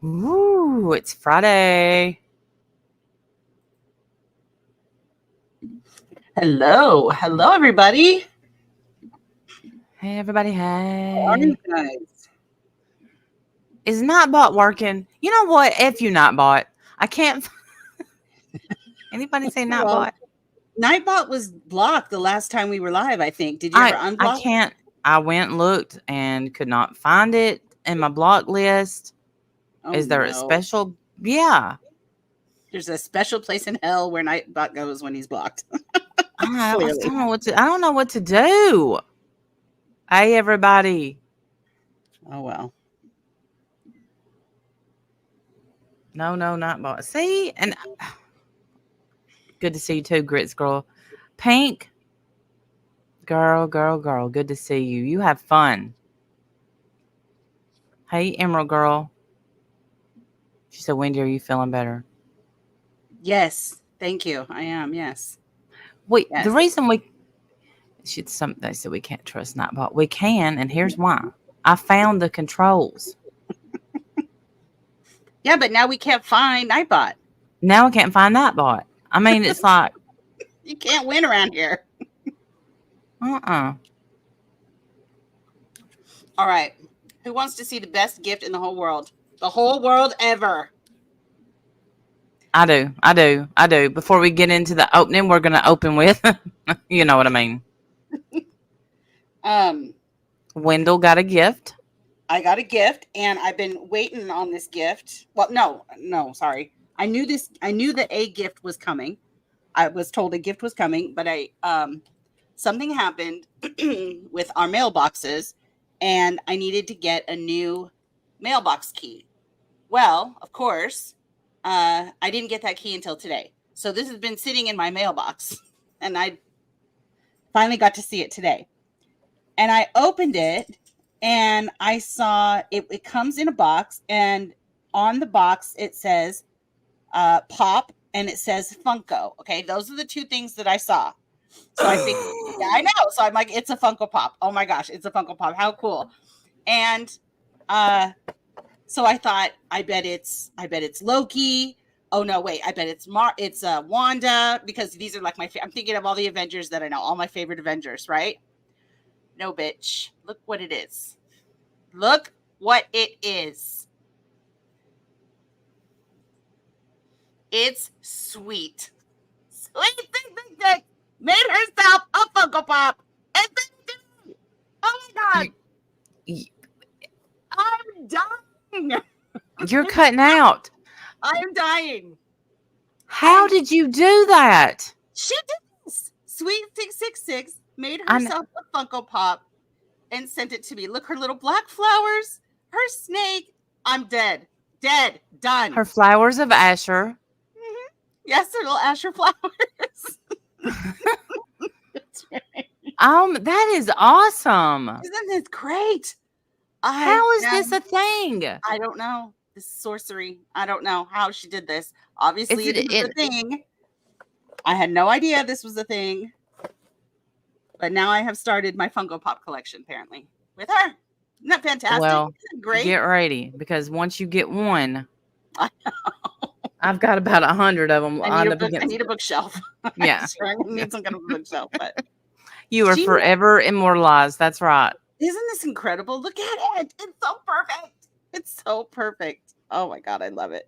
Ooh, it's Friday. Hello, everybody. Hey, everybody. How are you Hey. guys? Is Nightbot working? You know what? If you Nightbot, I can't. Anybody say Well, Nightbot? Nightbot was blocked the last time we were live, I think. Did you ever I unblock? can't. I went and looked and could not find it in my block list. Oh Is there a no. special? Yeah. There's a special place in hell where Nightbot goes when he's blocked. I Clearly. don't know what to. I don't know what to do. Hey, everybody. Oh well. No, Nightbot. See, and good to see you too, Grits Girl. Pink. Girl. Good to see you. You have fun. Hey, Emerald Girl. She said, Wendy, are you feeling better? Yes. Thank you. I am, yes. Wait, the Yes. reason they said we can't trust Nightbot. We can, and here's why. I found the controls. Yeah, but now we can't find Nightbot. Now I can't find Nightbot. I mean, it's like, You can't win around here. uh-uh. All right. Who wants to see the best gift in the whole world? The whole world ever. I do. Before we get into the opening, we're going to open with, you know what I mean. Um, Wendell got a gift. I got a gift and I've been waiting on this gift. Well, no, sorry. I knew that a gift was coming. I was told a gift was coming, but something happened with our mailboxes and I needed to get a new mailbox key. Well, of course, I didn't get that key until today. So this has been sitting in my mailbox and I finally got to see it today. And I opened it and I saw it comes in a box, and on the box it says Pop and it says Funko. Okay, those are the two things that I saw. So I think, yeah, I know. So I'm like, it's a Funko Pop. Oh my gosh, it's a Funko Pop. How cool. And so I thought, I bet it's Loki. Oh no, wait, I bet it's Wanda, because these are like I'm thinking of all the Avengers that I know, all my favorite Avengers, right? No, bitch. Look what it is. Look what it is. It's sweet. Sweet Dick made herself a Funko Pop. And then, oh my God. I'm dying. You're cutting out. I'm dying. How did you do that? She did this. Sweet 666 made herself a Funko Pop and sent it to me. Look, her little black flowers, her snake. I'm dead. Done. Her flowers of Asher. Mm-hmm. Yes, her little Asher flowers. That's right. That is awesome. Isn't this great? How is this a thing? I don't know. This is sorcery. I don't know how she did this. Obviously, it's a thing. I had no idea this was a thing. But now I have started my Funko Pop collection, apparently, with her. Isn't that fantastic? Well, great? Get ready, because once you get one, I've got about 100 of them. I need a bookshelf. Yeah. I need some kind of bookshelf. But you are forever immortalized. That's right. Isn't this incredible? Look at it. It's so perfect. It's so perfect. Oh my God, I love it.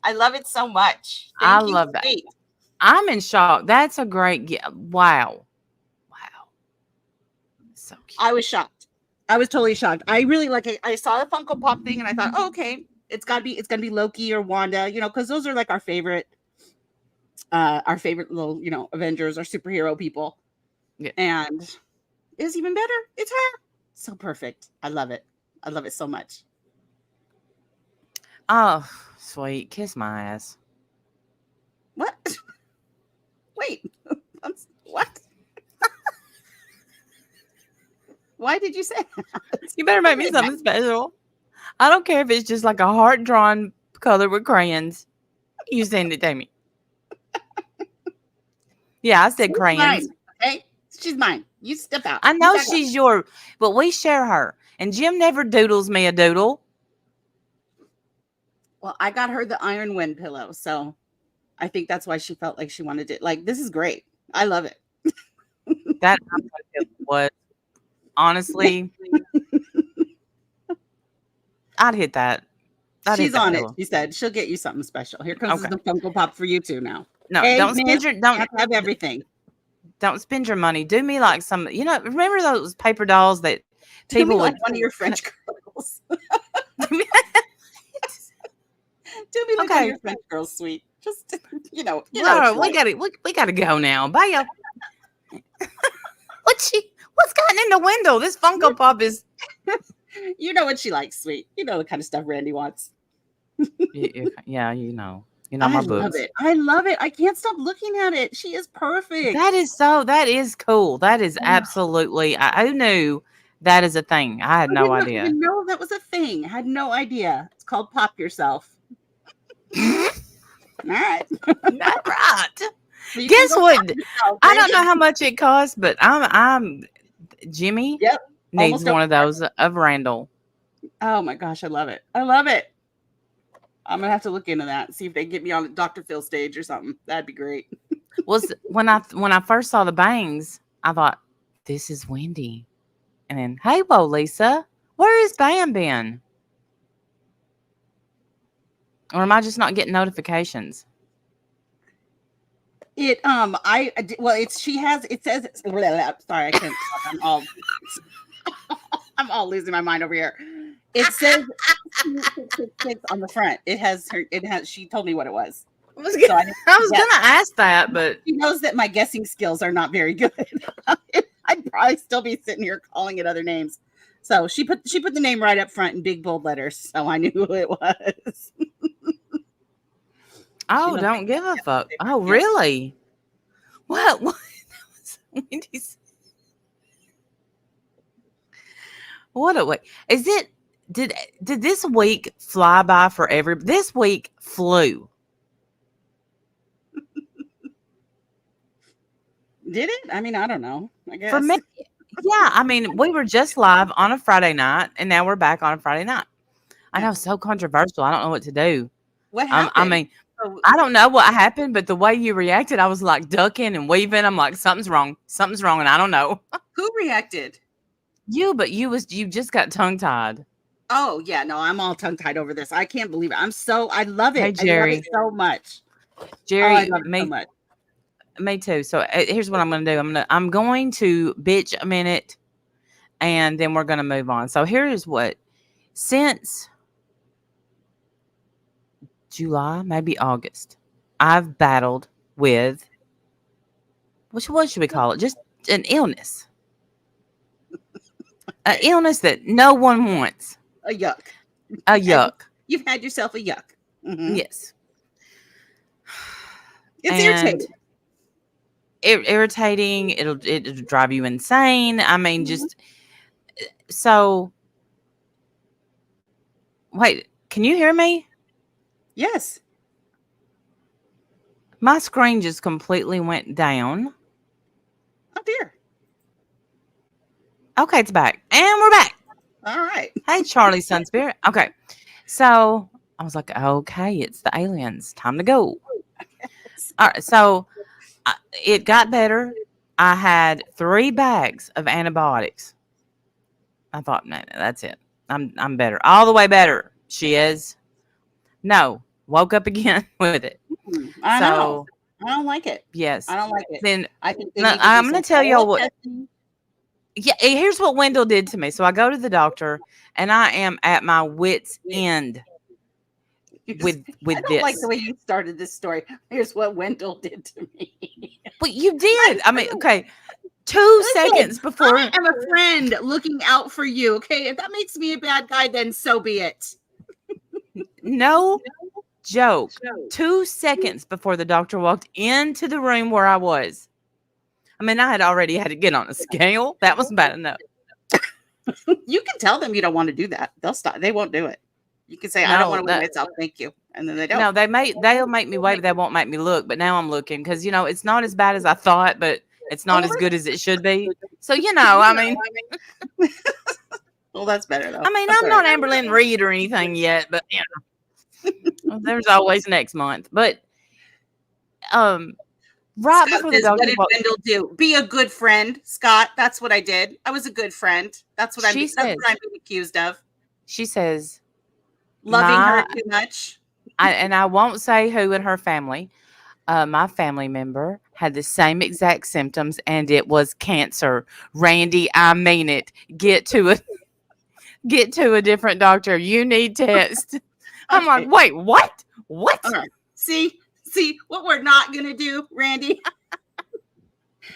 I love it so much. I love that. I'm in shock. That's a great gift. Wow. So cute. I was shocked. I was totally shocked. I really I saw the Funko Pop thing and I thought, oh, okay, it's gonna be Loki or Wanda, because those are like our favorite little, Avengers or superhero people. Yeah. And it's even better. It's her. So perfect. I love it. I love it so much. Oh, sweet. Kiss my ass. What? Wait. What? Why did you say that? You better make me something special. I don't care if it's just like a heart-drawn color with crayons. You send it to me. Yeah, I said crayons. Mine, okay? She's mine. You step out. I know she's yours, but we share her. And Jim never doodles me a doodle. Well, I got her the Iron Wind pillow, so I think that's why she felt like she wanted it. Like, this is great. I love it. That was honestly, I'd hit that. I'd hit She's that on it. pillow. She said she'll get you something special. Here comes Okay. the Funko Pop for you too now. No, Hey, don't miss, spend your you don't have to have everything. don't spend your money. Do me like some, remember those paper dolls that Do me people like would one of your French girls. Do me like one of Okay. your French girls, sweet. Just Laura, what you like. we gotta go now. Bye. What's gotten in the window? This Funko Pop is You know what she likes, sweet. You know the kind of stuff Randy wants. yeah, my I love books. it. I love it. I can't stop looking at it. She is perfect. That is cool. That is Oh, absolutely who knew that is a thing? I had I no did not idea. even know that was a thing. I had no idea. It's called Pop Yourself. All right. Not right. So you can Guess go what? pop yourself, I don't Randy. know how much it costs, but I'm Jimmy Yep. needs Almost over. one of those of Randall. Oh my gosh, I love it. I love it. I'm gonna have to look into that. See if they get me on Dr. Phil stage or something. That'd be great. Was when I first saw the bangs, I thought this is Wendy, and then hey, whoa, Lisa, where is Bam been? Or am I just not getting notifications? It's she has it says sorry, I can't talk. I'm all losing my mind over here. It says 666 on the front. She told me what it was. I was So I gonna ask that, but she knows that my guessing skills are not very good. I'd probably still be sitting here calling it other names. So she put the name right up front in big bold letters, so I knew who it was. oh, don't give a fuck. Oh, really? What? That was Wendy's. What a way. Is it? Did this week fly by for this week flew? Did it? I mean, I don't know. I guess. For me, yeah. I mean, we were just live on a Friday night, and now we're back on a Friday night. I know, so controversial. I don't know what to do. What happened? I mean, I don't know what happened, but the way you reacted, I was like ducking and weaving. I'm like, something's wrong, and I don't know. Who reacted? But you just got tongue tied. Oh yeah, no, I'm all tongue tied over this. I can't believe it. I love it. Hey, Jerry. I love it so much. Jerry, I love it so much. Me too. So here's what I'm going to do. I'm going to bitch a minute, and then we're going to move on. So here is what, since July, maybe August, I've battled with, what should we call it? Just an illness. An illness that no one wants. A yuck. A yuck. You've had yourself a yuck. Mm-hmm. Yes. It's irritating. Irritating. It'll drive you insane. I mean, just so. Wait, can you hear me? Yes. My screen just completely went down. Oh dear. Okay, it's back, and we're back. All right. Hey, Charlie Sunspirit. Okay, so I was like, okay, it's the aliens. Time to go. All right, so it got better. I had 3 bags of antibiotics. I thought, no, that's it. I'm better. All the way better. She is. No, woke up again with it. I know. I don't like it. Yes. I don't like it. Then I think I'm going to tell y'all what. Yeah, here's what Wendell did to me. So I go to the doctor, and I am at my wit's end with I don't this. like the way you started this story. Here's what Wendell did to me. But you did. I mean, okay. 2 seconds before. I am a friend looking out for you. Okay, if that makes me a bad guy, then so be it. No joke. 2 seconds before the doctor walked into the room where I was. I mean, I had already had to get on a scale. That wasn't bad enough. You can tell them you don't want to do that. They'll stop. They won't do it. You can say, I don't want to weigh myself. Thank you. And then they don't. No, they'll make me wait, but they won't make me look. But now I'm looking because, it's not as bad as I thought, but it's not as good as it should be. So, I mean. Well, that's better, though. I mean, I'm not Amberlynn Reed or anything yet, but, Well, there's always next month. But um, right Scott before the says, "What doctor did walked, Wendell do? Be a good friend, Scott. That's what I did. I was a good friend. That's what I'm. she That's what says, I'm being accused of. she says, Loving her my, too much. and I won't say who in her family, my family member had the same exact symptoms, and it was cancer. Randy, I mean it. Get to a different doctor. You need test. I'm like, Okay. wait, what? All What? right. See what we're not gonna do, Randy,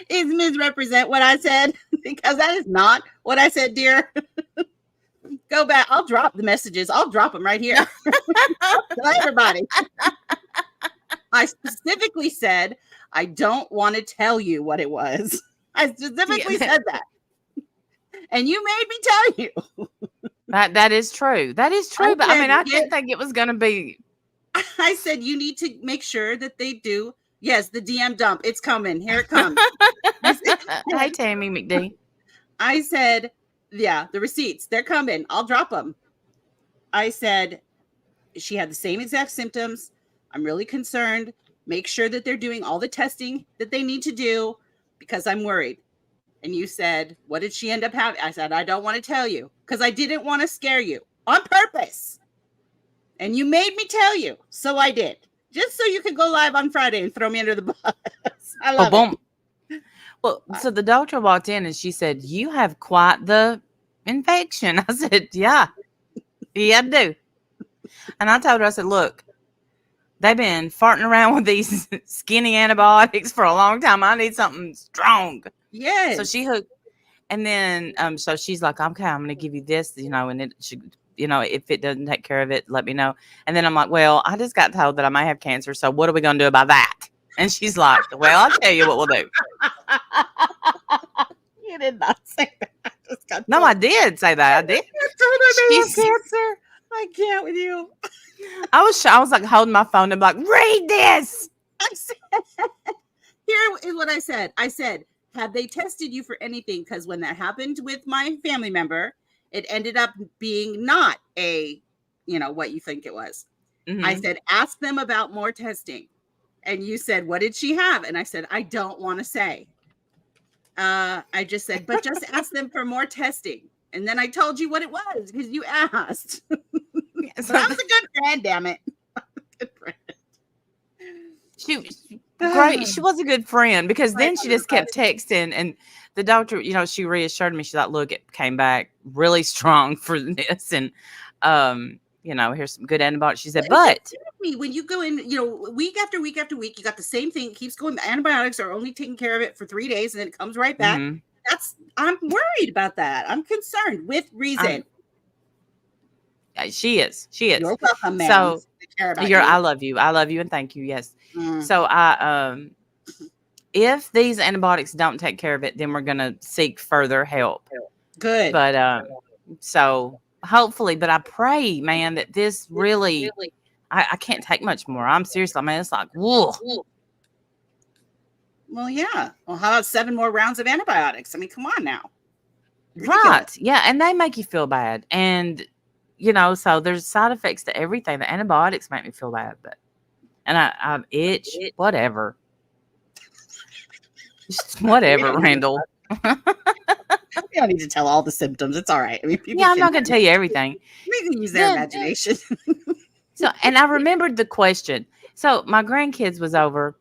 is misrepresent what I said because that is not what I said, dear. Go back. I'll drop the messages. I'll drop them right here. Tell everybody. I specifically said I don't want to tell you what it was. I specifically Yeah, said that, and you made me tell you. that is true. That is I true. But I said, mean, I get. didn't think it was going to be. I said you need to make sure that they do. Yes, the DM dump. It's coming. Here it comes. I Hey, said, Tammy McD. I said, yeah, the receipts. They're coming. I'll drop them. I said she had the same exact symptoms. I'm really concerned. Make sure that they're doing all the testing that they need to do because I'm worried. And you said, what did she end up having? I said, I don't want to tell you because I didn't want to scare you on purpose. And you made me tell you. So I did. Just so you could go live on Friday and throw me under the bus. I Boom, love it. boom. Well, so the doctor walked in and she said, "You have quite the infection." I said, "Yeah, yeah, I do." And I told her, I said, "Look, they've been farting around with these skinny antibiotics for a long time. I need something strong." So Yes. she hooked, and then so she's like, "Okay, I'm going to give you this, and it should." If it doesn't take care of it, let me know. And then I'm like, well, I just got told that I may have cancer. So what are we going to do about that? And she's like, well, I'll tell you what we'll do. You did not say that. I just got No, told. I did say that. I did. I told her they have She's, cancer. I can't with you. I was like holding my phone and like, read this. I said, here is what I said. I said, have they tested you for anything? Because when that happened with my family member, it ended up being not what you think it was. I said, ask them about more testing. And you said, what did she have? And I said, I don't want to say. I just said, but just ask them for more testing. And then I told you what it was because you asked. But I was a good friend, damn it. Good friend. She was a good friend because then she just kept texting and the doctor, she reassured me. She's like, look, it came back really strong for this. And, here's some good antibiotics. She said, but me when you go in, week after week after week, you got the same thing. It keeps going. The antibiotics are only taking care of it for 3 days and then it comes right back. I'm worried about that. I'm concerned with reason. She is. You're welcome, ma'am. So I care about I love you. I love you and thank you. Yes. So if these antibiotics don't take care of it, then we're gonna seek further help. Good. But so hopefully, but I pray, man, that this really I can't take much more. I'm seriously, I mean, it's like, whoa. Well, yeah. Well, how about 7 more rounds of antibiotics? I mean, come on now. Ridiculous. Right. Yeah. And they make you feel bad. And, so there's side effects to everything. The antibiotics make me feel bad, and I itch, whatever. Just whatever, Randall. You don't need to tell all the symptoms. It's all right. I mean, I'm not going to tell you everything. We can use their imagination. And I remembered the question. So my grandkids was over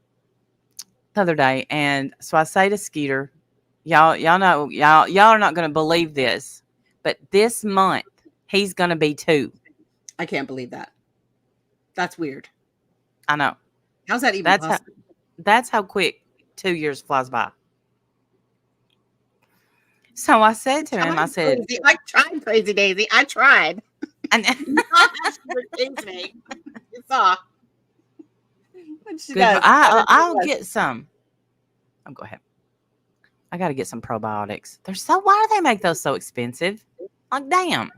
the other day, and so I say to Skeeter, y'all know, y'all are not going to believe this, but this month he's going to be 2. I can't believe that. That's weird. I know. How's that even possible? That's how quick 2 years flies by. So I said to him, I said, I tried, Crazy Daisy. I tried. And you saw. I'll get some. Oh, go ahead. I got to get some probiotics. Why do they make those so expensive? Like, damn.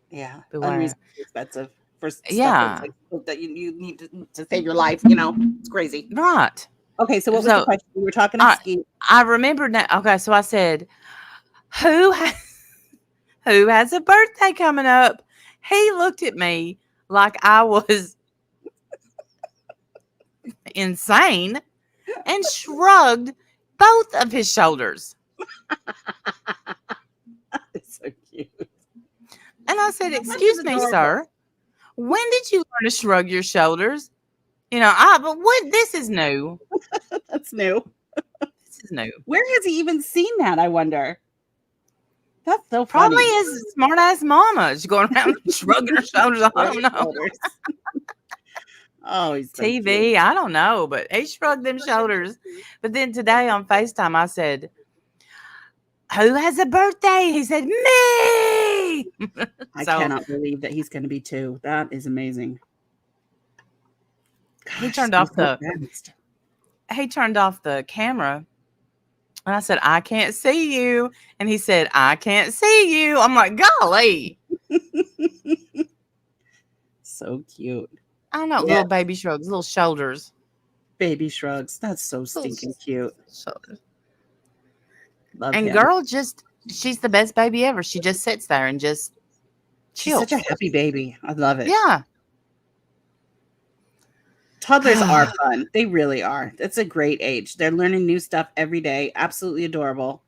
Yeah. Unreasonably expensive for stuff that you need to save your life. It's crazy. Right. Okay. So what was the question? We were talking to Skeet. I remember now. Okay. So I said, who has a birthday coming up? He looked at me like I was insane and shrugged both of his shoulders. It's so cute. And I said, That is "Excuse me, adorable. sir. When did you learn to shrug your shoulders?" But what? This is new. That's new. This is new. Where has he even seen that? I wonder. That's so Probably funny. his smart ass mama is going around shrugging her shoulders. I Shrug don't his know. shoulders. Oh, he's so cute. TV, I don't know, but he shrugged them shoulders. But then today on FaceTime, I said, "Who has a birthday?" He said, "Me." I So cannot believe that he's going to be 2. That is amazing. he Gosh, turned he's off so the fast. he turned off the camera, and I said, "I can't see you," and he said, "I can't see you." I'm like, "Golly." So cute. I don't know, Yeah, little baby shrugs, little shoulders. baby shrugs. That's so Little stinking cute. shoulders. Love And him. girl she's the best baby ever. She just sits there and just She's such a chills. happy baby. I love it. Yeah. Toddlers are fun. They really are. It's a great age. They're learning new stuff every day. Absolutely adorable.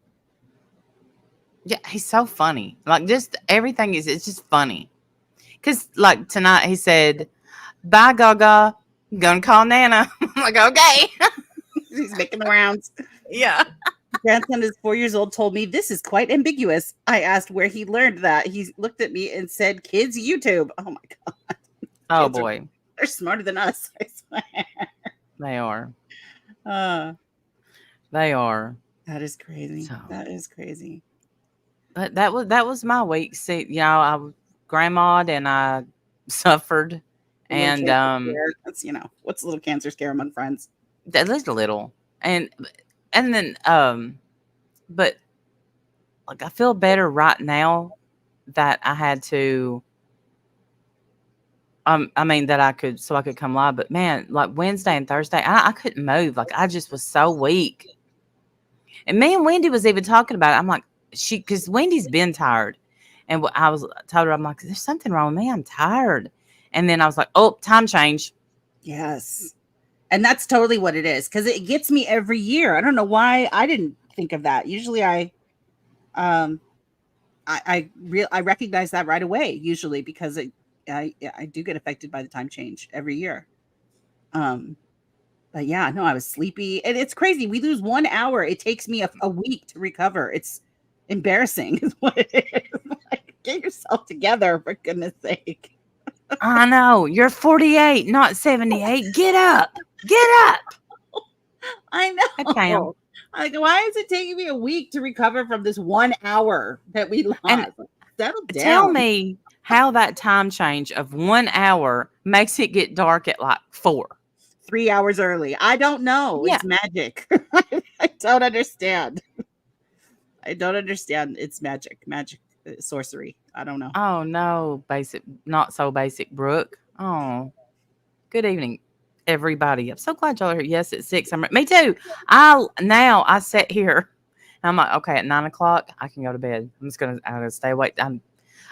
Yeah, he's so funny. Like just everything it's just funny. Cause like tonight he said, "Bye, Gaga. Gonna call Nana." I'm like, okay. He's making the rounds. Yeah. Grandson is 4 years old, told me this is quite ambiguous. I asked where he learned that. He looked at me and said, "Kids YouTube." Oh my God. Oh Kids boy. they're smarter than us, I swear. They are. Uh, They are. that is crazy. So That is crazy. but that was my week. See, I was grandma'd and I suffered A little and cancer scare. That's what's a little cancer scare among friends. at least a little. And then but like I feel better right now that I had to I mean that I could come live, but man, like Wednesday and Thursday, I couldn't move. Like I just was so weak. And me and Wendy was even talking about it. I'm like, because Wendy's been tired. And I told her, I'm like, there's something wrong with me. I'm tired. And then I was like, oh, time change. Yes. And that's totally what it is because it gets me every year. I don't know why I didn't think of that. Usually um I recognize that right away usually because I do get affected by the time change every year. Um but yeah, no, I was sleepy and it's crazy. We lose 1 hour. It takes me a week to recover. It's embarrassing is what it is. Like, get yourself together for goodness sake. I know. You're 48, not 78. Get up. Get up. I Okay. know. Like, why is it taking me a week to recover from this 1 hour that we And lost? Settle tell down. me how that time change of 1 hour makes it get dark at like 4. 3 hours early. I don't know. Yeah. It's magic. I don't understand. I don't understand. It's magic. Magic sorcery. I don't know. Oh, no. Not so basic, Brooke. Oh, good evening, everybody. I'm so glad y'all are here. Yes, it's 6. Me too. I sit here. And I'm like, okay, at 9 o'clock, I can go to bed. I'm gonna stay awake.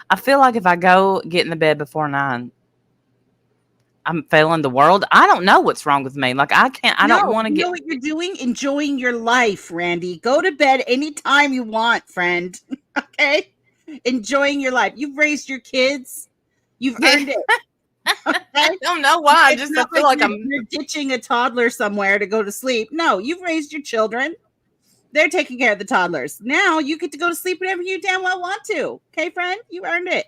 I feel like if I go get in the bed before 9, I'm failing the world. I don't know what's wrong with me. Like I don't No, want to you get. know what you're doing? Enjoying your life, Randy. Go to bed anytime you want, friend. Okay? Enjoying your life. You've raised your kids. You've earned it. I Okay? don't know why. I It's just I not feel like like you're ditching a toddler somewhere to go to sleep. No, you've raised your children. They're taking care of the toddlers. Now you get to go to sleep whenever you damn well want to. Okay, friend? You earned it.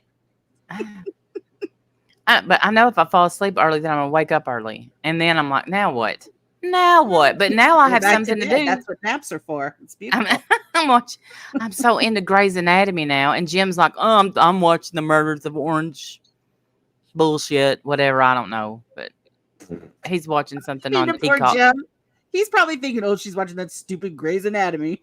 But I know if I fall asleep early, then I'm gonna wake up early, and then I'm like, now what? Now what? But now I Go have back something to bed. do. That's what naps are for. It's I'm, beautiful. I'm so into Grey's Anatomy now, and Jim's like, oh, I'm watching the Murders of Orange bullshit, whatever. I don't know, but he's watching something on Poor Peacock. Jim. He's probably thinking, oh, she's watching that stupid Grey's Anatomy.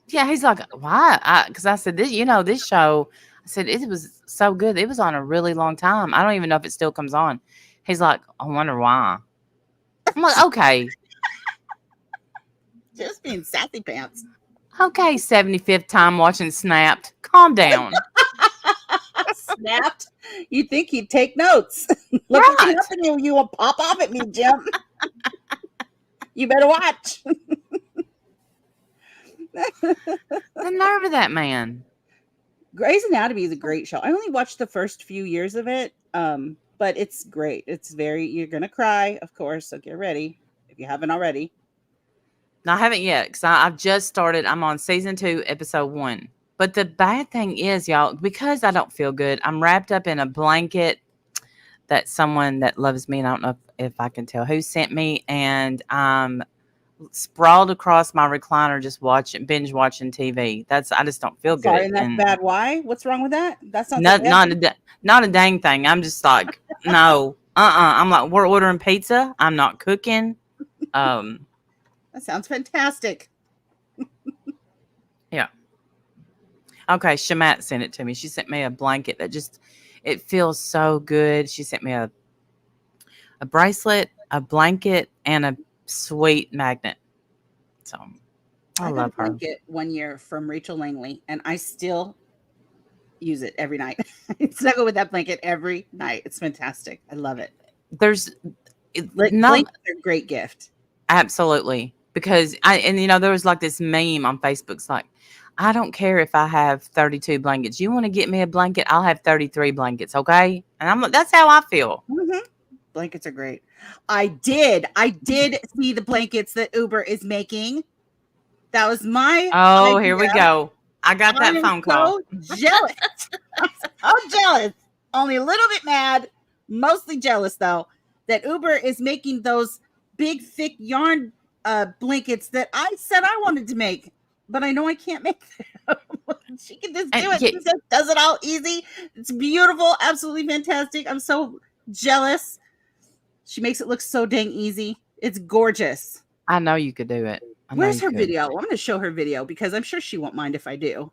Yeah, he's like, why? Because I said this show. I said it was so good. It was on a really long time. I don't even know if it still comes on. He's like, I wonder why. I'm like, okay, Just being sassy pants. okay, 75th time watching Snapped. Calm down. snapped. You'd think he'd take notes. Look what can Right. happen to you. You will pop off at me, Jim. You better watch. The nerve of that man. Grey's Anatomy is a great show. I only watched the first few years of it, but it's great. It's you're gonna cry, of course. So get ready if you haven't already. No, I haven't yet because I've just started. I'm on season 2, episode 1. But the bad thing is, y'all, because I don't feel good, I'm wrapped up in a blanket that someone that loves me, and I don't know if I can tell who sent me, and I'm sprawled across my recliner just binge watching TV. I just don't feel Sorry, good. and that's And bad. Why? What's wrong with that? That sounds like not not a, heaven. da- not a dang thing. I'm just like, no. I'm like, we're ordering pizza. I'm not cooking. Um, That sounds fantastic. yeah. Okay, Shamat sent it to me. She sent me a blanket that just it feels so good. She sent me a bracelet, a blanket, and a sweet magnet. So I I got a love her. blanket one year from Rachel Langley, and I still use it every night. I snuggle with that blanket every night. It's fantastic. I love it. There's not Blankets are a great gift. absolutely because there was like this meme on Facebook. It's like, I don't care if I have 32 blankets. You want to get me a blanket? I'll have 33 blankets. Okay. And I'm like, that's how I feel. Mm-hmm. Blankets are great. I did see the blankets that Uber is making. That was my Oh, here we idea. go. I got I that am phone call. so jealous. I'm so jealous. Only a little bit mad. Mostly jealous though that Uber is making those big thick yarn blankets that I said I wanted to make, but I know I can't make them. She can just do And it. yeah, She just does it all easy. It's beautiful, absolutely fantastic. I'm so jealous. She makes it look so dang easy. It's gorgeous. I know you could do it. I know Where's you her could. video? I'm going to show her video because I'm sure she won't mind if I do.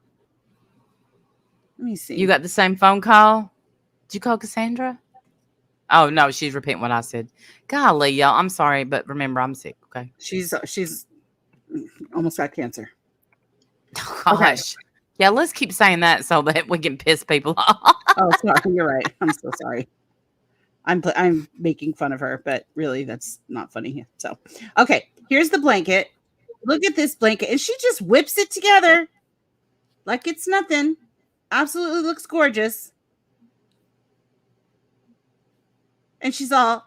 Let me You see. got the same phone call? Did you call Cassandra? Oh no, she's repeating what I said. Golly, y'all, I'm sorry, but remember, I'm sick. Okay. She's almost got cancer. Okay. Gosh. Yeah, let's keep saying that so that we can piss people off. Oh, sorry. You're right. I'm so sorry. I'm making fun of her, but really that's not funny. So, okay, here's the blanket. Look at this blanket, and she just whips it together like it's nothing. Absolutely looks gorgeous. And she's all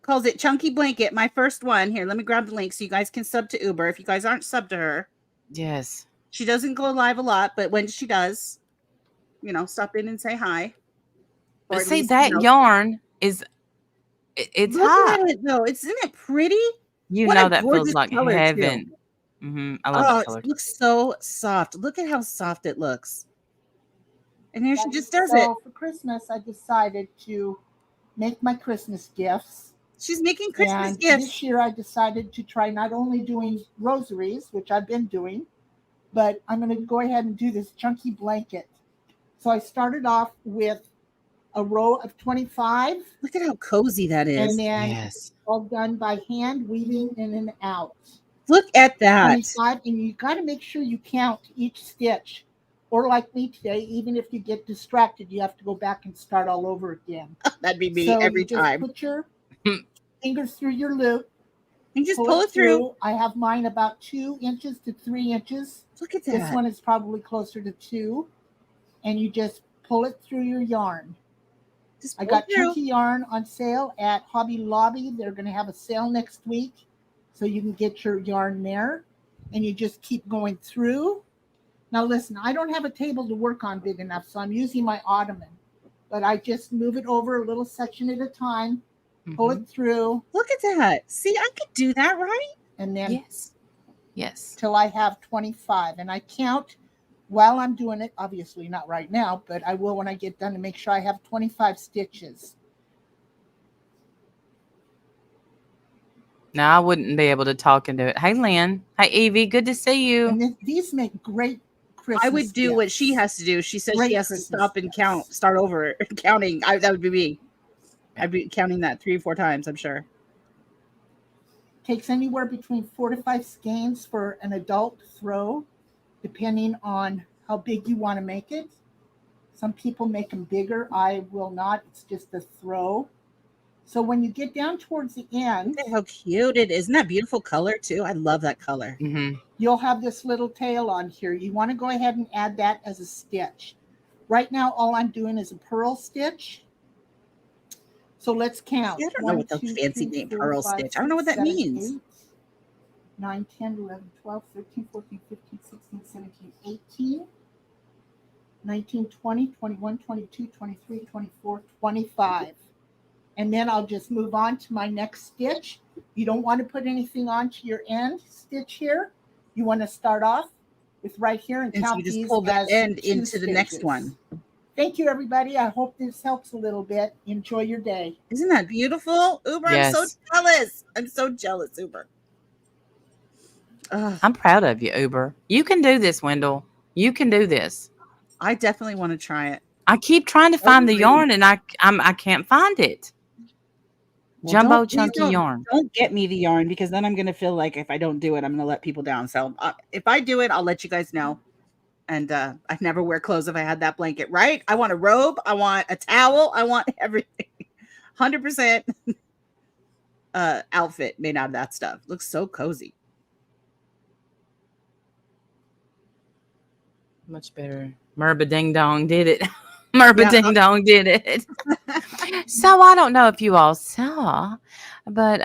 calls it Chunky Blanket, my first one. Here, let me grab the link so you guys can sub to Uber if you guys aren't sub to her. Yes. She doesn't go live a lot, but when she does, stop in and say hi. Or But at see, least, that yarn it's look hot. at it though. Isn't it pretty? You What know a that feels gorgeous like color too. heaven. I love Oh, that it color. looks so soft. Look at how soft it looks. And here she That is just does it. so for Christmas, I decided to make my Christmas gifts. She's making Christmas And gifts. this year I decided to try not only doing rosaries, which I've been doing, but I'm going to go ahead and do this chunky blanket. So I started off with a row of 25, Look at how cozy that is. and then Yes. all done by hand, weaving in and out. Look at that. 25, and you got to make sure you count each stitch. Or like me today, even if you get distracted, you have to go back and start all over again. That'd be me So every you just time. put your fingers through your loop. You just pull it through. I have mine about 2 inches to 3 inches. Look at that. This one is probably closer to 2. And you just pull it through your yarn. Just I pull got it through. chunky yarn on sale at Hobby Lobby. They're going to have a sale next week. So you can get your yarn there. And you just keep going through. Now listen, I don't have a table to work on big enough, so I'm using my ottoman. But I just move it over a little section at a time, pull it through, Look at that. See, I could do that, right? and then Yes. till I have 25. And I count while I'm doing it, obviously not right now, but I will when I get done to make sure I have 25 stitches. Now I wouldn't be able to talk and do it. Hey, Lynn. Hey, Evie. Good to see you. And these make great Christmas I would do what gifts. she has to do. She says Great she has to Christmas stop and gifts. start over counting. That would be me. I'd be counting that 3 or 4 times, I'm sure. Takes anywhere between 4 to 5 skeins for an adult throw, depending on how big you want to make it. Some people make them bigger. I will not. It's just a throw. So when you get down towards the end, Look at how cute it is. Isn't that beautiful color too? I love that color. Mm-hmm. you'll have this little tail on here. You want to go ahead and add that as a stitch. Right now, all I'm doing is a purl stitch. So let's count. See, I don't know 1, what the 2, fancy 3, name 4, pearl 5, stitch. I don't know what 6, that 7, means. 8, 9, 10, 11, 12, 13, 14, 15, 16, 17, 18, 19, 20, 21, 22, 23, 24, 25. And then I'll just move on to my next stitch. You don't want to put anything onto your end stitch here. You want to start off with right here and And so count you just these pull the as end 2 into the next stitches. one. Thank you, everybody. I hope this helps a little bit. Enjoy your day. Isn't that beautiful? Uber, I'm so Yes. jealous. I'm so jealous, Uber. Ugh, I'm proud of you, Uber. You can do this, Wendell. You can do this. I definitely want to try it. I keep trying to I find the agree. yarn, and I can't find it. Well, Jumbo please chunky yarn. don't get me the yarn, because then I'm gonna feel like if I don't do it, I'm gonna let people down. So if I do it, I'll let you guys know. And I'd never wear clothes if I had that blanket, right? I want a robe, I want a towel, I want everything. 100% outfit made out of that stuff. Looks so cozy. Much better. Merba Ding Dong did it. Merba Yeah. Ding Dong did it. So I don't know if you all saw, but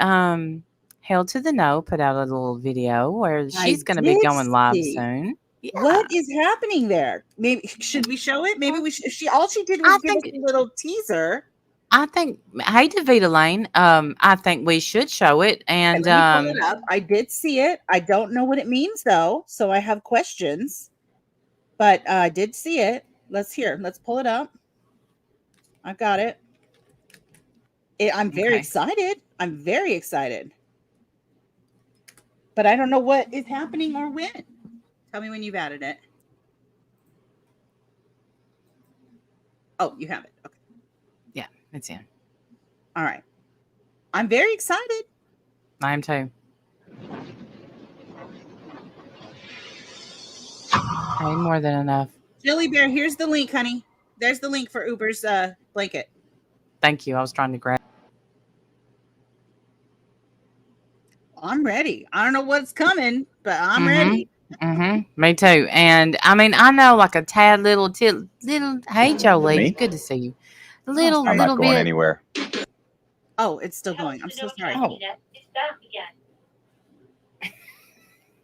Hail to the No put out a little video where she's going to be did going live see. soon. Yeah. What is happening there? Maybe should we show it? Maybe we should. All she did was I give us think a little teaser. hey Davita Lane, I think we should show it, Okay, and let me pull it up. I did see it. I don't know what it means though, so I have questions. But I did see it. Let's hear. Let's pull it up. I got it. I'm very okay. excited. I'm very excited. But I don't know what is happening or when. Tell me when you've added it. Oh, you have it. Okay. Yeah, it's in. All right. I'm very excited. I am too. Hey, more than enough. Jelly Bear, here's the link, honey. There's the link for Uber's blanket. Thank you. I was trying to grab. I'm ready. I don't know what's coming, but I'm ready. Me too. And I mean, I know like a tad little. Hey, Jolie, Me? good to see you. sorry. I'm not Little going bit. anywhere. Oh, it's still going. I'm so sorry. Oh.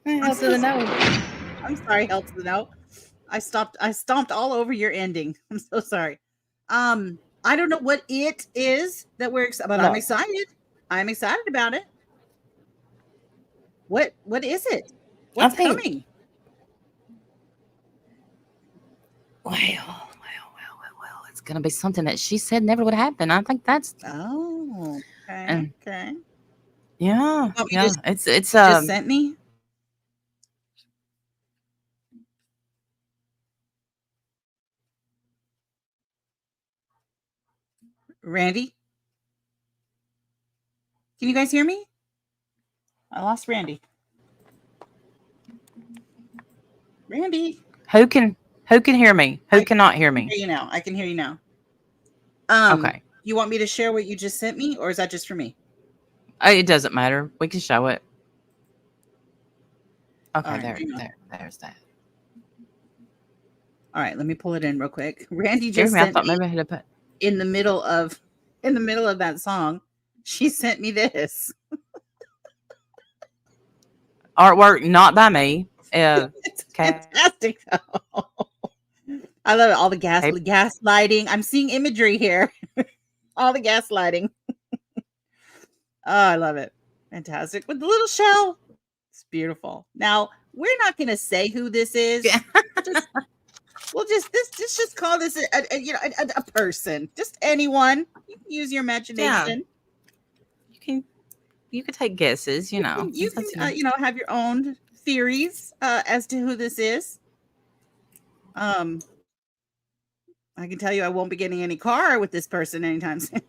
Hail to the no. I'm sorry, Hell to the No. I stomped all over your ending. I'm so sorry. I don't know what it is that we're excited, but I'm No. excited. I'm excited about it. What is it? What's coming? Well. It's gonna be something that she said never would happen. I think that's. Oh, okay. And- Okay. Yeah. Oh, you Yeah. just- It's Just sent me. Randy, can you guys hear me? I lost Randy. Randy, who can hear me? Who cannot hear I me? can hear you now. I can hear you now. Okay. You want me to share what you just sent me, or is that just for me? It doesn't matter. We can show it. Okay, All right, there's that. All right, let me pull it in real quick. Randy just Jeremy, I sent thought me maybe I had to put in the middle of that song. She sent me this. artwork not by me. It's fantastic though. I love it. All the gas lighting. I'm seeing imagery here. All the gas lighting. Oh, I love it. Fantastic. With the little shell. It's beautiful. Now, we're not going to say who this is. We'll just call this a person. Just anyone. You can use your imagination. You can take guesses, You can have your own theories as to who this is. I can tell you I won't be getting any car with this person anytime soon.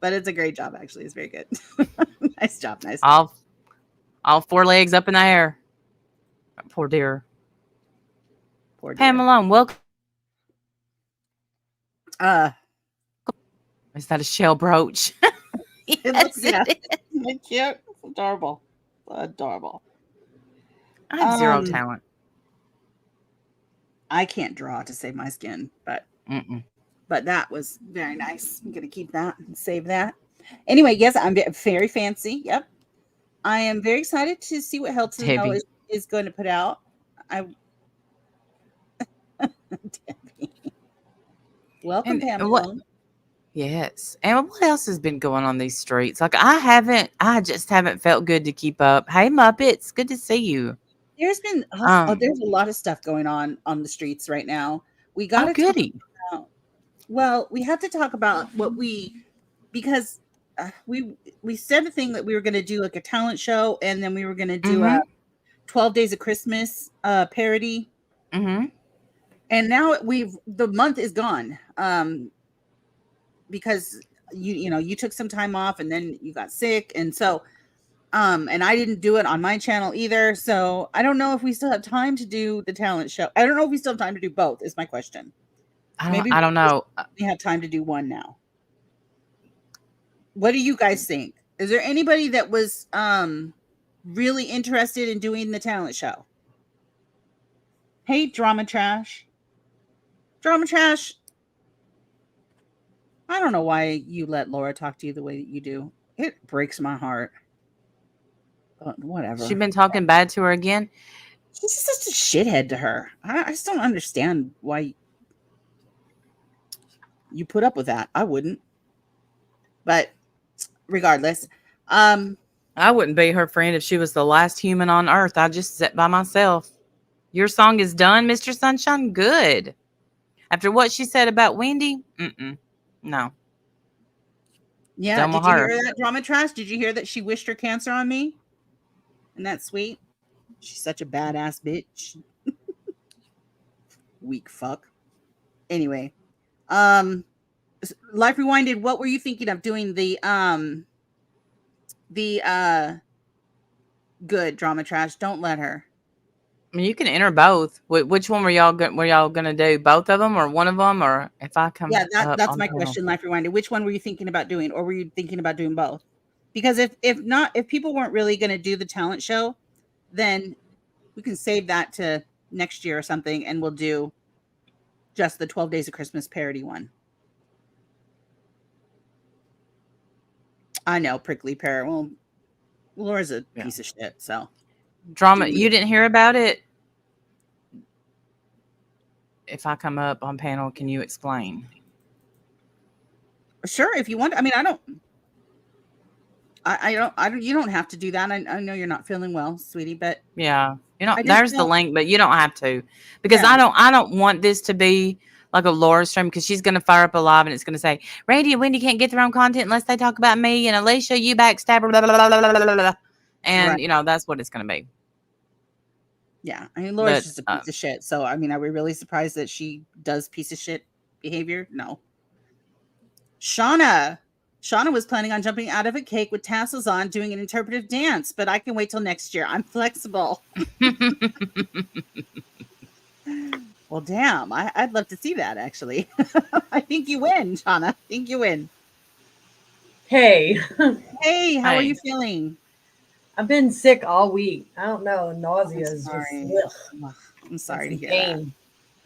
But it's a great job, actually. It's very good. Nice job. all 4 legs up in the air. Poor dear. Poor Pam dear. Malone, welcome. Uh, Is that a shell brooch? it looks, Yes, yeah, it is. it's cute, adorable, adorable. I have zero Um, talent. I can't draw to save my skin, Mm-mm. but that was very nice. I'm gonna keep that and save that. Anyway, yes, I'm very fancy. Yep, I am very excited to see what Hell to the No Debbie. is going to put out. I welcome, And what? Pamela. Yes. And what else has been going on these streets? Like I just haven't felt good to keep up. Hey Muppets, good to see you. There's a lot of stuff going on the streets right now. We got Oh to talk goody. about. Well, we have to talk about what we because we said a thing that we were going to do like a talent show, and then we were going to do a Mm-hmm. 12 Days of Christmas parody, Mm-hmm. and now the month is gone because you took some time off and then you got sick, and so and I didn't do it on my channel either, so I don't know if we still have time to do the talent show. I don't know if we still have time to do both is my question. Maybe I we don't just know. we have time to do one now. What do you guys think? Is there anybody that was really interested in doing the talent show? Hey, Drama Trash. Drama Trash, I don't know why you let Laura talk to you the way that you do. It breaks my heart. But She whatever. been talking bad to her again. She's just such a shithead to her. I just don't understand why you put up with that. I wouldn't. But regardless, um, I wouldn't be her friend if she was the last human on earth. I just sit by myself. Your song is done, Mr. Sunshine. Good. After what she said about Wendy, no, yeah. done with Did you hear her. that, Drama Trash? Did you hear that she wished her cancer on me? Isn't that sweet? She's such a badass bitch. Weak fuck. Anyway, um, Life Rewinded. What were you thinking of doing the good Drama Trash? Don't let her. I mean, you can enter both. Which one were y'all gonna do? Both of them, or one of them, or if I Yeah, come that up that's on my panel? question, Life Rewinded. Which one were you thinking about doing, or were you thinking about doing both? Because if people weren't really going to do the talent show, then we can save that to next year or something, and we'll do just the 12 Days of Christmas parody one. I know, prickly pear. Well, Laura's a Yeah. piece of shit, so do Drama. you? You didn't hear about it. If I come up on panel, can you explain? Sure, if you want. I mean, I don't. You don't have to do that. I know you're not feeling well, sweetie, but Yeah. I just There's the don't. link, but you don't have to because Yeah, I don't want this to be like a Laura stream because she's going to fire up a live and it's going to say, Randy and Wendy can't get their own content unless they talk about me and Alicia, you backstabber, blah, blah, blah, blah, blah, blah, blah. And, right. that's what it's going to be. Yeah, I mean, Laura's But, just a piece of shit. So, I mean, are we really surprised that she does piece of shit behavior? No. Shauna. Shauna was planning on jumping out of a cake with tassels on, doing an interpretive dance, but I can wait till next year. I'm flexible. Well, damn, I'd love to see that actually. I think you win, Shauna. I think you win. Hey, Hey, how are you hey, feeling? I've been sick all week. I don't know. I'm Nausea is just, sorry. ugh, Ugh, I'm and sorry to some hear that. pain.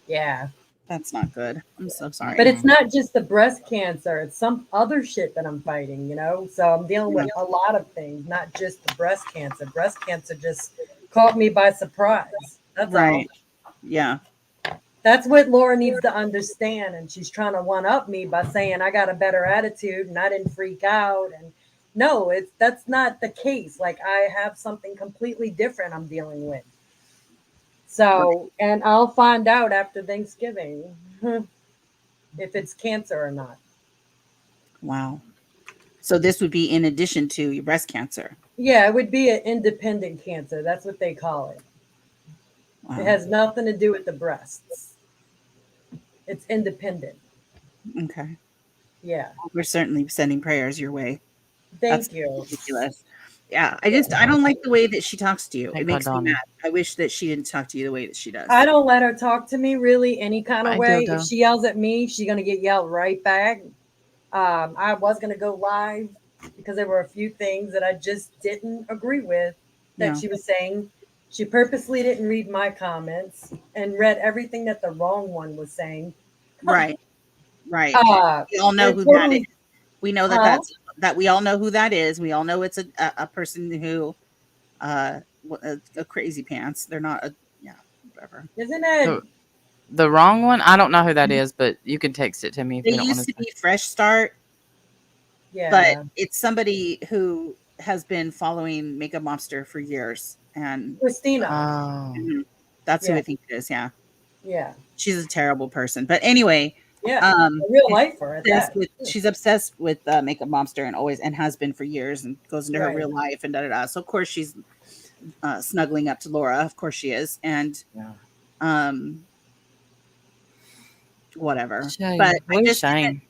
Yeah. That's not good. I'm so But sorry. it's not just the breast cancer, it's some other shit that I'm fighting, you know? So I'm dealing Yeah. with a lot of things, not just the breast cancer. Breast cancer just caught me by surprise. That's all. Right. Yeah. That's what Laura needs to understand. And she's trying to one up me by saying I got a better attitude and I didn't freak out. And no, that's not the case. Like I have something completely different I'm dealing with. Right. So, and I'll find out after Thanksgiving if it's cancer or not. Wow. So this would be in addition to your breast cancer. Yeah, it would be an independent cancer. That's what they call it. It Wow. has nothing to do with the breasts. It's independent. Okay. Yeah. We're certainly sending prayers your way. That's Thank you. ridiculous. Yeah, I don't like the way that she talks to you. Thank It God, makes me Donna. mad. I wish that she didn't talk to you the way that she does. I don't let her talk to me really any kind of I do way. If though. she yells at me, she's gonna get yelled right back. I was gonna go live because there were a few things that I just didn't agree with that Yeah. she was saying. She purposely didn't read my comments and read everything that the wrong one was saying. Right. Right. Uh, We all know it who that is. totally, We know that huh? that we all know who that is. We all know it's a person who a crazy pants. They're not a yeah, whatever. Isn't it? The wrong one? I don't know who that is, but you can text it to me if They you don't want used to to say. be Fresh Start, but Yeah, it's somebody who has been following Makeup Monster for years, and Christina. Oh. mhm, that's who Yeah, I think it is. Yeah, yeah, she's a terrible person. But anyway, yeah. A real lifer at that. she's obsessed with Makeup Monster and always and has been for years, and goes into her Right. real life and da da da. So of course she's snuggling up to Laura. Of course she is, and Yeah. um, whatever. But Shame. What a shame.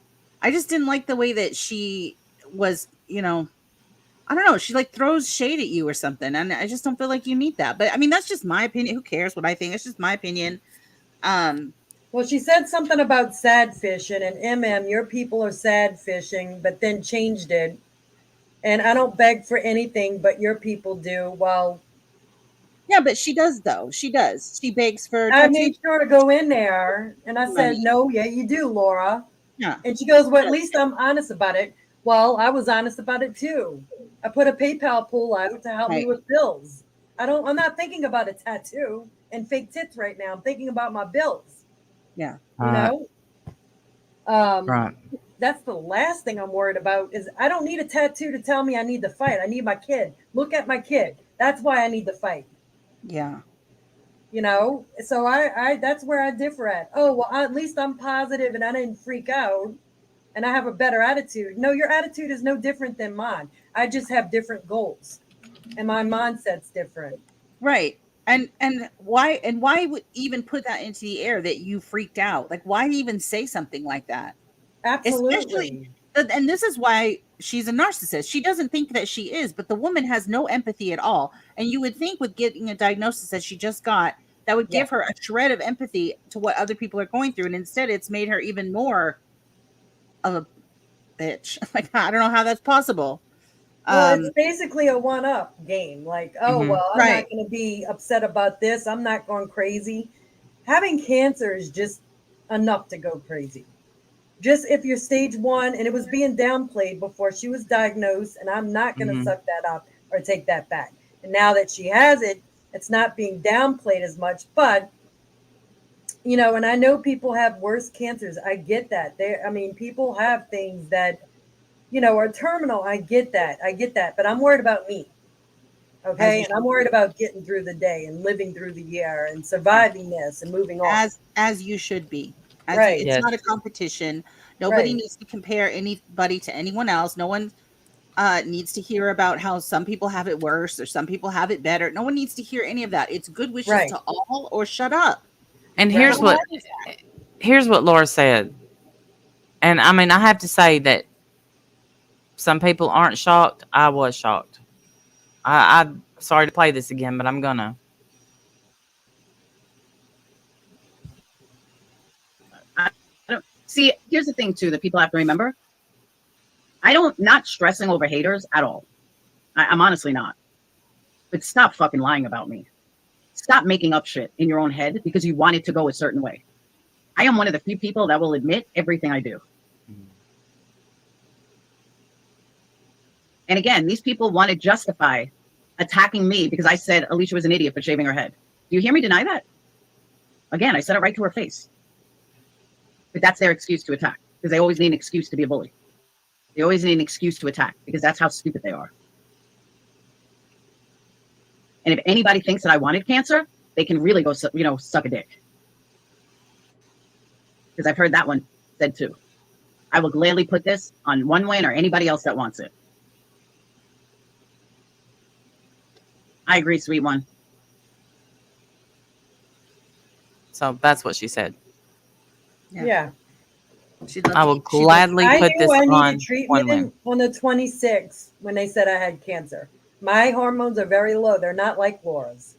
I just didn't like the way that she was. I don't know. She like throws shade at you or something, and I just don't feel like you need that. But I mean, that's just my opinion. Who cares what I think? It's just my opinion. Um, Well, she said something about sad fishing, and your people are sad fishing, but then changed it. And I don't beg for anything, but your people do. Well, yeah, but she does though. She does. She begs for I tattoo made sure to go in there, and I money. said, "No, yeah, you do, Laura." Yeah, And she goes, "Well, she at does. least I'm honest about it." Well, I was honest about it too. I put a PayPal pool out to help me Right, with bills. I'm not thinking about a tattoo and fake tits right now. I'm thinking about my bills. yeah, You Right. know, um, Right. that's the last thing I'm worried about. Is I don't need a tattoo to tell me I need to fight. I need my kid. Look at my kid. That's why I need to fight. yeah. So I that's where I differ at. Oh well, at least I'm positive and I didn't freak out and I have a better attitude. No, your attitude is no different than mine. I just have different goals and my mindset's different. Right. And why would even put that into the air that you freaked out? Like why even say something like that? Especially Absolutely. and this is why she's a narcissist. She doesn't think that she is, but the woman has no empathy at all. And you would think with getting a diagnosis that she just got, that would Yeah. give her a shred of empathy to what other people are going through. And instead it's made her even more of a bitch. Like I don't know how that's possible. Well, it's Um, basically a one up game. Like, oh, Mm-hmm. well, I'm not right. going to be upset about this. I'm not going crazy. Having cancer is just enough to go crazy. Just if you're stage one and it was being downplayed before she was diagnosed, and I'm not going to Mm-hmm. suck that up or take that back. And now that she has it, it's not being downplayed as much. But, and I know people have worse cancers. I get that. I mean, people have things that, are terminal. I get that. I get that. But I'm worried about me. As Okay. you And I'm should worried be. about getting through the day and living through the year and Yeah. surviving this and moving on. As you should be. Right. It's Yes. not a competition. Nobody Right. needs to compare anybody to anyone else. No one needs to hear about how some people have it worse or some people have it better. No one needs to hear any of that. It's good wishes Right. to all or shut up. And How Right. hard is that? here's what Laura said. And I mean, I have to say that some people aren't shocked. I was shocked. I'm sorry to play this again, but I'm gonna. I don't see. Here's the thing, too, that people have to remember. Not stressing over haters at all. I'm honestly not. But stop fucking lying about me. Stop making up shit in your own head because you want it to go a certain way. I am one of the few people that will admit everything I do. And again, these people want to justify attacking me because I said Alicia was an idiot for shaving her head. Do you hear me deny that? Again, I said it right to her face. But that's their excuse to attack because they always need an excuse to be a bully. They always need an excuse to attack because that's how stupid they are. And if anybody thinks that I wanted cancer, they can really go, suck a dick. Because I've heard that one said too. I will gladly put this on one win or anybody else that wants it. I agree, sweet one. So that's what she said. Yeah. Yeah. She'd love I to will eat. She'd love gladly I put knew this I needed on one treatment win. on the 26th when they said I had cancer. My hormones are very low. They're not like Laura's.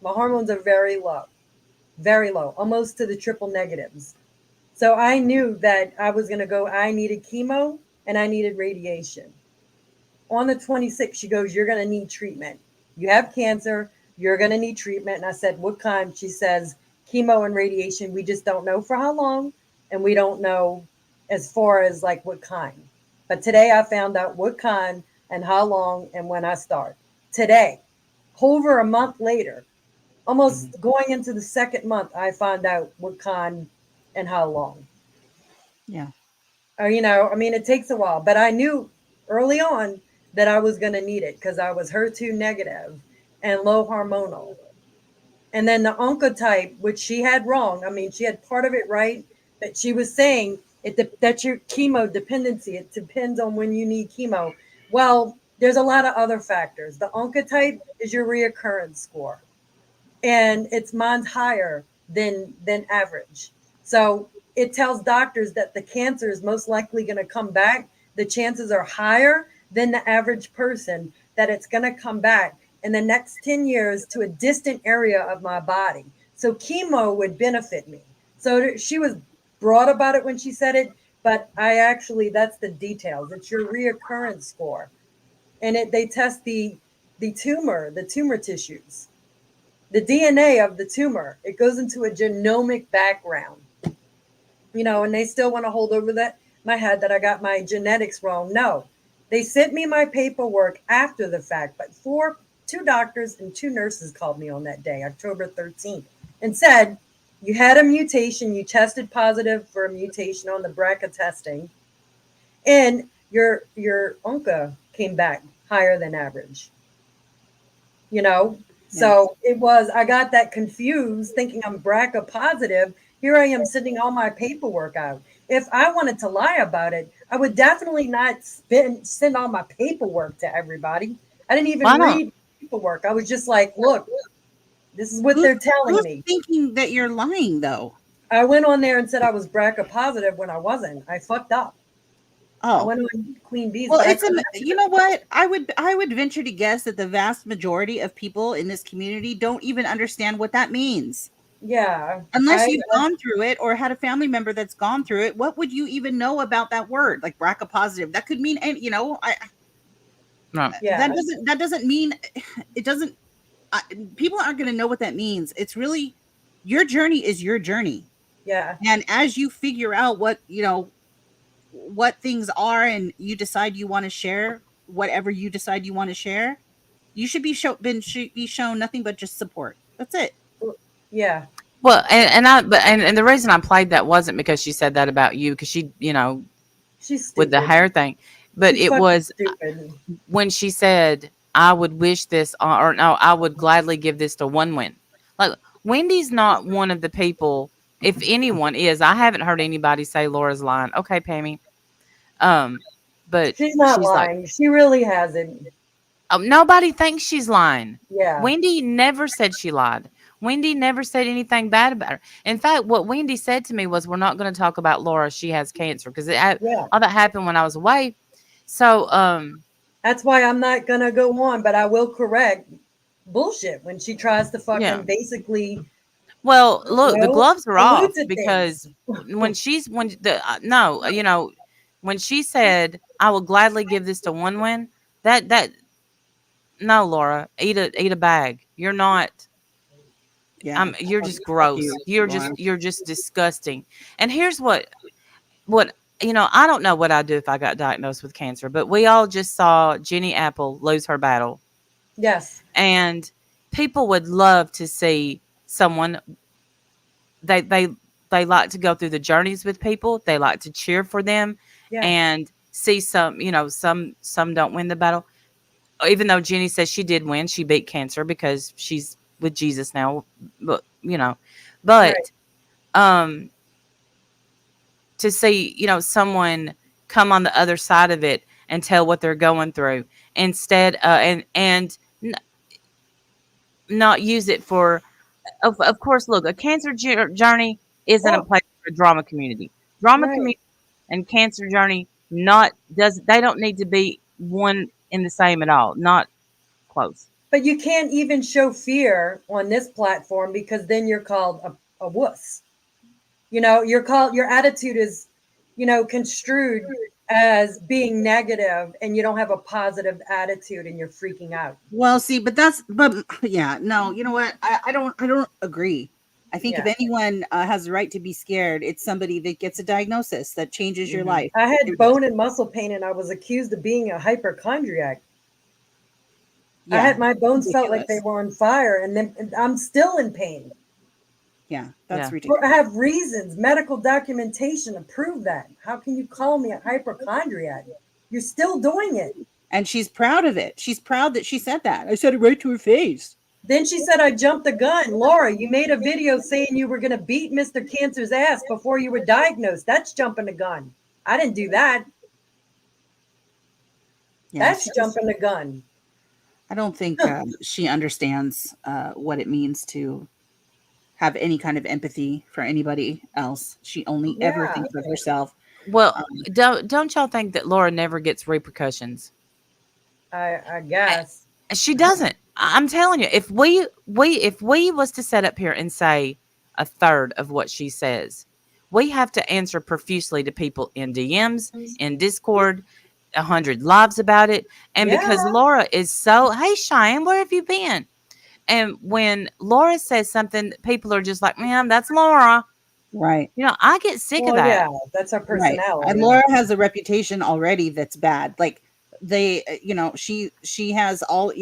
My hormones are very low, almost to the triple negatives. So I knew that I was going to go, I needed chemo and I needed radiation. On the 26th, she goes, "You're going to need treatment. You have cancer. You're going to need treatment." And I said, "What kind?" She says, "Chemo and radiation. We just don't know for how long. And we don't know as far as like what kind." But today I found out what kind and how long and when I start. Today, over a month later, Mhm. almost going into the second month, I found out what kind and how long. Yeah. I mean, it takes a while, but I knew early on that I was going to need it because I was HER2 negative and low hormonal. And then the oncotype, which she had wrong. I mean, she had part of it right, but she was saying that's your chemo dependency. It depends on when you need chemo. Well, there's a lot of other factors. The oncotype is your reoccurrence score, and it's mine's higher than average. So it tells doctors that the cancer is most likely going to come back. The chances are higher than the average person that it's going to come back in the next 10 years to a distant area of my body. So chemo would benefit me. So she was broad about it when she said it, but I actually, that's the details. It's your reoccurrence score. And they test the tumor tissues, the DNA of the tumor. It goes into a genomic background, and they still want to hold over that my head that I got my genetics wrong. No, they sent me my paperwork after the fact, but two doctors and two nurses called me on that day, October 13th, and said, "You had a mutation. You tested positive for a mutation on the BRCA testing, and your onca came back higher than average." you know Yeah. so I got that confused thinking I'm BRCA positive. Here I am sending all my paperwork out. If I wanted to lie about it, I would definitely not send all my paperwork to everybody. I didn't Why even not? read paperwork. I was just like, look, this is what Who's they're telling who's me. thinking that you're lying though? I went on there and said I was BRCA positive when I wasn't. I fucked up. I Oh. went on Queen Bees, Well, but I it's couldn't. you know what? I would venture to guess that the vast majority of people in this community don't even understand what that means. Yeah, Unless I you've gone through it or had a family member that's gone through it, what would you even know about that word? Like BRCA positive. That could mean any, No. yeah, that doesn't mean it doesn't I, people aren't going to know what that means. It's really your journey is your journey. yeah, And as you figure out what things are and you decide you want to share whatever you decide you want to share, you should be shown nothing but just support. That's it. yeah. Well, and the reason I played that wasn't because she said that about you, because she, She's with the stupid. hair thing, but She's it fucking was stupid. when she said, "I would wish this," or no, "I would gladly give this to one win." Like, Wendy's not one of the people. If anyone is, I haven't heard anybody say Laura's lying. Okay, Pammy. Um, but She's not she's like, lying. She really hasn't. nobody thinks she's lying. Yeah. Wendy never said she lied. Wendy never said anything bad about her. In fact, what Wendy said to me was, "We're not going to talk about Laura. She has cancer," because Yeah. all that happened when I was away. So, That's why I'm not gonna go on, but I will correct bullshit when she tries to yeah. fucking basically, Well, look, the gloves are allude off to things. because when the no, when she said, "I will gladly give this to one win," that no, Laura, eat a bag. You're not. Yeah. You're Fuck, just fuck you, gross. You're just Laura. you're just disgusting. And here's what I don't know what I'd do if I got diagnosed with cancer, but we all just saw Jenny Apple lose her battle, Yes. and people would love to see someone. They like to go through the journeys with people. They like to cheer for them, Yeah. and see some don't win the battle. Even though Jenny says she did win, she beat cancer because she's with Jesus now. But Right. but um, to see someone come on the other side of it and tell what they're going through instead, not use it for. Of course, look, a cancer journey isn't a Oh, place for drama community. Drama right. community and cancer journey not does they don't need to be one in the same at all. Not close. But you can't even show fear on this platform because then you're called a wuss. You're called, your attitude is, construed as being negative, and you don't have a positive attitude and you're freaking out. Well, see, but yeah, no, you know what? I don't agree. I think if Yeah. anyone has the right to be scared, it's somebody that gets a diagnosis that changes your Mhm. life. I had bone and muscle pain and I was accused of being a hypochondriac. I Yeah, had my bones felt like they ridiculous. were on fire, and then I'm still in pain. Yeah, that's Yeah. ridiculous. I have reasons, medical documentation to prove that. How can you call me a hypochondriac? You're still doing it. And she's proud of it. She's proud that she said that. I said it right to her face. Then she said I jumped the gun. Laura, you made a video saying you were going to beat Mr. Cancer's ass before you were diagnosed. That's jumping the gun. I didn't do that. Yeah, That's jumping the gun. I don't think she understands what it means to have any kind of empathy for anybody else. She only ever Yeah. thinks of herself. Well, don't y'all think that Laura never gets repercussions? I guess. She doesn't. I'm telling you, if we was to set up here and say a third of what she says, we have to answer profusely to people in DMs, in Discord, 100 lives about it. And because Yeah. Laura is so, hey Cheyenne, where have you been? And when Laura says something, people are just like, man, that's Laura. Right. I get sick of Well, that. yeah, that's her Right. personality. And Laura has a reputation already that's bad. Like they, she has all,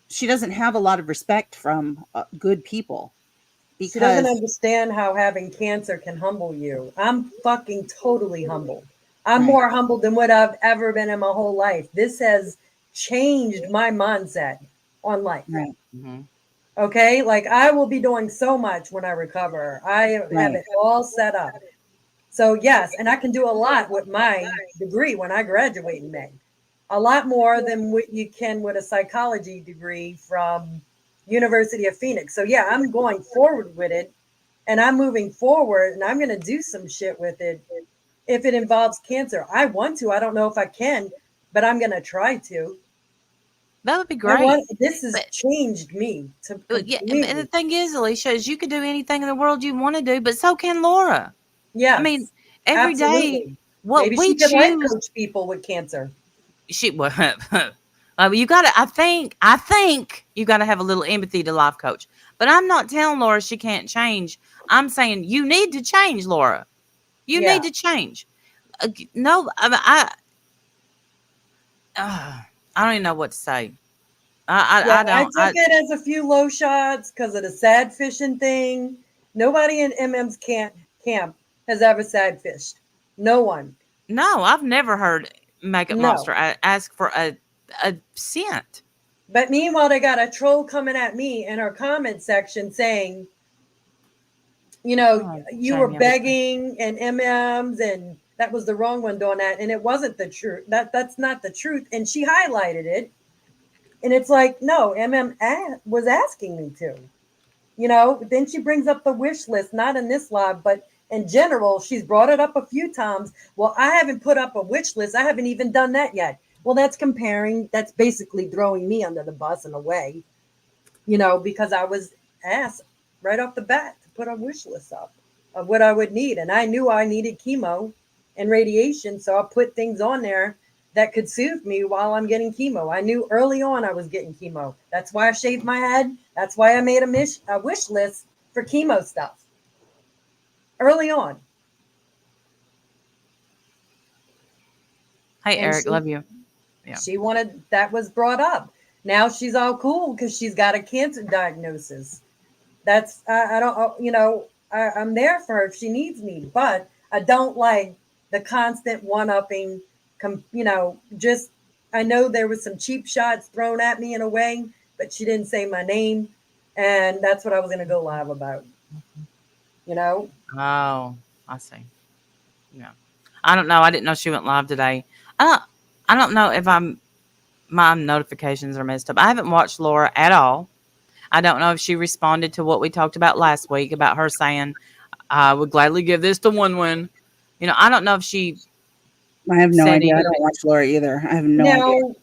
she doesn't have a lot of respect from good people She doesn't because understand how having cancer can humble you. I'm fucking totally humbled. I'm Right. more humbled than what I've ever been in my whole life. This has changed my mindset on life. Right. Mhm. Okay, like I will be doing so much when I recover. I have Right. it all set up. So yes, and I can do a lot with my degree when I graduate in May. A lot more than what you can with a psychology degree from University of Phoenix. So yeah, I'm going forward with it, and I'm moving forward, and I'm going to do some shit with it if it involves cancer. I want to. I don't know if I can, but I'm going to try to. That would be I great. want. This has But changed me to yeah, and the completely. thing is, Alicia, is you can do anything in the world you want to do, but so can Laura. I mean, Yes, every day, absolutely. what Maybe we she could life choose, coach people with cancer. she well, you got to. I think you got to have a little empathy to life coach. But I'm not telling Laura she can't change. I'm saying you need to change, Laura. You Yeah. need to change. No, I don't even know what to say. Yeah, I I don't. took it as a few low shots because of the sad fishing thing. Nobody in MM's camp has ever sad fished. No one. No, I've never heard Makeup No. Monster ask for a cent. But meanwhile, they got a troll coming at me in our comment section saying, Oh, you were Jamie, I'm sorry. begging and MMs, and that was the wrong one doing that. And it wasn't the truth. That's not the truth. And she highlighted it. And it's like, no, was asking me to. Then she brings up the wish list, not in this live, but in general, she's brought it up a few times. Well, I haven't put up a wish list. I haven't even done that yet. Well, that's basically throwing me under the bus in a way, because I was asked right off the bat to put a wish list up of what I would need. And I knew I needed chemo and radiation. So I put things on there that could soothe me while I'm getting chemo. I knew early on I was getting chemo. That's why I shaved my head. That's why I made a wish list for chemo stuff early on. Hey, And Eric, love you. Yeah. she wanted, that was brought up. Now she's all cool because she's got a cancer diagnosis. That's, I don't, I'm there for her if she needs me, but I don't like the constant one-upping, just, I know there was some cheap shots thrown at me in a way, but she didn't say my name. And that's what I was going to go live about, Oh, I see. Yeah. I don't know. I didn't know she went live today. I don't know if my notifications are messed up. I haven't watched Laura at all. I don't know if she responded to what we talked about last week about her saying, I would gladly give this to Win. I don't know if she I have no said idea. I anything. don't watch Laura either. I have no idea. Now,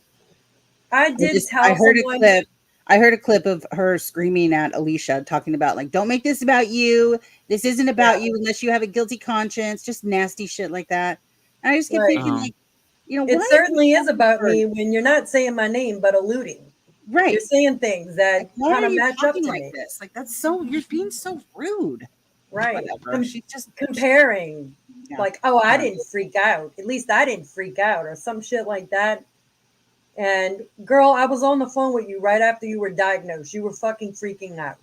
I did tell I heard a someone. clip. I heard a clip of her screaming at Alicia, talking about like, "Don't make this about you. This isn't Yeah, about you unless you have a guilty conscience." Just nasty shit like that. And I just kept right. thinking, Oh. like, why It are you certainly is talking to about her? me when you're not saying my name but alluding. You're Right? saying things that Like, why kind are of you match up talking to like me. this? Like, that's so you're being so rude. Right. Whatever. She's just Comparing. yeah. Like, oh, I Whatever. didn't freak out. At least I didn't freak out or some shit like that. And girl, I was on the phone with you right after you were diagnosed. You were fucking freaking out.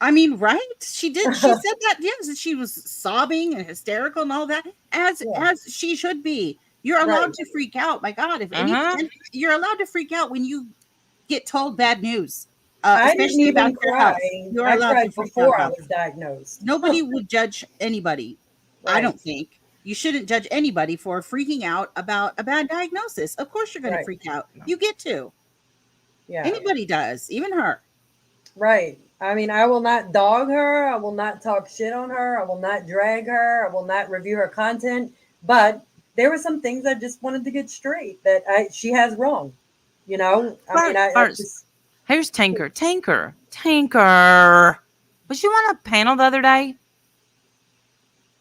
I mean, right? She did. She said that. Yes, and she was sobbing and hysterical and all that, Yeah, as she should be. You're allowed right. to freak out. My God, if anything, Uh-huh. and you're allowed to freak out when you get told bad news, I didn't especially about even your cry. health. You're I allowed to cried freak out before I about was that. diagnosed. Nobody would judge anybody. I Right, don't think you shouldn't judge anybody for freaking out about a bad diagnosis. Of course, you're going to right. freak out. You get to. Yeah, Anybody does, even her. right. I mean, I will not dog her. I will not talk shit on her. I will not drag her. I will not review her content. But there were some things I just wanted to get straight that she has wrong. You know, I mean, I First, just, here's Tinker. Was you on a panel the other day?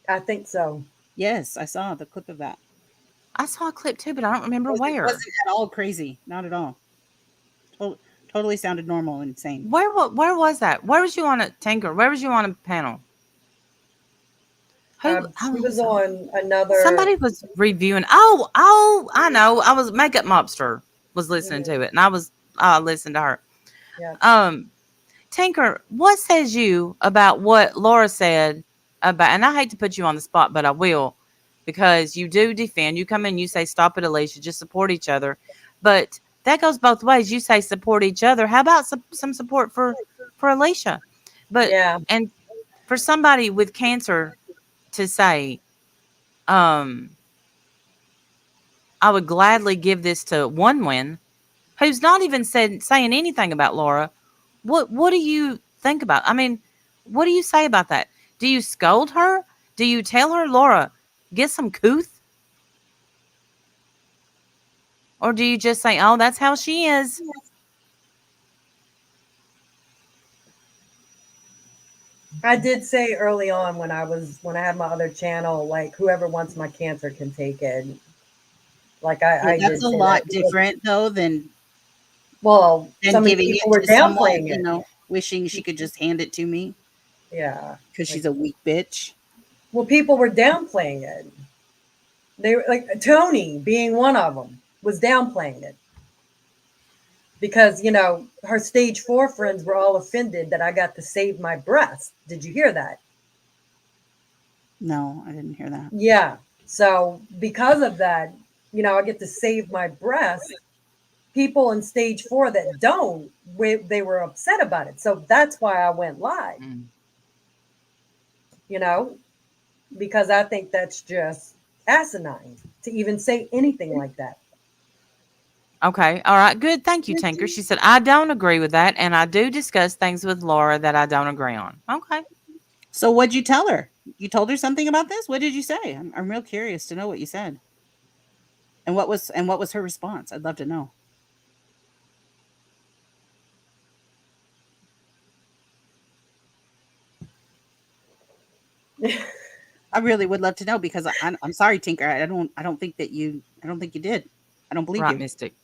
I think so. Yes, I saw the clip of that. I saw a clip too, but I don't remember where. Wasn't at all crazy. Not at all. To- Totally sounded normal and sane. Where was that? Where was you on a Tinker? Where was you on a panel? Who? She Oh, was on another. somebody was reviewing. I know. I was Makeup Mobster was listening Mhm, to it, and I listened to her. yeah. Um, Tinker, what says you about what Laura said about? And I hate to put you on the spot, but I will, because you do defend. You come in, you say, "Stop it, Alicia. Just support each other," but that goes both ways. You say support each other. How about some support for Alicia? But Yeah. and for somebody with cancer to say, um, I would gladly give this to one win, who's not even saying anything about Laura. What do you think about? I mean, what do you say about that? Do you scold her? Do you tell her, Laura, get some couth? Or do you just say, oh, that's how she is? I did say early on when I had my other channel, like whoever wants my cancer can take it. Like Yeah, I that's did a say that lot because, different though well, than so many giving people it were to someone, downplaying it. wishing she could just hand it to me Yeah. because Like, she's a weak bitch. well, people were downplaying it. They were like Tony being one of them was downplaying it because, her stage 4 friends were all offended that I got to save my breast. Did you hear that? No, I didn't hear that. Yeah. So because of that, I get to save my breast. People in stage 4 that don't, they were upset about it. So that's why I went live, Mm. you know, because I think that's just asinine to even say anything like that. Okay. All right. Good. Thank you, Tinker. She said, I don't agree with that. And I do discuss things with Laura that I don't agree on. Okay. So what'd you tell her? You told her something about this? What did you say? I'm real curious to know what you said. And what was her response? I'd love to know. I really would love to know because I'm sorry, Tinker. I don't think you did. I don't believe Right, you. Mystic.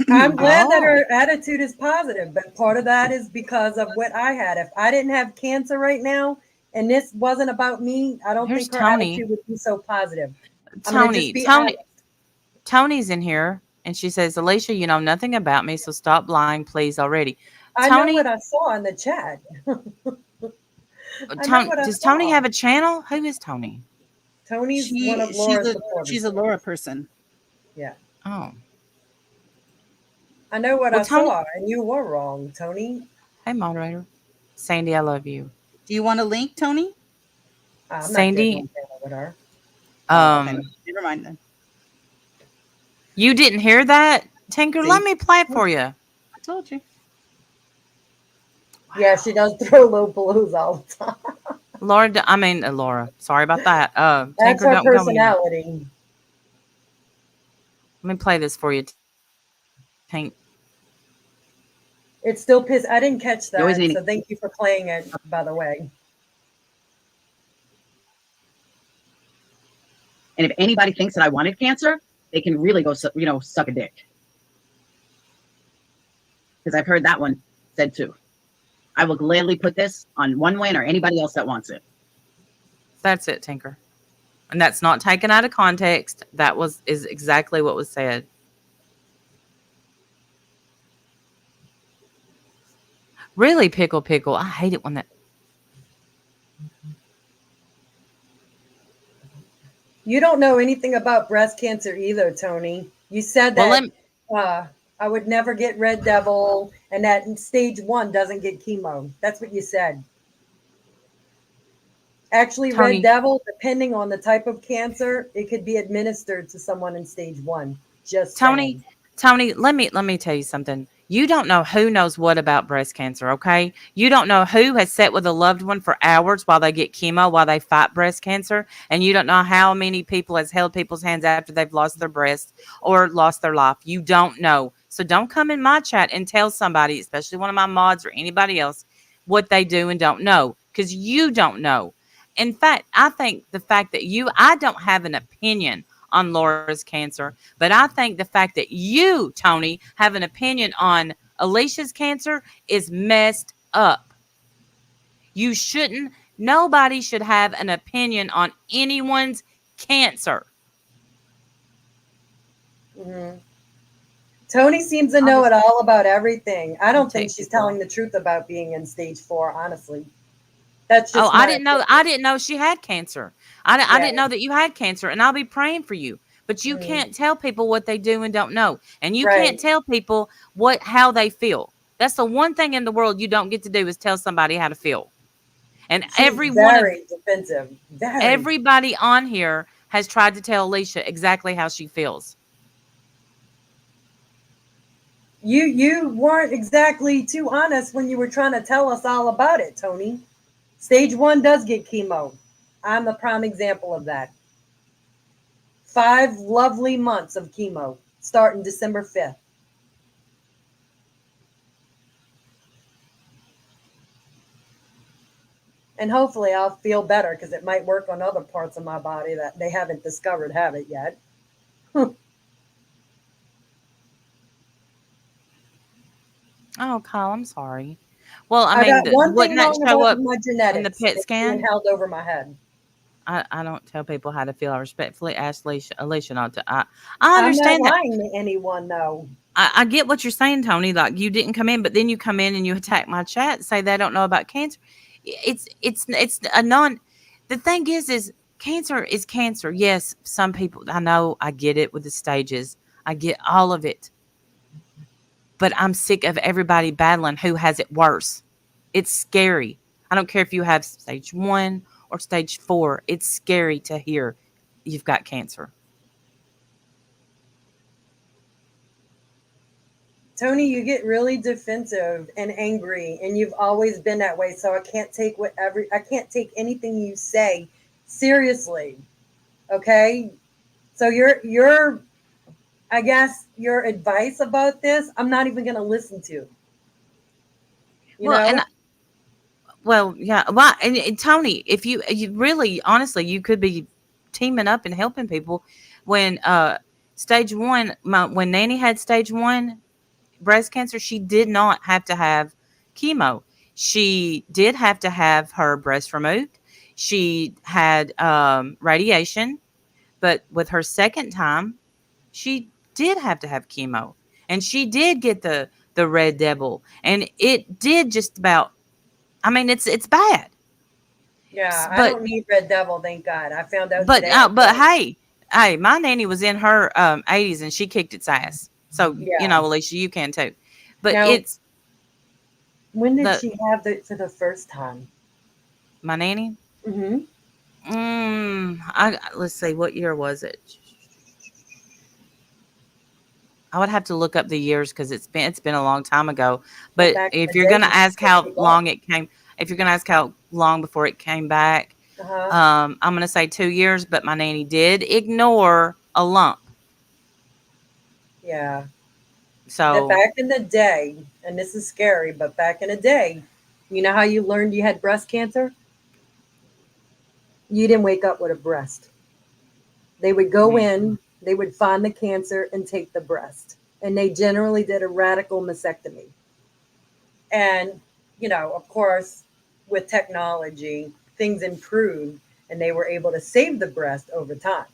I'm glad that Oh, her attitude is positive, but part of that is because of what I had. If I didn't have cancer right now and this wasn't about me, I don't here's think her Tony. attitude would be so positive. I'm going to just be Tony. honest. Tony's in here. And she says, Alicia, you know nothing about me. So stop lying, please, already. I know Tony, what I saw in the chat. I know what I Does Tony saw. have a channel? Who is Tony? Tony's one She of she's Laura's a supporters. she's a Laura person. Yeah. Oh, I know what well, I Tony. saw, and you were wrong, Tony. Hey, moderator. Sandy, I love you. Do you want a link, Tony? I'm not getting Sandy, on panel with her. Oh, okay. um, Never mind then. you didn't hear that? Tinker, let See, me play it for you. I told you. Yeah, she does throw low balloons all the time. Laura. Sorry about that. That's Tinker, her don't go anywhere. personality. Let me play this for you. Tank. It's still piss. I didn't catch You always that, need so to. thank you for playing it. By the way, And if anybody thinks that I wanted cancer, they can really go, suck a dick. Because I've heard that one said too. I will gladly put this on one win or anybody else that wants it. That's it, Tinker. And that's not taken out of context. That is exactly what was said. Really, pickle pickle. I hate it when that. you don't know anything about breast cancer either, Tony. You said Well, let that uh, I would never get red devil, and that in stage 1 doesn't get chemo. That's what you said. Actually, red Tony. devil, depending on the type of cancer, it could be administered to someone in stage 1. Just Tony, saying. Tony, let me tell you something. You don't know who knows what about breast cancer, okay? You don't know who has sat with a loved one for hours while they get chemo, while they fight breast cancer, and you don't know how many people has held people's hands after they've lost their breast or lost their life. You don't know. So don't come in my chat and tell somebody, especially one of my mods or anybody else, what they do and don't know, because you don't know. In fact, I think the fact that I don't have an opinion on Laura's cancer, but I think the fact that you, Tony, have an opinion on Alicia's cancer is messed up. You shouldn't, nobody should have an opinion on anyone's cancer. Mhm. Tony seems to I'll know just it all about everything. I don't think take she's people. telling the truth about being in stage 4, honestly. That's Oh, just my opinion. I didn't know she had cancer. I Yeah. didn't know that you had cancer, and I'll be praying for you. But you Mhm. can't tell people what they do and don't know. And you can't Right. tell people how they feel. That's the one thing in the world you don't get to do is tell somebody how to feel. And She's very defensive. Very. everybody on here has tried to tell Alicia exactly how she feels. You weren't exactly too honest when you were trying to tell us all about it, Tony. Stage 1 does get chemo. I'm a prime example of that. 5 lovely months of chemo starting December 5th. And hopefully I'll feel better because it might work on other parts of my body that they haven't discovered have it yet. Oh, Kyle, I'm sorry. Well, I I mean, got one wouldn't thing that wrong show about up my in the genetics. PET It's being scan? held over my head. I don't tell people how to feel. I respectfully ask Alicia not to. I I'm not understand that. lying to anyone, though. I get what you're saying, Tony. Like you didn't come in, but then you come in and you attack my chat and say they don't know about cancer. It's a non. The thing is cancer is cancer. Yes, some people. I know. I get it with the stages. I get all of it. But I'm sick of everybody battling who has it worse. It's scary. I don't care if you have stage 1 or stage 4. It's scary to hear you've got cancer. Tony, you get really defensive and angry, and you've always been that way. So I can't take anything you say seriously. Okay, so your I guess your advice about this, I'm not even going to listen to. You Well, and know, yeah. Well, and Tony, if you really honestly, you could be teaming up and helping people. When stage 1, when Nanny had stage 1 breast cancer, she did not have to have chemo. She did have to have her breast removed. She had radiation, but with her second time, she did have to have chemo, and she did get the red devil, and it did just about. I mean, it's bad, yeah, I but don't need Red Devil, thank God. I found out today I but don't. hey, my nanny was in her 80s and she kicked its ass. So Yeah. Alicia, you can too. But Now, it's when did the she have it for the first time? my nanny. Hmm. I let's see, what year was it? I would have to look up the years because it's been a long time ago. Well, But back in if the you're day, gonna you ask could how look it up. long it came, if you're gonna ask how long before it came back, Uh-huh. I'm gonna say 2 years. But my nanny did ignore a lump. Yeah. That So back in the day, and this is scary, but back in the day, you know how you learned you had breast cancer? You didn't wake up with a breast. They would go mm, in, they would find the cancer and take the breast. And they generally did a radical mastectomy. And, of course, with technology, things improved and they were able to save the breast over time.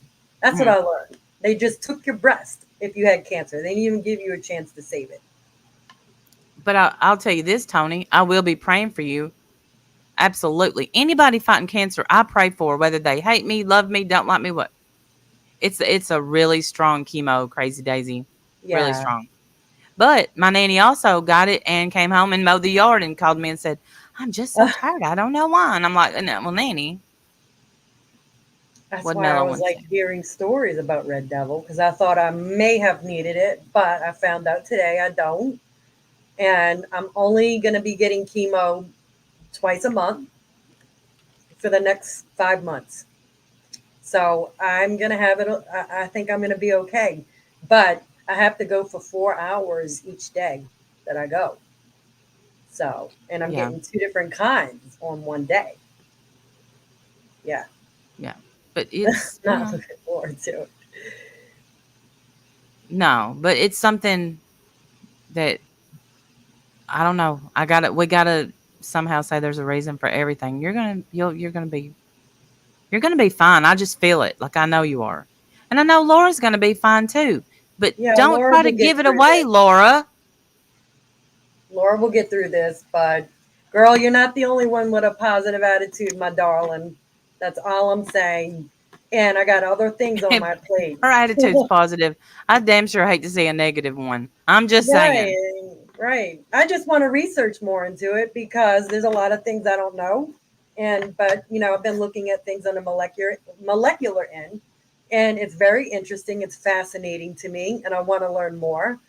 That's what mm. I learned. They just took your breast if you had cancer. They didn't even give you a chance to save it. But I'll tell you this, Tony. I will be praying for you. Absolutely. Anybody fighting cancer, I pray for, whether they hate me, love me, don't like me, what. It's a really strong chemo, Crazy Daisy. Really Yeah. strong. But my nanny also got it and came home and mowed the yard and called me and said, "I'm just so tired. I don't know why." And I'm like, "No, well, nanny, That's what why I Nella was wants like to." hearing stories about Red Devil because I thought I may have needed it, but I found out today I don't. And I'm only going to be getting chemo twice a month for the next 5 months. So I'm going to have it. I think I'm going to be okay. But I have to go for 4 hours each day that I go. So, and I'm Yeah, getting two different kinds on one day. Yeah. yeah. But it's Not looking forward to it. no, but it's something that I don't know. I gotta we gotta somehow say there's a reason for everything. You're gonna be fine. I just feel it. Like I know you are. And I know Laura's gonna be fine too. But Yeah, don't Laura try to will get give it through away, this. Laura. Laura will get through this, but girl, you're not the only one with a positive attitude, my darling. That's all I'm saying. And I got other things on my plate. Her attitude's positive. I damn sure hate to see a negative one. I'm just saying. Right, right. I just want to research more into it because there's a lot of things I don't know. And but I've been looking at things on a molecular end, and it's very interesting. It's fascinating to me, and I want to learn more.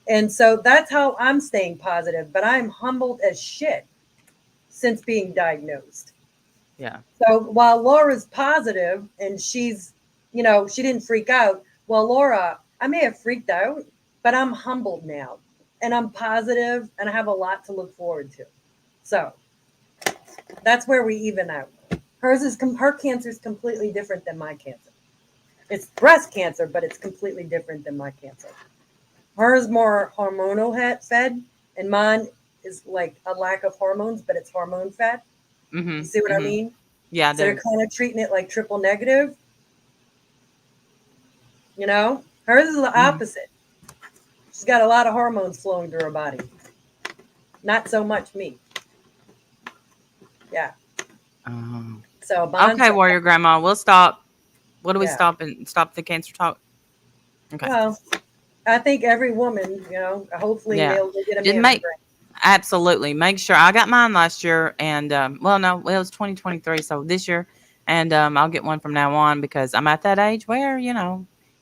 And so that's how I'm staying positive. But I'm humbled as shit since being diagnosed. Yeah. So while Laura's positive and she didn't freak out. Well, Laura, I may have freaked out, but I'm humbled now and I'm positive and I have a lot to look forward to. So that's where we even out. Her cancer is completely different than my cancer. It's breast cancer, but it's completely different than my cancer. Hers more hormonal fed, and mine is like a lack of hormones, but it's hormone fed. You Mhm. see what I Mhm. mean? Yeah, I So they're do. kind of treating it like triple negative. Hers is the Mhm. opposite. She's got a lot of hormones flowing through her body. Not so much me. Yeah. Oh. So Bond Okay, said, warrior grandma, we'll stop. What do we yeah. stop and stop the cancer talk? Okay. Well, I think every woman, hopefully Yeah. they'll get a Just make mammogram. absolutely make sure I got mine last year and well no, well, it was 2023, so this year and I'll get one from now on because I'm at that age where,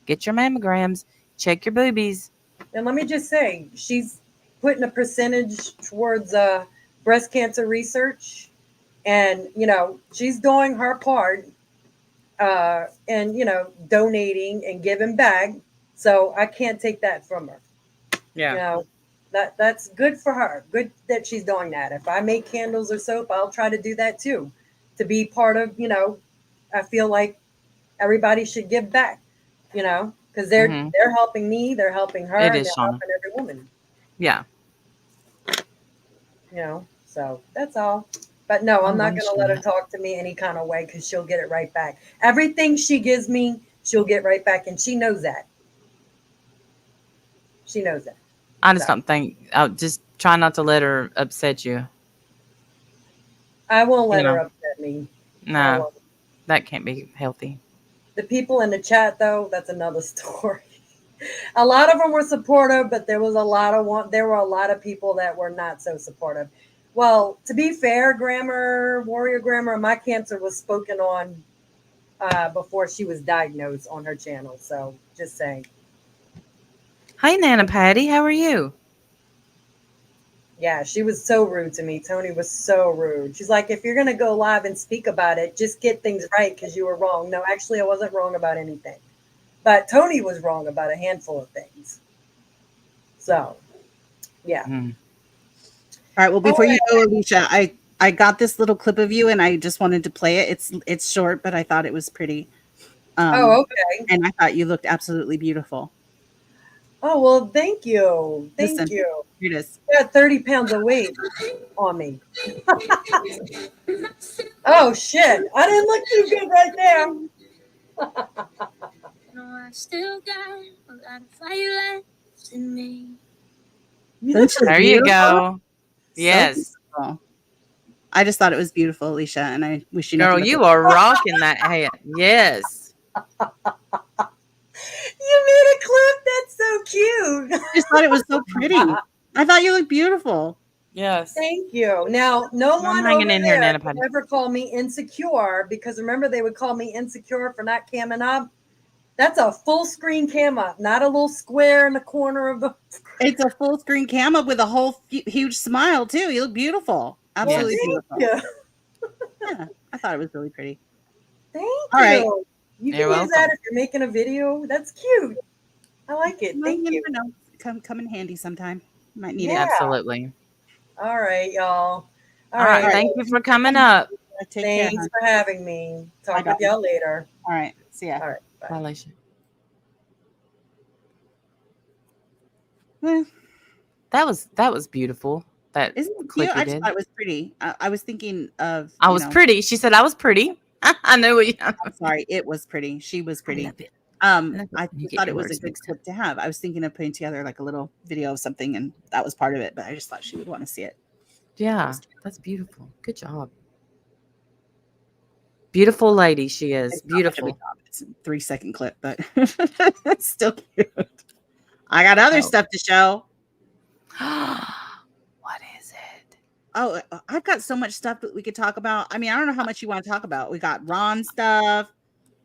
get your mammograms, check your boobies. And let me just say, she's putting a percentage towards breast cancer research, and she's doing her part, and donating and giving back. So I can't take that from her. You Yeah. know, that's good for her. Good that she's doing that. If I make candles or soap, I'll try to do that too. To be part of, I feel like everybody should give back, because they're Mhm. they're helping me, they're helping her, It and is, they're Shauna. helping every woman. Yeah. So that's all. But no, I I'm not wish gonna let her that. talk to me any kind of way because she'll get it right back. Everything she gives me, she'll get right back, and she knows that. She knows that. I just So don't think I'll just try not to let her upset you. I won't You let her know. upset me. I No, won't. that can't be healthy. The people in the chat, though, that's another story. A lot of them were supportive, but there were a lot of people that were not so supportive. Well, to be fair, Warrior Grammar, my cancer was spoken on before she was diagnosed on her channel. So just saying. Hey Nana Patty, how are you? Yeah, she was so rude to me. Tony was so rude. She's like, if you're going to go live and speak about it, just get things right because you were wrong. No, actually, I wasn't wrong about anything. But Tony was wrong about a handful of things. So, yeah. Mm. All right. Well, All before you right. go, Alicia, I got this little clip of you, and I just wanted to play it. It's short, but I thought it was pretty. Oh, okay. And I thought you looked absolutely beautiful. Oh, well, thank you. Thank Listen, you. here it is. I got 30 pounds of weight on me. Oh, shit. I didn't look too good right there. No, I still got a lot of fire left in me. You Don't look you There pretty you beautiful? go. So Yes. beautiful. I just thought it was beautiful, Alicia, and I wish you Girl, nothing but you the are rocking that head. Yes. You made a clip. That's so cute. I just thought it was so pretty. I thought you looked beautiful. Yes. Thank you. Now, no I'm one hanging over in here, there Nana can Patty. ever call me insecure because remember they would call me insecure for not camming up. That's a full screen cam up, not a little square in the corner of the. It's a full screen camera with a whole huge smile too. You look beautiful. Well, Absolutely thank beautiful. you. Yeah, I thought it was really pretty. Thank All right. you. You You're can use that welcome. if you're making a video. That's cute. I like it. Well, Thank you you. never know. Come in handy sometime. Might need Yeah. it. Absolutely. All right, y'all. All right. right. Thank you for coming up. Take care, Thanks hon. for having me. I Talk got with y'all later. All right. See ya. All right. Bye, Bye. Alicia. Eh, That was beautiful. That Isn't it clip cute? you I just did. thought it was pretty. I was thinking of, I was pretty. She said I was pretty. I knew it. I'm sorry, it was pretty. She was I pretty. love it. I love it I when you just get thought your it was a words good mixed up. clip to have. I was thinking of putting together like a little video of something, and that was part of it. But I just thought she would want to see it. Yeah, that's beautiful. Good job. Beautiful lady she is. It's not much of a Beautiful. job. It's a 3-second clip, but it's still cute. I got other Oh. stuff to show. What is it? Oh, I've got so much stuff that we could talk about. I mean, I don't know how much you want to talk about. We got Ron stuff.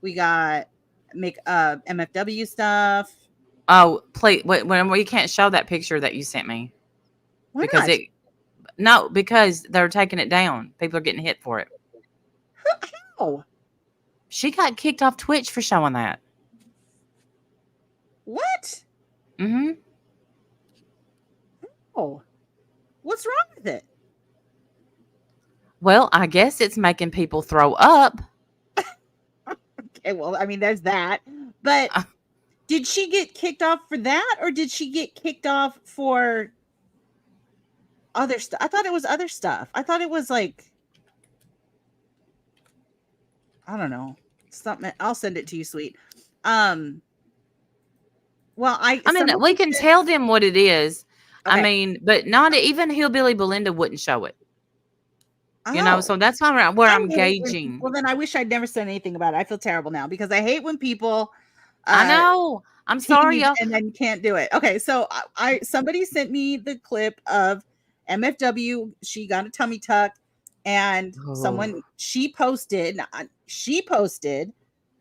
We got MFW stuff. Oh, please. When we can't show that picture that you sent me Why because not? because they're taking it down. People are getting hit for it. Oh, She got kicked off Twitch for showing that. what? Mm-hmm. Oh, what's wrong with it? Well, I guess it's making people throw up. Okay, well, I mean, there's that. But did she get kicked off for that, or did she get kicked off for other stuff? I thought it was other stuff. I thought it was like, I don't know, something. I'll send it to you, sweet. Well, I mean, we can tell them what it is. Okay. I mean, but not even Hillbilly Belinda wouldn't show it. You know, so that's why I'm gauging. Well, then I wish I'd never said anything about it. I feel terrible now because I hate when people. I know. I'm sorry, y'all. And then can't do it. Okay, so somebody sent me the clip of MFW. She got a tummy tuck, and she posted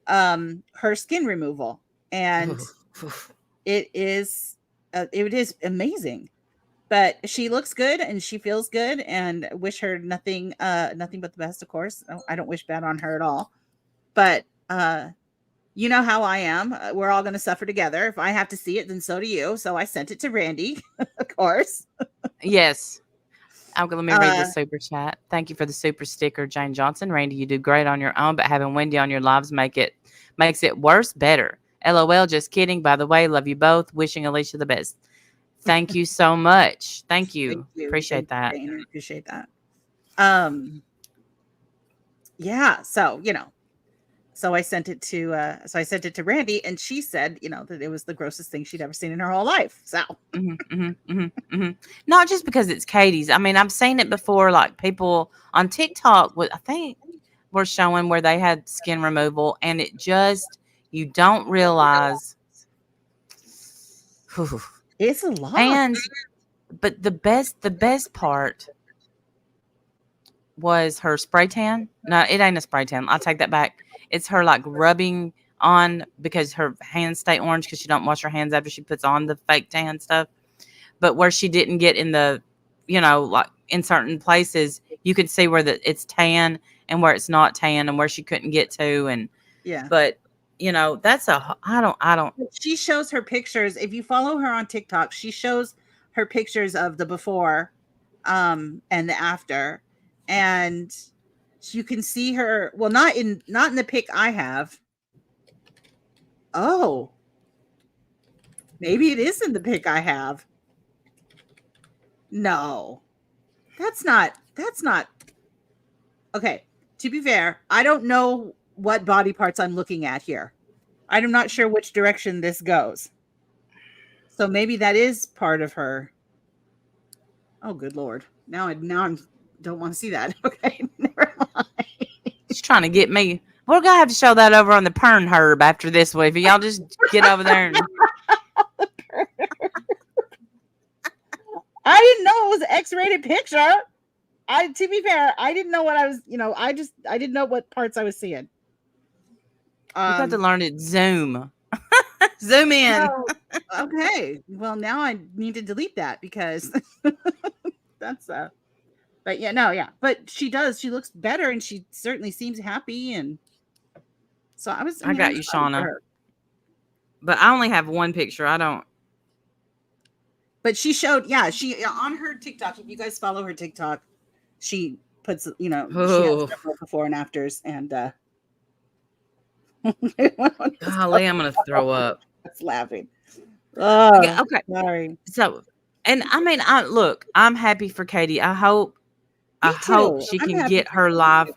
her skin removal, and it is amazing. But she looks good and she feels good, and wish her nothing but the best, of course. I don't wish bad on her at all. But you know how I am. We're all going to suffer together. If I have to see it, then so do you. So I sent it to Randy, of course. Yes. Let me read the super chat. Thank you for the super sticker, Jane Johnson. Randy, you do great on your own, but having Wendy on your lives makes it worse, better. LOL, just kidding. By the way, love you both. Wishing Alicia the best. Thank you so much. Thank you. Appreciate that. Jane. I appreciate that. Yeah. So, so I sent it to Randy, and she said, that it was the grossest thing she'd ever seen in her whole life. So not just because it's Katie's. I mean, I've seen it before. Like people on TikTok, I think were showing where they had skin removal, and it just, you don't realize. It's a lot. But the best part was her spray tan. No, it ain't a spray tan. I'll take that back. It's her like rubbing on because her hands stay orange because she don't wash her hands after she puts on the fake tan stuff. But where she didn't get in the, like in certain places, you could see where it's tan and where it's not tan and where she couldn't get to. And yeah. But you know, that's a I don't She shows her pictures. If you follow her on TikTok, she shows her pictures of the before and the after. And you can see her, well, not in the pic I have. Oh, maybe it is in the pic I have. No. That's not okay. To be fair, I don't know what body parts I'm looking at here. I'm not sure which direction this goes. So maybe that is part of her. Oh, good Lord. Now I'm don't want to see that. Okay. Never mind. she's trying to get me. We're gonna have to show that over on the Pern Herb after this week. Y'all just get over there and I didn't know it was an X-rated picture. To be fair, I didn't know what I was, I didn't know what parts I was seeing. you got to learn it. Zoom. Zoom in. Well, okay. Well, now I need to delete that because that's but yeah, no, yeah. But she looks better and she certainly seems happy, and so I got was you, excited for Shauna. her. But I only have one picture. I don't. But she showed, she on her TikTok, if you guys follow her TikTok, she puts, she has several before and afters, and Golly, I'm gonna throw up. That's laughing. Oh, Okay. sorry. So, and I mean, I'm happy for Katie. I hope too. she I'm can happy get for her Katie. life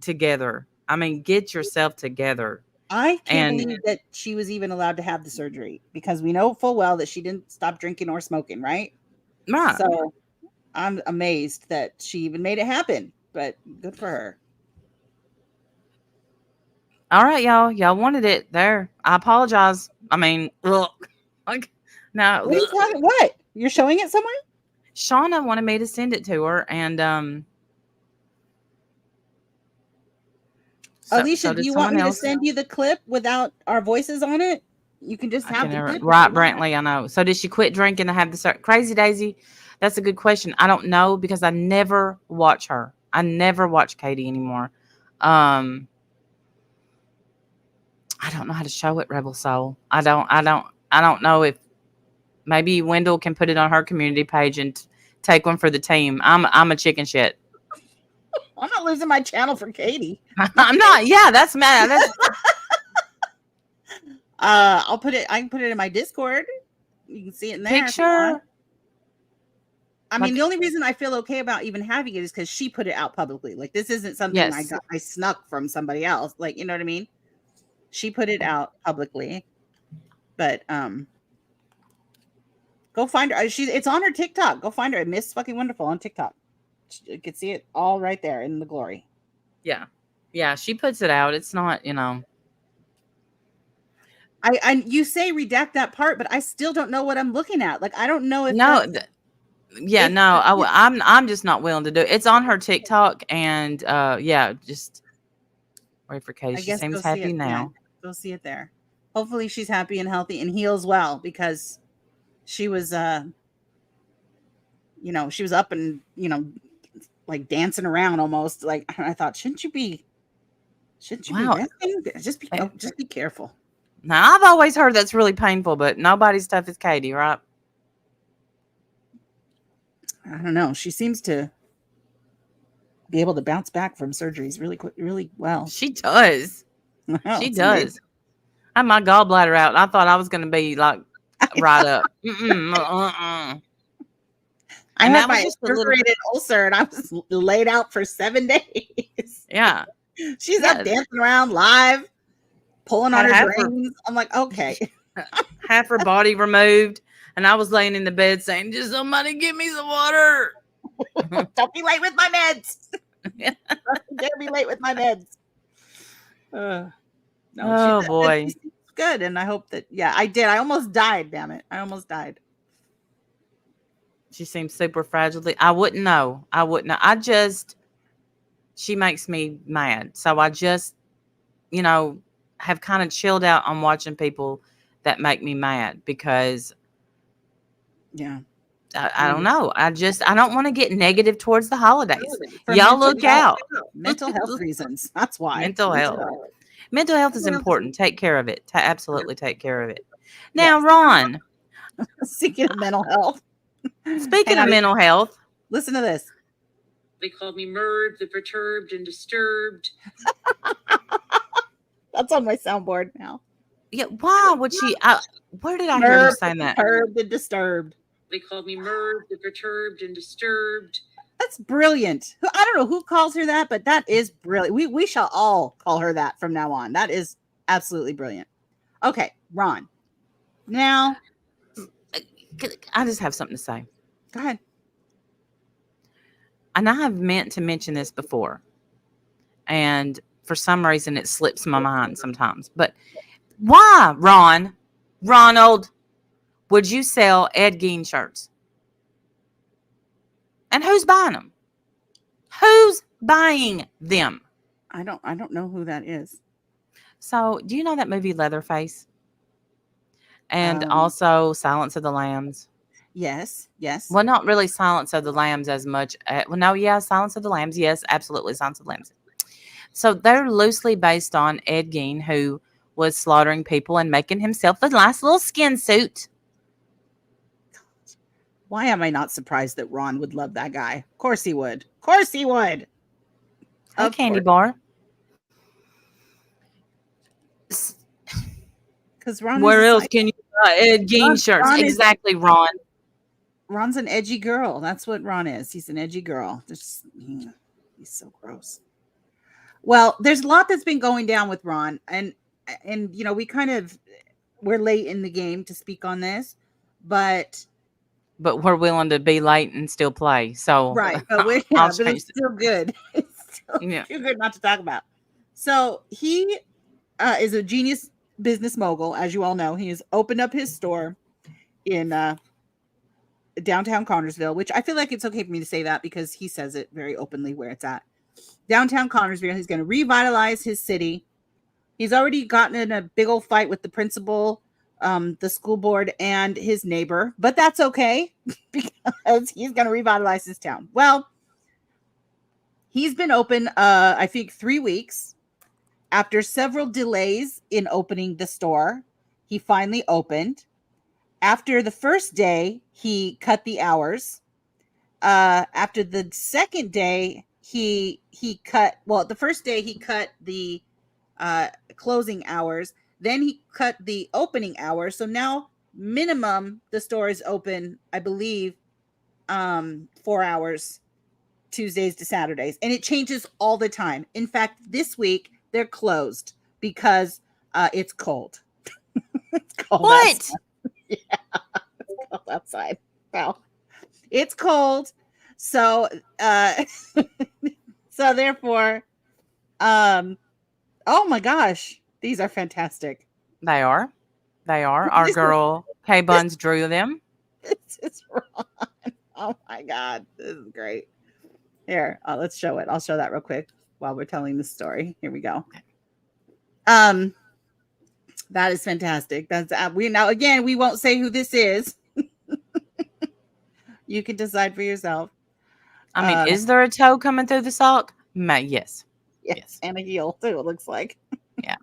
together. I mean, get yourself together. I can't And- believe that she was even allowed to have the surgery, because we know full well that she didn't stop drinking or smoking, right? Right. So I'm amazed that she even made it happen, but good for her. All right, y'all. Y'all wanted it there. I apologize. I mean, look. Like, now, What are you talking? What? You're showing it somewhere? Shauna wanted me to send it to her, and Alicia, do did you want someone me to else. send you the clip without our voices on it? You can just I have can the never, clip. right, Brantley. I know. So did she quit drinking to have the Crazy Daisy? That's a good question. I don't know because I never watch her. I never watch Katie anymore. I don't know how to show it, Rebel Soul. I don't know if maybe Wendell can put it on her community page and take one for the team. I'm a chicken shit. I'm not losing my channel for Katie. I'm not. Yeah, that's mad. That's I can put it in my Discord. You can see it in there. if you want. picture. I mean, Like- the only reason I feel okay about even having it is because she put it out publicly. Like, this isn't something Yes. I snuck from somebody else. Like, you know what I mean? She put it out publicly. But go find her. It's on her TikTok. Go find her at Miss Fucking Wonderful on TikTok. You can see it all right there in the glory. Yeah, she puts it out. It's not, You say redact that part, but I still don't know what I'm looking at. Like, I don't know if No, that's- yeah, if- no, I'm just not willing to do it. It's on her TikTok, and yeah, just wait for Katie. I She guess seems go see happy it. Yeah, now. go see it there. Hopefully she's happy and healthy and heals well, because she was she was up and like dancing around almost. Like, I thought, shouldn't you be Wow. resting? Just be careful. Now I've always heard that's really painful, but nobody's tough as Katie, right? I don't know. She seems to be able to bounce back from surgeries really quick, really well. She does. Wow, She it's does. amazing. I had my gallbladder out, and I thought I was going to be like right up. I And had that was my just a little- perforated ulcer, and I was laid out for 7 days. Yeah. She's Yeah. up dancing around live, pulling on Had her half her- brains. I'm like, okay. Half her body removed, and I was laying in the bed saying, "Just somebody give me some water." Don't be late with my meds. Don't be late with my meds. Oh, boy. she's good, and I hope that. Yeah, I did. I almost died. Damn it! I almost died. She seems super fragile. I wouldn't know. She makes me mad. So I just, have kind of chilled out on watching people that make me mad, because Yeah. I don't know. I don't want to get negative towards the holidays. For Y'all mental look out. Mental health reasons. That's why. Mental health. Mental health is important. Take care of it. Absolutely take care of it. Now, Ron, Speaking of mental health. speaking Hang of on. mental health, Listen to this. They called me Merv, the perturbed and disturbed. That's on my soundboard now. yeah, why would she? Where did I hear her Merv, saying that? perturbed and disturbed. They called me Merv, the perturbed and disturbed. That's brilliant. I don't know who calls her that, but that is brilliant. We shall all call her that from now on. That is absolutely brilliant. Okay, Ron. Now, I just have something to say. go ahead. And I have meant to mention this before, and for some reason it slips my mind sometimes. But why, Ronald, would you sell Ed Gein shirts? And who's buying them? Who's buying them? I don't know who that is. So, do you know that movie Leatherface? And Um, also Silence of the Lambs. Yes. Well, not really Silence of the Lambs as much. Silence of the Lambs. Yes, absolutely, Silence of the Lambs. So they're loosely based on Ed Gein, who was slaughtering people and making himself a nice little skin suit. Why am I not surprised that Ron would love that guy? Of course he would. Of course he would. A Of candy course. bar. Because Ron. Where is else like, can you buy Ed Gein shirts? Ron is- Exactly, Ron. Ron's an edgy girl. That's what Ron is. He's an edgy girl. He's so gross. Well, there's a lot that's been going down with Ron, and we're late in the game to speak on this, but But we're willing to be late and still play. So right, but it's still good. It's still too good not to talk about. So he is a genius business mogul, as you all know. He has opened up his store in downtown Connersville, which I feel like it's okay for me to say that because he says it very openly where it's at. Downtown Connersville. He's going to revitalize his city. He's already gotten in a big old fight with the principal, the school board, and his neighbor, but that's okay because he's going to revitalize his town. Well, he's been open, I think 3 weeks. After several delays in opening the store, he finally opened. After the first day, he cut the hours. After the second day, the first day he cut the closing hours. Then he cut the opening hours. So now minimum the store is open, I believe, 4 hours, Tuesdays to Saturdays. And it changes all the time. In fact, this week they're closed because it's cold. It's cold what? outside. Yeah, it's cold outside. Well, it's cold. So so therefore, oh my gosh, these are fantastic. They are. Our girl K Buns drew them. This is wrong. Oh my God, this is great. Here, let's show it. I'll show that real quick while we're telling the story. Here we go. That is fantastic. That's we won't say who this is. You can decide for yourself. I mean, is there a toe coming through the sock? Yes. Yes, and a heel too. It looks like. Yeah.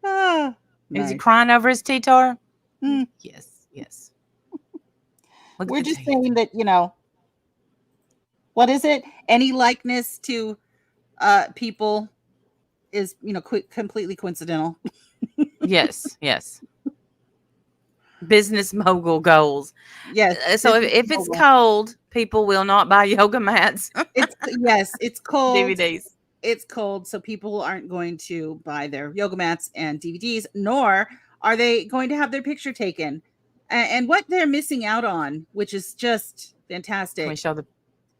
Ah, Is he nice. crying over his T-tar? Mm. Yes. Look We're at the just teeth. saying that, what is it? Any likeness to people is, completely coincidental. Yes. Business mogul goals. Yes. So if it's cold, people will not buy yoga mats. It's cold. DVDs. It's cold, so people aren't going to buy their yoga mats and DVDs, nor are they going to have their picture taken. And what they're missing out on, which is just fantastic. Can we show the?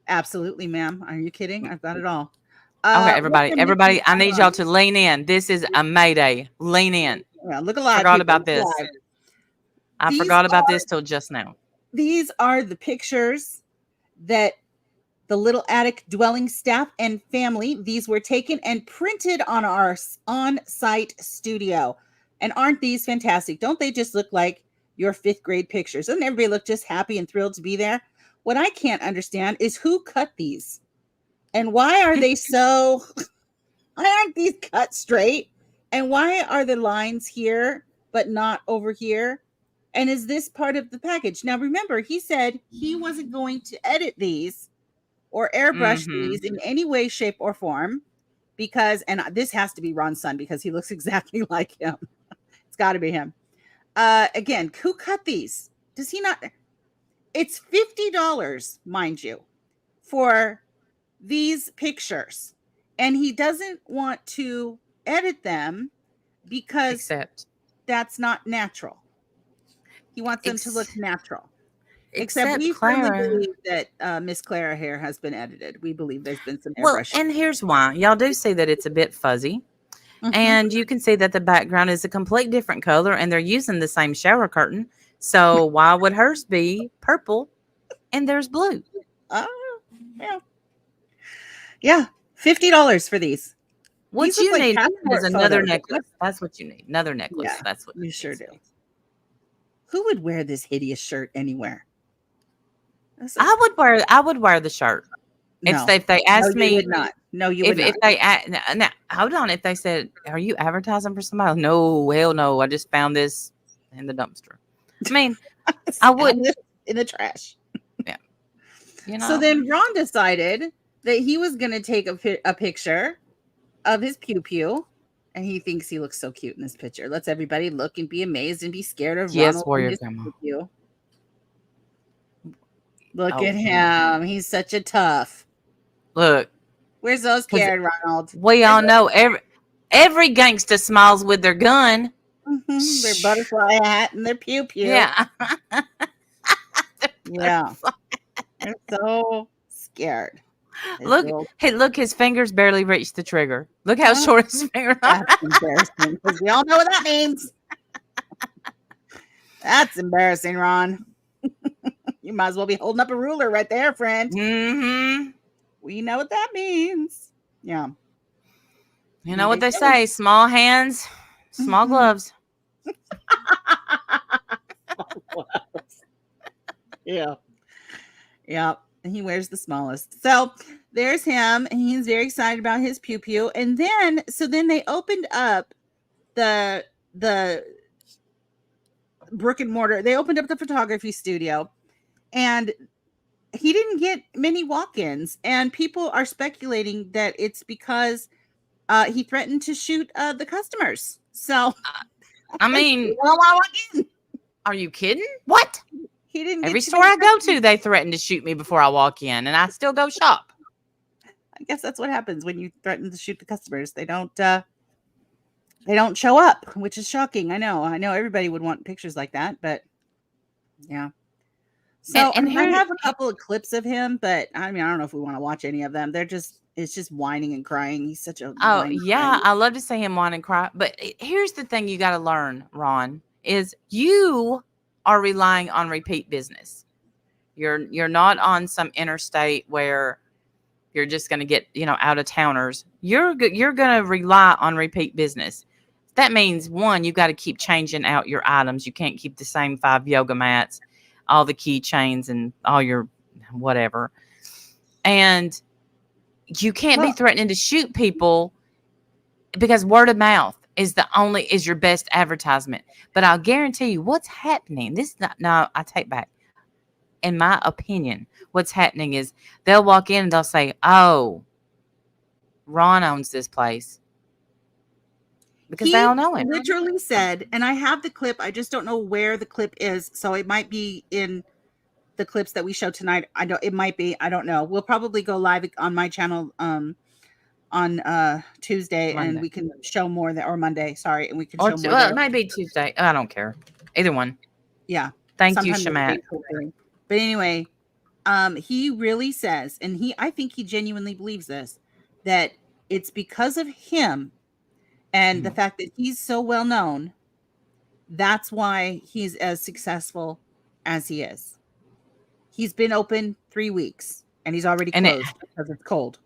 Absolutely, ma'am. Are you kidding? I've got it all. Okay, everybody, I need y'all to lean in. This is a Mayday. Lean in. Well, look alive. Forgot about this. I forgot about this till just now. These are the pictures that the Little Attic dwelling staff and family, these were taken and printed on our on-site studio. And aren't these fantastic? Don't they just look like your 5th grade pictures? Doesn't everybody look just happy and thrilled to be there? What I can't understand is who cut these and why are they so why aren't these cut straight? And why are the lines here but not over here? And is this part of the package? Now, remember, he said he wasn't going to edit these or airbrush these in any way, shape, or form because, and this has to be Ron's son because he looks exactly like him. It's got to be him. Again, who cut these? Does he not? It's $50, mind you, for these pictures. And he doesn't want to edit them because Except that's not natural. He wants them to look natural. Except except we firmly Clara. believe that Miss Clara hair has been edited. We believe there's been some Well, airbrushing. and here's why. Y'all do see that it's a bit fuzzy. Mhm. And you can see that the background is a complete different color and they're using the same shower curtain. So why would hers be purple and there's blue? Yeah. Yeah. $50 for these. What These look you like need passport is another photos. necklace. That's what you need. Another necklace. Yeah, That's what you sure needs. do. Who would wear this hideous shirt anywhere? I would wear the shirt. No. If they asked No, you me would not. No, you would if not. they now hold on, if they said, "Are you advertising for somebody?" No, hell no. I just found this in the dumpster. I mean, I wouldn't. In the trash. Yeah. You know. So then Ron decided that he was going to take a picture of his pew pew, and he thinks he looks so cute in this picture. Let's everybody look and be amazed and be scared of Yes, Ronald warrior and his grandma. pew pew. Look Oh. at him. He's such a tough. Look, We're so scared, Ronald. we all know every gangster smiles with their gun. Mhm, their butterfly hat and their pew pew. Yeah. Yeah. They're so scared. His Look, little- hey, look, his fingers barely reach the trigger. Look how Huh? short his fingers are. That's embarrassing because we all know what that means. That's embarrassing, Ron. You might as well be holding up a ruler right there, friend. Mm-hmm. We know what that means. Yeah. You know what they say, small hands, small Mhm. gloves. Yeah. Yeah. And he wears the smallest. So there's him. And he's very excited about his pew pew. And then they opened up the brick and mortar. They opened up the photography studio and he didn't get many walk-ins. And people are speculating that it's because he threatened to shoot the customers. So I mean, well, I walk in. are you kidding? What? He didn't get Every too store many I go customers. to, they threaten to shoot me before I walk in, and I still go shop. I guess that's what happens when you threaten to shoot the customers. They don't show up, which is shocking. I know everybody would want pictures like that, but yeah. So And I here- have a couple of clips of him, but I mean, I don't know if we want to watch any of them. It's just whining and crying. He's such a Oh, whiny yeah, crying. I love to see him whine and cry. But here's the thing you got to learn, Ron, is you are relying on repeat business. You're not on some interstate where you're just going to get, out of towners. You're going to rely on repeat business. That means, one, you got to keep changing out your items. You can't keep the same 5 yoga mats, all the keychains, and all your whatever. And you can't be threatening to shoot people because word of mouth is your best advertisement. But I'll guarantee you what's happening. I take back. In my opinion, what's happening is they'll walk in and they'll say, "Oh, Ron owns this place." Because they all know him. Literally said, and I have the clip. I just don't know where the clip is. So it might be in the clips that we show tonight. It might be. I don't know. We'll probably go live on my channel on Tuesday, Monday. and we can show more or Monday. Sorry, and we can Or show more. well, there. it might be Tuesday. I don't care. Either one. Yeah. Thank you, Sometime Shamat. But anyway, he really says, and I think he genuinely believes this, that it's because of him and the fact that he's so well known. That's why he's as successful as he is. He's been open 3 weeks and he's already closed because it's cold.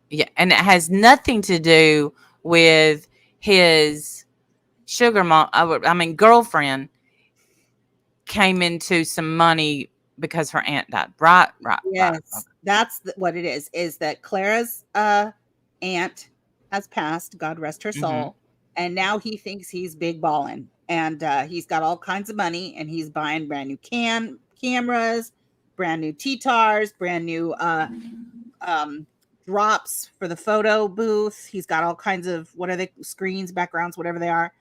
Yeah, and it has nothing to do with his sugar mom. Girlfriend came into some money because her aunt died. Right. Yes, Right. that's what it is. Is that Clara's aunt has passed. God rest her Mhm. soul. And now he thinks he's big ballin'. And he's got all kinds of money, and he's buying brand new cameras, brand new T-tars, brand new drops for the photo booth. He's got all kinds of, what are they, screens, backgrounds, whatever they are,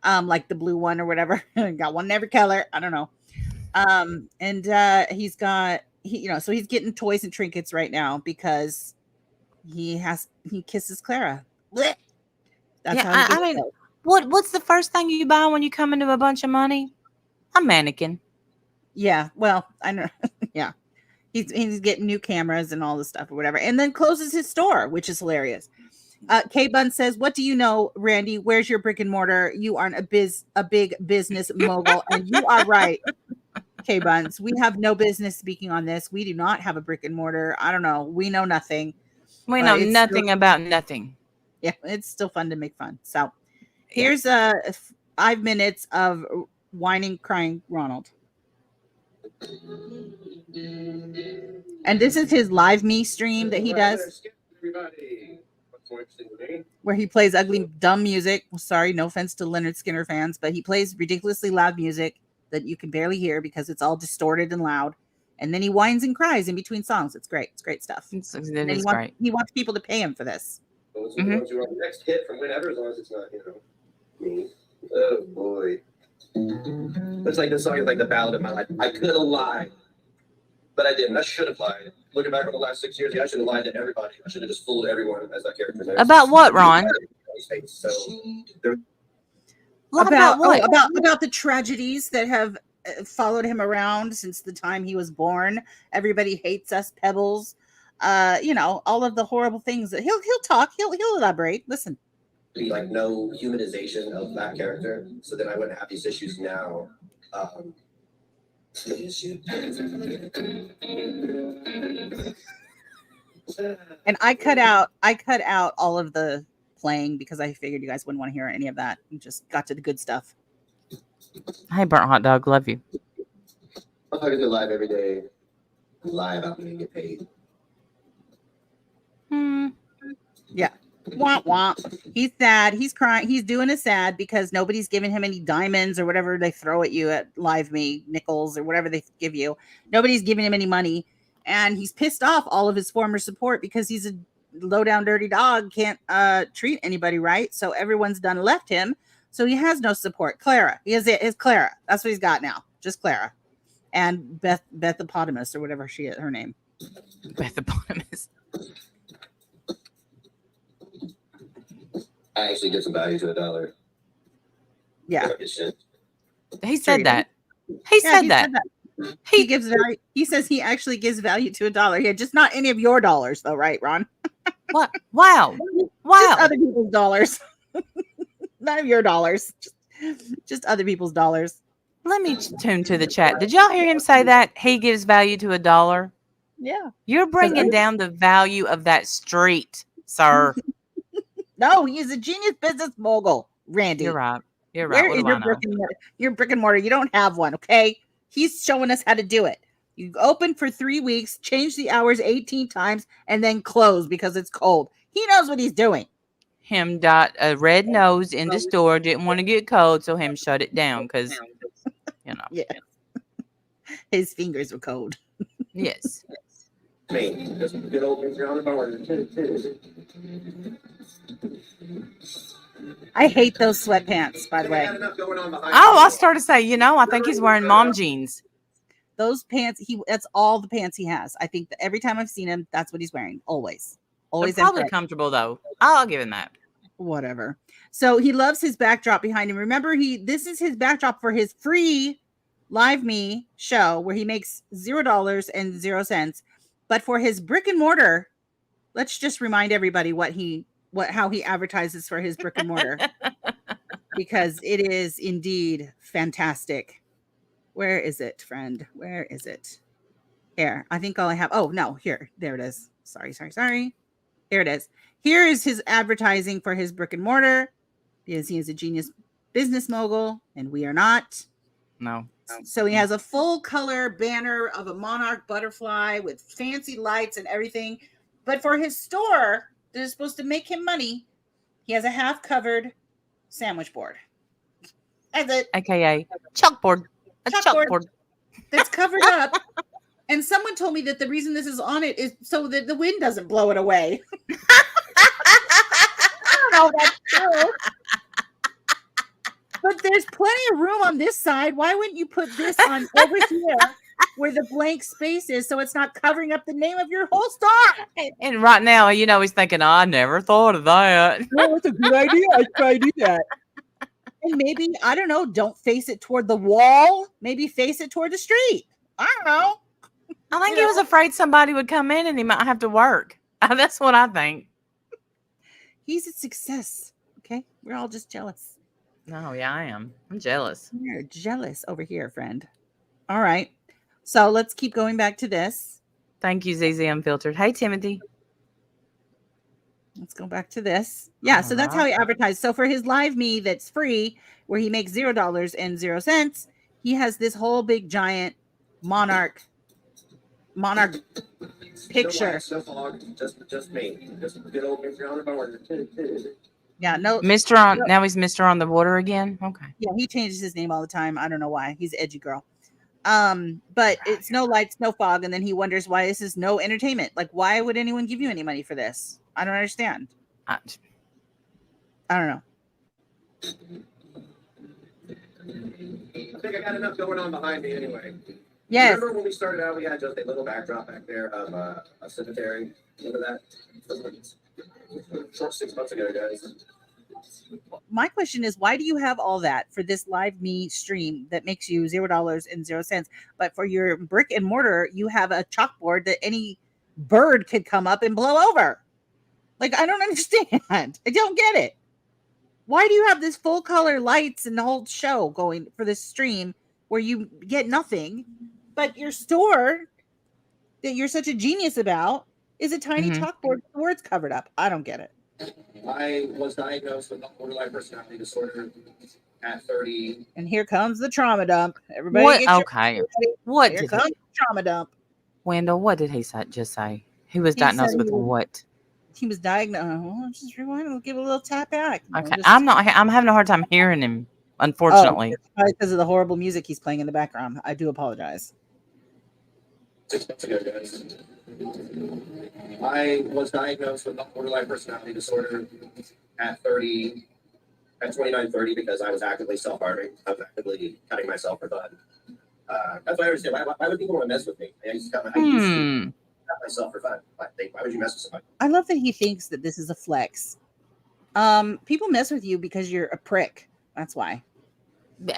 like the blue one or whatever. Got one in every color. I don't know. And he's got, so he's getting toys and trinkets right now because he kisses Clara. Blech. That's Yeah, how he I gets mean, it. what's the first thing you buy when you come into a bunch of money? A mannequin. Yeah, well, I know. Yeah, he's getting new cameras and all this stuff or whatever, and then closes his store, which is hilarious. K Bun says, "What do you know, Randy? Where's your brick and mortar? You aren't a big business mogul," and you are right, K Buns. We have no business speaking on this. We do not have a brick and mortar. I don't know. We know nothing. We But know it's nothing about nothing. Yeah, it's still fun to make fun. So here's 5 minutes of whining, crying Ronald. And this is his live me stream that he does, where he plays ugly, dumb music. Sorry, no offense to Leonard Skinner fans, but he plays ridiculously loud music that you can barely hear because it's all distorted and loud. And then he whines and cries in between songs. It's great. It's great stuff. It And is great. he wants people to pay him for this. Once you run the next hit from whenever, as long as it's not, me. Oh boy. It's like this song is like the ballad of my life. I could have lied, but I didn't. I should have lied. Looking back on the last 6 years, I should have lied to everybody. I should have just fooled everyone as that character. About what, Ron? So there, About what? About the tragedies that have followed him around since the time he was born. Everybody hates us, Pebbles. All of the horrible things that he'll talk. He'll elaborate. Listen. be like no humanization of that character, so then I wouldn't have these issues now. And I cut out all of the playing because I figured you guys wouldn't want to hear any of that. And just got to the good stuff. Hey, burnt hot dog, love you. I'm talking to live every day. Lie about me and get paid. Yeah. Womp womp. He's sad. He's crying. He's doing a sad because nobody's giving him any diamonds or whatever they throw at you at Live Me, nickels or whatever they give you. Nobody's giving him any money. And he's pissed off all of his former support because he's a low down dirty dog, can't treat anybody right. So everyone's done left him. So he has no support. Clara. He has his Clara. That's what he's got now. Just Clara. And Bethopotamus or whatever she is, her name. Bethopotamus. I actually give some value to $1. Yeah. He said that. He said that. He gives value. He says he actually gives value to $1. Yeah, just not any of your dollars, though, right, Ron? What? Wow. Just other people's dollars. None of your dollars. Just other people's dollars. Let me tune to the chat. Did y'all hear him say that? He gives value to $1? Yeah. You're bringing down the value of that street, sir. No, he's a genius business mogul, Randy. You're right. You're right. Where is your brick and mortar? You don't have one, okay? He's showing us how to do it. You open for 3 weeks, change the hours 18 times, and then close because it's cold. He knows what he's doing. Him got a red nose in the store, didn't want to get cold, so him shut it down because, Yeah. His fingers were cold. Yes. Me. Just good old I hate those sweatpants, by the way. I started to say, I think he's wearing mom jeans. Those pants, that's all the pants he has. I think that every time I've seen him, that's what he's wearing. Always. They're probably comfortable, though. I'll give him that. Whatever. So he loves his backdrop behind him. Remember, this is his backdrop for his free Live Me show where he makes $0 and 0 cents. But for his brick and mortar, let's just remind everybody how he advertises for his brick and mortar because it is indeed fantastic. Where is it, friend? Where is it? Here. I think all I have. Oh, no, here. There it is. Sorry. Here it is. Here is his advertising for his brick and mortar because he is a genius business mogul and we are not. No. So he has a full color banner of a monarch butterfly with fancy lights and everything. But for his store that is supposed to make him money, He has a half covered sandwich board. That's it. AKA chalkboard. A Chalkboard. chalkboard. That's covered up. And someone told me that the reason this is on it is so that the wind doesn't blow it away. I don't know if that's true. But there's plenty of room on this side. Why wouldn't you put this on over here where the blank space is so it's not covering up the name of your whole store? And right now, he's thinking, I never thought of that. No, it's a good idea. I try to do that. And maybe, I don't know, don't face it toward the wall. Maybe face it toward the street. I don't know. I think he was afraid somebody would come in and he might have to work. That's what I think. He's a success. Okay. We're all just jealous. No, yeah, I am. I'm jealous. You're jealous over here, friend. All right. So let's keep going back to this. Thank you, ZZ Unfiltered. Hey, Timothy. Let's go back to this. Yeah, so that's how he advertised. So for his live me that's free, where he makes $0.00, he has this whole big giant monarch picture. Just me. Just good old Mr. on the board. Yeah, no. Now he's Mr. on the water again. Okay. Yeah, he changes his name all the time. I don't know why. He's an edgy girl. But it's no lights, no fog, and then he wonders why this is no entertainment. Like, why would anyone give you any money for this? I don't understand. I don't know. I think I got enough going on behind me anyway. Yes. Remember when we started out, we had just a little backdrop back there of a cemetery. Remember that? Short 6 months ago, guys. My question is, why do you have all that for this live me stream that makes you $0.00, but for your brick and mortar, you have a chalkboard that any bird could come up and blow over? Like, I don't understand. I don't get it. Why do you have this full color lights and the whole show going for this stream where you get nothing, but your store that you're such a genius about is a tiny chalkboard with the words covered up? I don't get it. I was diagnosed with borderline personality disorder at 30. And here comes the trauma dump. Everybody, What? get your- Okay. What? Here comes the trauma dump. Wendell, what did he just say? He was He diagnosed said with he was- what? He was diagnosed. Well, just rewind. We'll give it a little tap back. Okay. I'm having a hard time hearing him, unfortunately. Probably because of the horrible music he's playing in the background. I do apologize. 6 months ago, guys. I was diagnosed with borderline personality disorder at 30, at 29, 30, because I was actively self-harming. I was actively cutting myself for fun. That's why I understand. Why would people want to mess with me? I used to cut myself for fun. Why would you mess with somebody? I love that he thinks that this is a flex. People mess with you because you're a prick. That's why.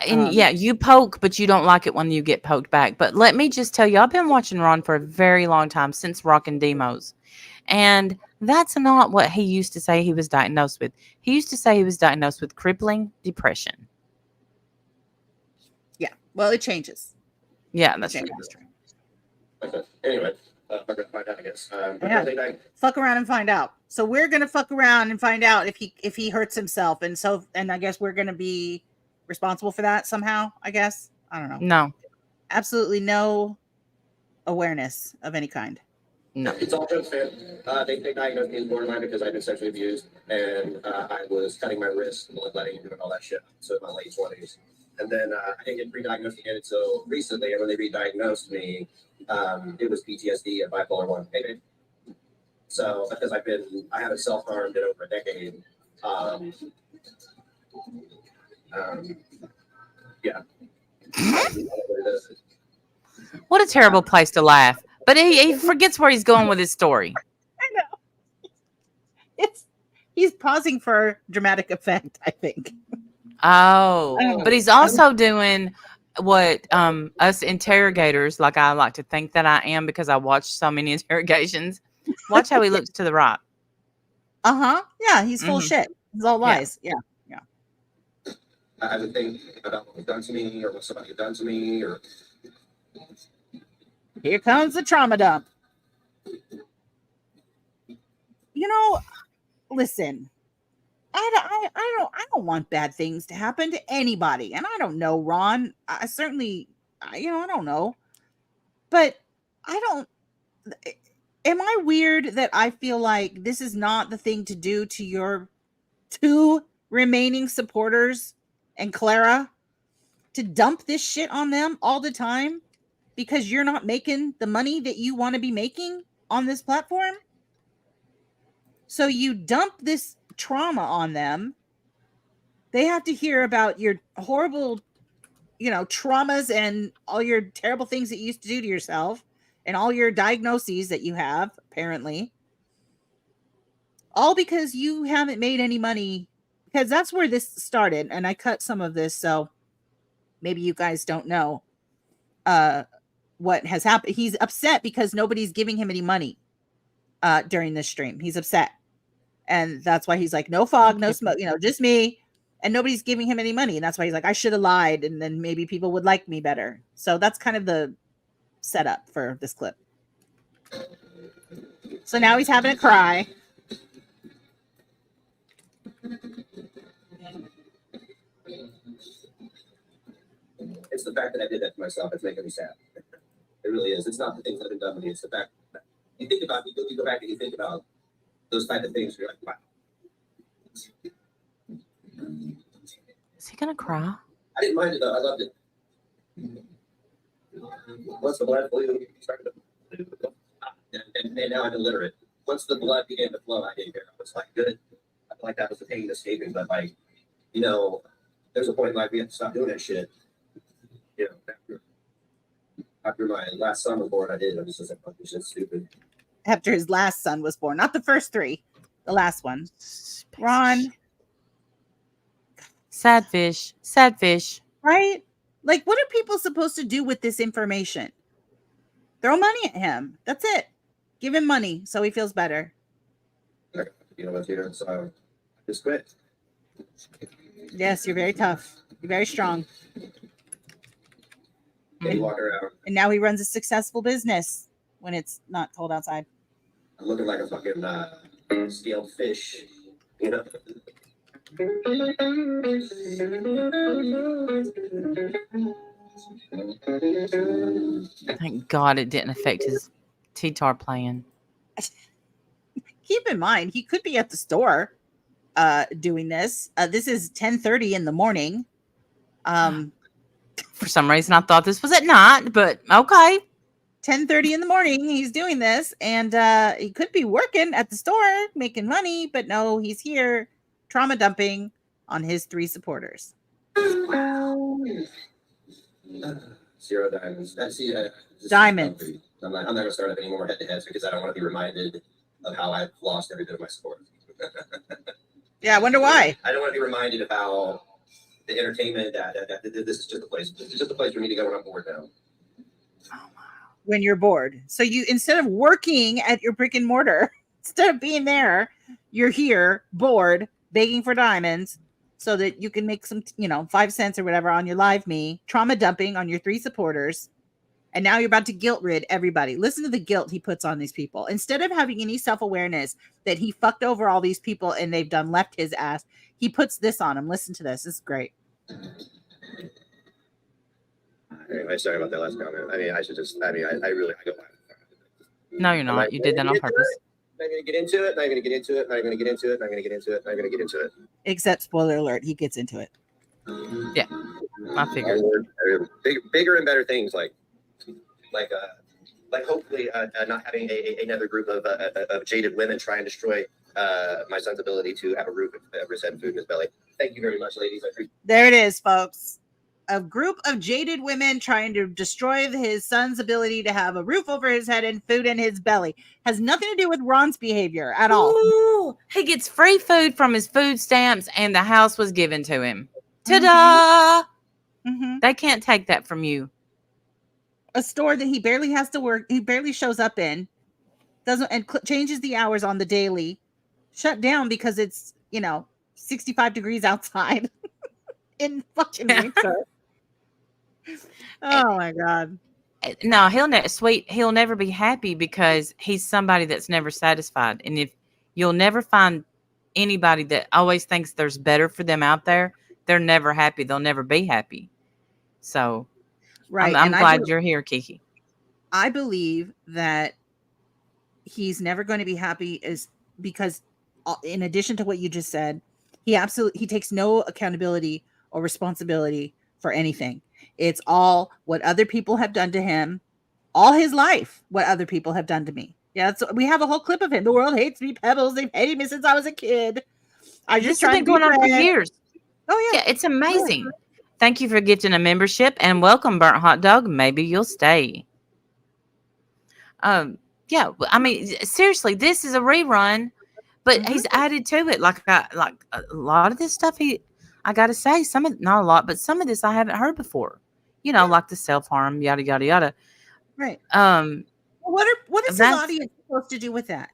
And yeah, you poke, but you don't like it when you get poked back. But let me just tell you, I've been watching Ron for a very long time, since Rockin' Demos. And that's not what he used to say he was diagnosed with. He used to say he was diagnosed with crippling depression. Yeah. Well, it changes. Yeah, that's true. Okay. Anyway, I'm going to find out, I guess. Fuck around and find out. So we're gonna fuck around and find out if he hurts himself, and I guess we're gonna be responsible for that somehow. I guess I don't know. No, absolutely no awareness of any kind. No, it's all jokes, man. They diagnosed me as borderline because I've been sexually abused, and I was cutting my wrist, bloodletting, and doing all that shit. So in my late 20s, and then I didn't get re-diagnosed again until recently. And when they re-diagnosed me, it was PTSD and bipolar 1. Hey, so because I haven't self-harmed in over a decade. Yeah. What a terrible place to laugh. But he forgets where he's going with his story. I know. He's pausing for dramatic effect, I think. Oh, but he's also doing what us interrogators, like I like to think that I am because I watched so many interrogations. Watch how he looks to the right. Yeah, he's full of shit. It's all lies. Yeah. I would think about what was done to me, or what somebody had done to me, or. Here comes the trauma dump. You know, listen, I don't want bad things to happen to anybody, and I don't know Ron. I certainly, I don't know, but I don't. Am I weird that I feel like this is not the thing to do to your 2 remaining supporters and Clara to dump this shit on them all the time because you're not making the money that you want to be making on this platform. So you dump this trauma on them. They have to hear about your horrible, traumas and all your terrible things that you used to do to yourself and all your diagnoses that you have, apparently. All because you haven't made any money, because that's where this started. And I cut some of this, so maybe you guys don't know what has happened. He's upset because nobody's giving him any money during this stream. He's upset. And that's why he's like, no fog, no smoke, just me. And nobody's giving him any money. And that's why he's like, I should have lied. And then maybe people would like me better. So that's kind of the setup for this clip. So now he's having a cry. It's the fact that I did that to myself that's making me sad. It really is. It's not the things that have been done to me. It's the fact that you think about, you go back and you think about those type of things. You're like, wow. Is he gonna cry? I didn't mind it though. I loved it. Once the blood flew, started to and now I'm illiterate. Once the blood began to flow, I didn't care. I was like, good. I feel like that was the pain escaping, but like, there's a point in life we have to stop doing that shit. After my last son was born, I did. I just was like, fuck, this shit's stupid. After his last son was born, not the first 3, the last one. Ron. Sad fish. Sad fish. Right? Like, what are people supposed to do with this information? Throw money at him. That's it. Give him money so he feels better. You know what's here? So I just quit. Yes, you're very tough. You're very strong. And walk around. And now he runs a successful business when it's not cold outside. I'm looking like a fucking scaled fish, Thank God it didn't affect his T-tar playing. Keep in mind, he could be at the store doing this. This is 10:30 in the morning. For some reason, I thought this was at night, but okay. 10:30 in the morning, he's doing this, and he could be working at the store, making money, but no, he's here trauma dumping on his 3 supporters. 0 diamonds. Diamonds. I'm not going to start up any more head-to-heads because I don't want to be reminded of how I've lost every bit of my support. Yeah, I wonder why. I don't want to be reminded of how the entertainment that this is just a place. This is just a place for me to go when I'm bored now. When you're bored. So you, instead of working at your brick and mortar, instead of being there, you're here bored, begging for diamonds so that you can make some, 5 cents or whatever on your live me, trauma dumping on your 3 supporters. And now you're about to guilt rid everybody. Listen to the guilt he puts on these people. Instead of having any self-awareness that he fucked over all these people and they've done left his ass, he puts this on him. Listen to this. This is great. Anyway, sorry about that last comment. I mean, I really, I go. No, you're not. You did that on purpose. Not going to get into it. Not going to get into it. Not going to get into it. Not going to get into it. Not going to get into it. Except, spoiler alert, he gets into it. Yeah, I figured. Bigger and better things like hopefully not having another group of jaded women try and destroy my son's ability to have a roof over his head and food in his belly. Thank you very much, ladies. I appreciate it. There it is, folks. A group of jaded women trying to destroy his son's ability to have a roof over his head and food in his belly. Has nothing to do with Ron's behavior at all. Ooh, he gets free food from his food stamps and the house was given to him. Ta-da! Mm-hmm. They can't take that from you. A store that he barely has to work, he barely shows up in, changes the hours on the daily, shut down because it's 65 degrees outside in fucking winter. Oh my god! No, he'll never be happy because he's somebody that's never satisfied, and if you'll never find anybody that always thinks there's better for them out there, they're never happy. They'll never be happy. So. Right. I'm glad you're here, Kiki. I believe that he's never going to be happy is because in addition to what you just said, He takes no accountability or responsibility for anything. It's all what other people have done to him all his life, what other people have done to me. Yeah, we have a whole clip of him. The world hates me, Pebbles. They've hated me since I was a kid. I This just has trying been to be going on for friends. years. Oh Yeah, it's amazing. Thank you for gifting a membership and welcome, Burnt Hot Dog. Maybe you'll stay. Yeah, I mean, seriously, this is a rerun, but he's added to it. Like a lot of this stuff. I got to say, not a lot, but some of this I haven't heard before. You know, like the self harm, yada yada yada. Right. Um, what is his that's- audience supposed to do with that?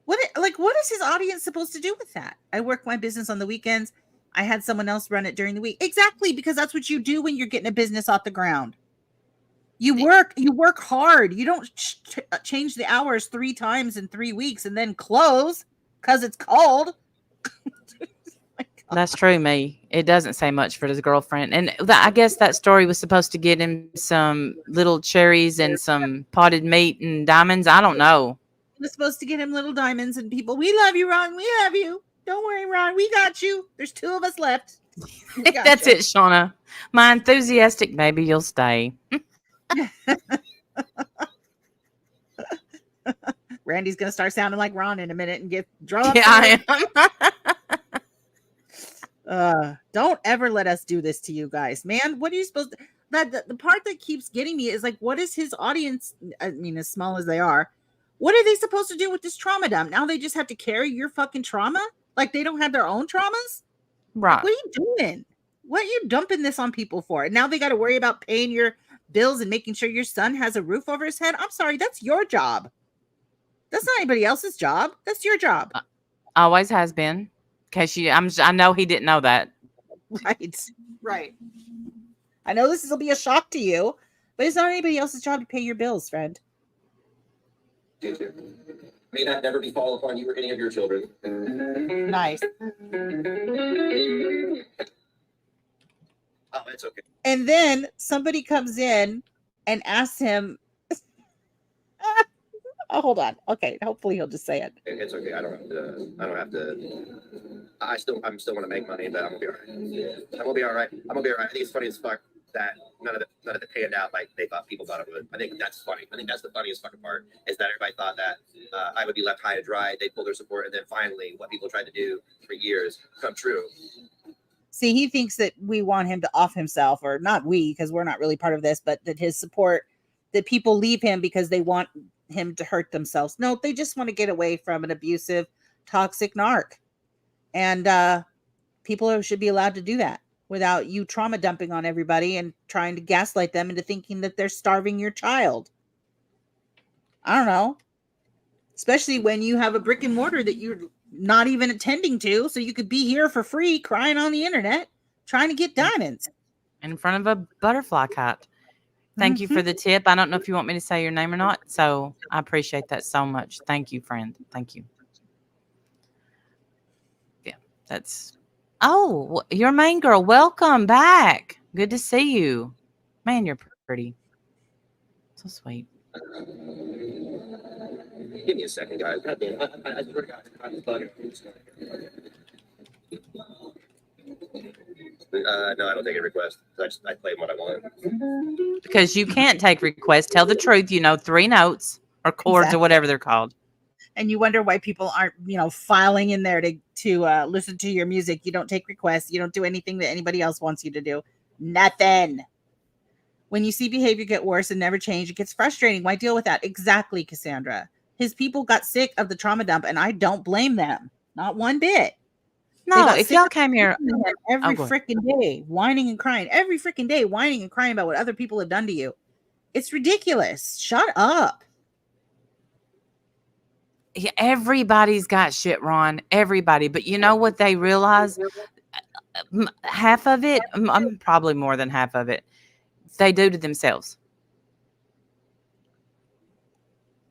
What is his audience supposed to do with that? I work my business on the weekends. I had someone else run it during the week. Exactly, because that's what you do when you're getting a business off the ground. You work hard. You don't change the hours 3 times in 3 weeks and then close because it's cold. That's true, me. It doesn't say much for his girlfriend. And I guess that story was supposed to get him some little cherries and some potted meat and diamonds. I don't know. It was supposed to get him little diamonds and people. We love you, Ron. We love you. Don't worry, Ron. We got you. There's 2 of us left. That's it, Shauna. My enthusiastic baby, you'll stay. Randy's going to start sounding like Ron in a minute and get drunk. Yeah, I am. Don't ever let us do this to you guys, man. What are you supposed to? The part that keeps getting me is like, what is his audience? I mean, as small as they are, what are they supposed to do with this trauma dump? Now they just have to carry your fucking trauma? Like they don't have their own traumas? Right. Like, what are you doing? What are you dumping this on people for? And now they got to worry about paying your bills and making sure your son has a roof over his head. I'm sorry, that's your job. That's not anybody else's job. That's your job. Always has been. I know he didn't know that. Right. I know this will be a shock to you, but it's not anybody else's job to pay your bills, friend. May that never befall upon you or any of your children. Nice. Oh, it's okay. And then somebody comes in and asks him, oh, hold on. Okay, hopefully he'll just say it. It's okay. I don't have to. I still want to make money, but I'm gonna be all right. I'm gonna be all right. I think it's funny as fuck that none of it panned out like people thought it would. I think that's funny. I think that's the funniest fucking part is that everybody thought that I would be left high and dry. They pulled their support, and then finally, what people tried to do for years come true. See, he thinks that we want him to off himself, or not we, because we're not really part of this, but that his support, that people leave him because they want him to hurt themselves. No, they just want to get away from an abusive, toxic narc. And people should be allowed to do that without you trauma dumping on everybody and trying to gaslight them into thinking that they're starving your child. I don't know. Especially when you have a brick and mortar that you're not even attending to, so you could be here for free crying on the internet trying to get diamonds in front of a butterfly kite. Thank you for the tip. I don't know if you want me to say your name or not, so I appreciate that so much. Thank you, friend. Thank you. Yeah, that's... Oh, your main girl. Welcome back. Good to see you. Man, you're pretty. So sweet. Give me a second, guys. I swear to God, I'm bugging. No, I don't take a request. I play what I want. Because you can't take requests. Tell the truth. 3 notes or chords or whatever they're called. And you wonder why people aren't, filing in there to listen to your music. You don't take requests. You don't do anything that anybody else wants you to do. Nothing. When you see behavior get worse and never change, it gets frustrating. Why deal with that? Exactly, Cassandra. His people got sick of the trauma dump, and I don't blame them. Not one bit. No, if y'all came here every freaking day, whining and crying, every freaking day, whining and crying about what other people have done to you. It's ridiculous. Shut up. Yeah, everybody's got shit, Ron. Everybody. But you know what they realize? Half of it, probably more than half of it, they do to themselves.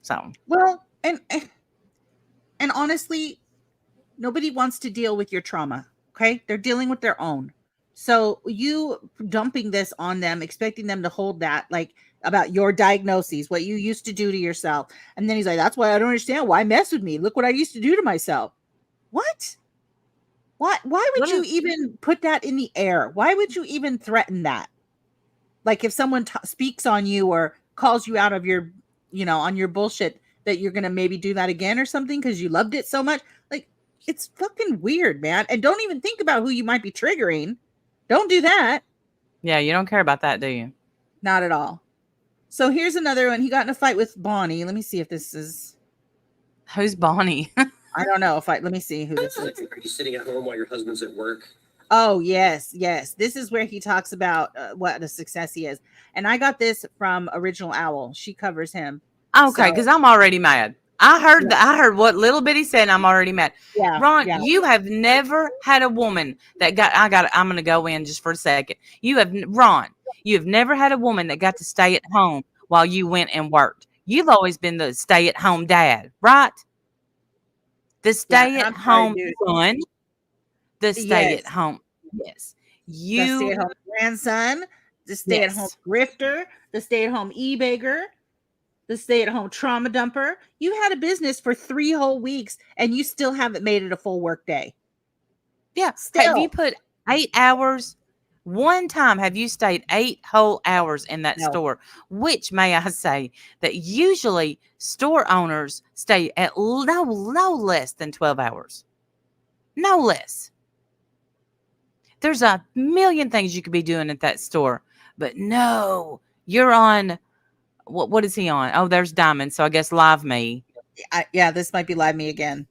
So. Well, and honestly, nobody wants to deal with your trauma. Okay. They're dealing with their own. So you dumping this on them, expecting them to hold that, like about your diagnoses, what you used to do to yourself. And then he's like, that's why I don't understand. Why mess with me? Look what I used to do to myself. What? Why would What you is- even put that in the air? Why would you even threaten that? Like if someone speaks on you or calls you out of your, on your bullshit, that you're going to maybe do that again or something because you loved it so much. Like, it's fucking weird, man. And don't even think about who you might be triggering. Don't do that. Yeah, you don't care about that, do you? Not at all. So here's another one. He got in a fight with Bonnie. Let me see if this is. Who's Bonnie? I don't know if let me see who this is. Are you sitting at home while your husband's at work? Oh, yes. This is where he talks about what a success he is. And I got this from Original Owl. She covers him. Okay, So- because I'm already mad. I heard what little bitty said, and I'm already mad. Yeah, Ron, yeah. you have never had a woman that I'm going to go in just for a second. You have never had a woman that got to stay at home while you went and worked. You've always been the stay-at-home dad, right? The stay-at-home son. The stay-at-home. Yes. The stay-at-home grandson, the stay-at-home grifter, the stay-at-home e-bagger, the stay-at-home trauma dumper. You had a business for 3 whole weeks and you still haven't made it a full work day. Yeah. Still. Have you put 8 hours? One time have you stayed 8 whole hours in that store, which may I say that usually store owners stay at no less than 12 hours. No less. There's a million things you could be doing at that store, but no, you're on. What is he on? Oh, there's Diamond. So I guess Live Me. Yeah, this might be Live Me again.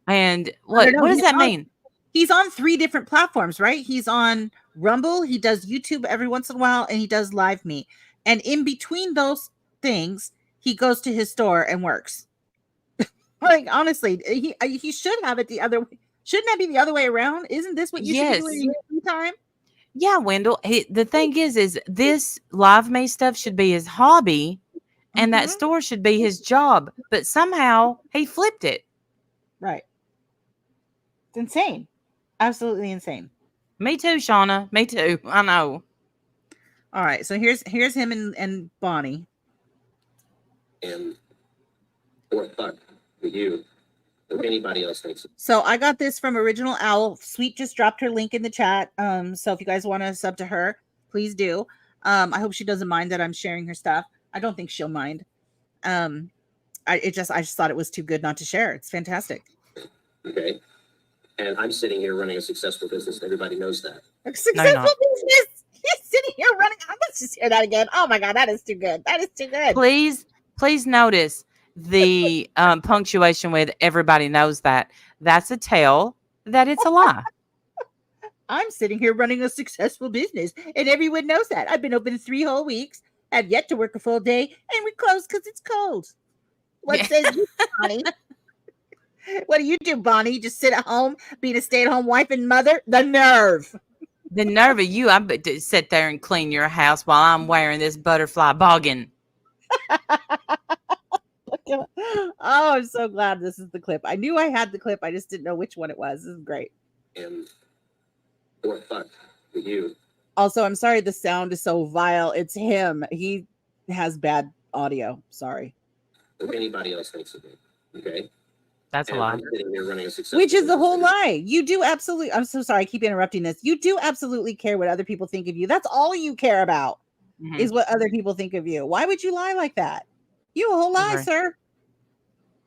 And what does that mean? He's on 3 different platforms, right? He's on Rumble. He does YouTube every once in a while, and he does Live Me. And in between those things, he goes to his store and works. Like, honestly, he should have it the other way. Shouldn't that be the other way around? Isn't this what you should be doing in your free time? Yeah, Wendell. The thing is this Live Me stuff should be his hobby, and that store should be his job. But somehow he flipped it. Right. It's insane. Absolutely insane. Me too, Shauna. Me too. I know. All right. So here's him and Bonnie. And or fuck with you. If anybody else thinks it. So I got this from Original Owl. Sweet just dropped her link in the chat. So if you guys want to sub to her, please do. I hope she doesn't mind that I'm sharing her stuff. I don't think she'll mind. I just thought it was too good not to share. It's fantastic. Okay. And I'm sitting here running a successful business. Everybody knows that. A successful business. He's sitting here running. Let's just hear that again. Oh my God, that is too good. That is too good. Please notice the punctuation with everybody knows that. That's a tell that it's a lie. I'm sitting here running a successful business, and everyone knows that. I've been open 3 whole weeks, have yet to work a full day, and we close because it's cold. What says you, Bonnie? What do you do, Bonnie? Just sit at home, being a stay-at-home wife and mother? The nerve. The nerve of you. I bet to sit there and clean your house while I'm wearing this butterfly boggin. Oh, I'm so glad this is the clip. I knew I had the clip. I just didn't know which one it was. This is great. And or fuck with you. Also, I'm sorry the sound is so vile. It's him. He has bad audio. Sorry. If anybody else thinks of it. Okay. That's and a lie. I'm sitting here running a successful Which is the whole business. lie. You do absolutely. I'm so sorry. I keep interrupting this. You do absolutely care what other people think of you. That's all you care about is what other people think of you. Why would you lie like that? You a whole lie, sir.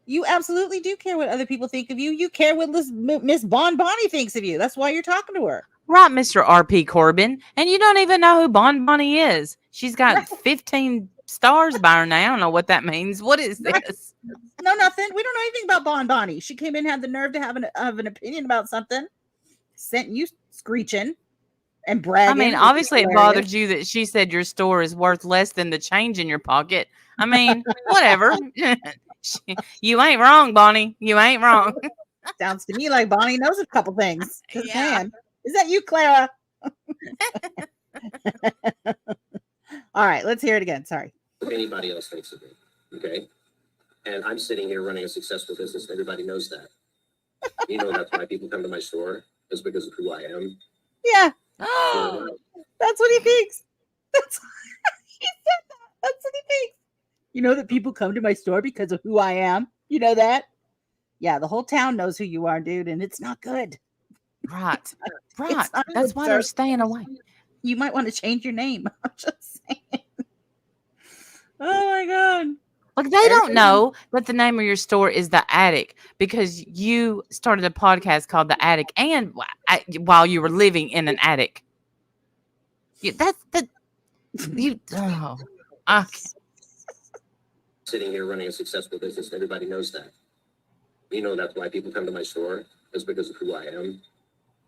You absolutely do care what other people think of you. You care what Miss Bonnie thinks of you. That's why you're talking to her. Right, Mr. R.P. Corbin. And you don't even know who Bonnie is. She's got 15 stars by her now. I don't know what that means. What is this? No, nothing. We don't know anything about Bonnie. She came in, had the nerve to have an opinion about something. Sent you screeching and bragging. I mean, obviously it bothered you that she said your store is worth less than the change in your pocket. I mean, whatever. You ain't wrong, Bonnie. You ain't wrong. Sounds to me like Bonnie knows a couple things. Man, is that you, Clara? All right, let's hear it again. Sorry. If anybody else thinks of it. Okay. And I'm sitting here running a successful business. And everybody knows that. You know, that's why people come to my store, is because of who I am. Yeah. Oh, That's what he thinks. That's he said that. That's what he thinks. You know that people come to my store because of who I am. You know that? Yeah, the whole town knows who you are, dude, and it's not good. Right. Right. It's not That's why they're absurd. staying away. You might want to change your name. I'm just saying. Oh my god. Like they don't know that the name of your store is The Attic because you started a podcast called The Attic, and while you were living in an attic. That's the you. Oh, I can't. Sitting here running a successful business, everybody knows that. You know that's why people come to my store. It's because of who I am.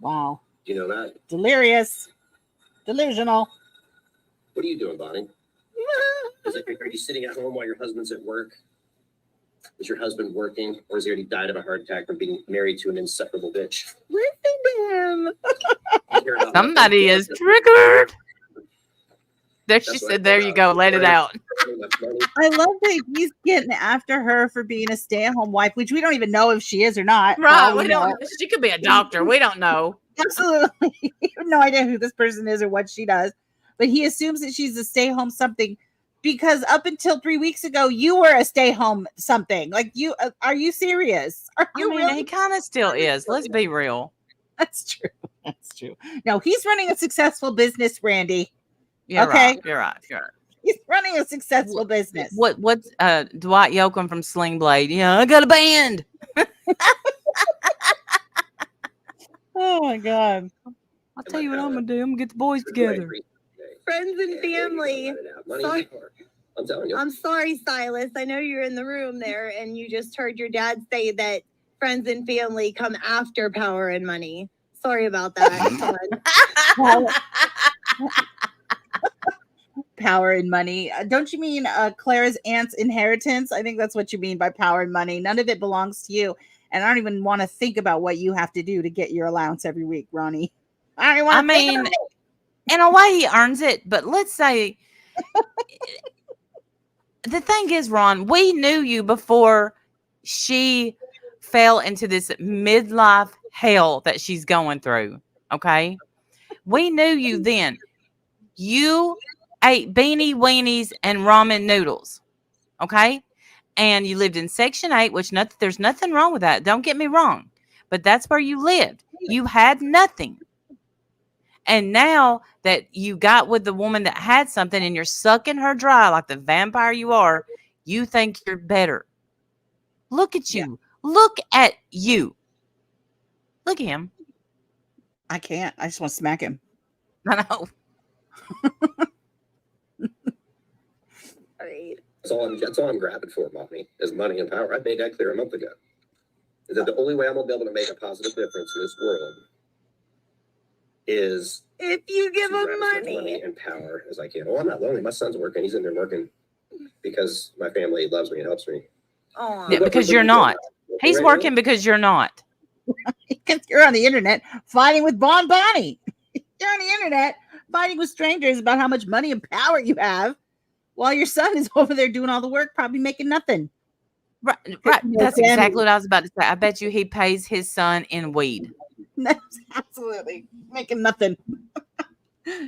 Wow. You know that? Delirious. Delusional. What are you doing, Bonnie? Are you sitting at home while your husband's at work? Is your husband working, or has he already died of a heart attack from being married to an inseparable bitch? Listen to him. Somebody is triggered. There she That's what said, I "There thought. you go, let it out." I love that he's getting after her for being a stay-at-home wife, which we don't even know if she is or not. Right? Probably We don't. not. She could be a doctor. We don't know. Absolutely. You have no idea who this person is or what she does. But he assumes that she's a stay-home something because up until 3 weeks ago, you were a stay-home something. Like you, are you serious? Are you really? He kind of still is. Let's be real. That's true. That's true. No, he's running a successful business, Randy. You're Okay. right. You're right. You're right. He's running a successful business. What's Dwight Yoakam from Sling Blade? Yeah, I got a band. Oh my god. I'll tell you what I'm gonna do. I'm gonna get the boys together. Friends and family. Sorry. I'm telling you. I'm sorry, Silas. I know you're in the room there and you just heard your dad say that friends and family come after power and money. Sorry about that. Power and money. Don't you mean Clara's aunt's inheritance? I think that's what you mean by power and money. None of it belongs to you. And I don't even want to think about what you have to do to get your allowance every week, Ronnie. I don't even want to think about it. In a way, he earns it. But let's say the thing is, Ron, we knew you before she fell into this midlife hell that she's going through. Okay. We knew you then. You ate beanie weenies and ramen noodles. Okay. And you lived in Section 8, which there's nothing wrong with that. Don't get me wrong. But that's where you lived. You had nothing. And now that you got with the woman that had something and you're sucking her dry like the vampire you are, you think you're better. Look at you. Yeah. Look at you. Look at him. I can't. I just want to smack him. I know. That's all I'm grabbing for, Mommy, is money and power. I made that clear a month ago. Is that the only way I'm going to be able to make a positive difference in this world is if you give him money and power as I can. Oh, I'm not lonely. My son's working. He's in there working because my family loves me and helps me. Oh, yeah, because you're not. He's working because you're not. Because you're on the internet fighting with Bonnie. You're on the internet fighting with strangers about how much money and power you have while your son is over there doing all the work, probably making nothing. Right. That's exactly what I was about to say. I bet you he pays his son in weed. That's absolutely making nothing.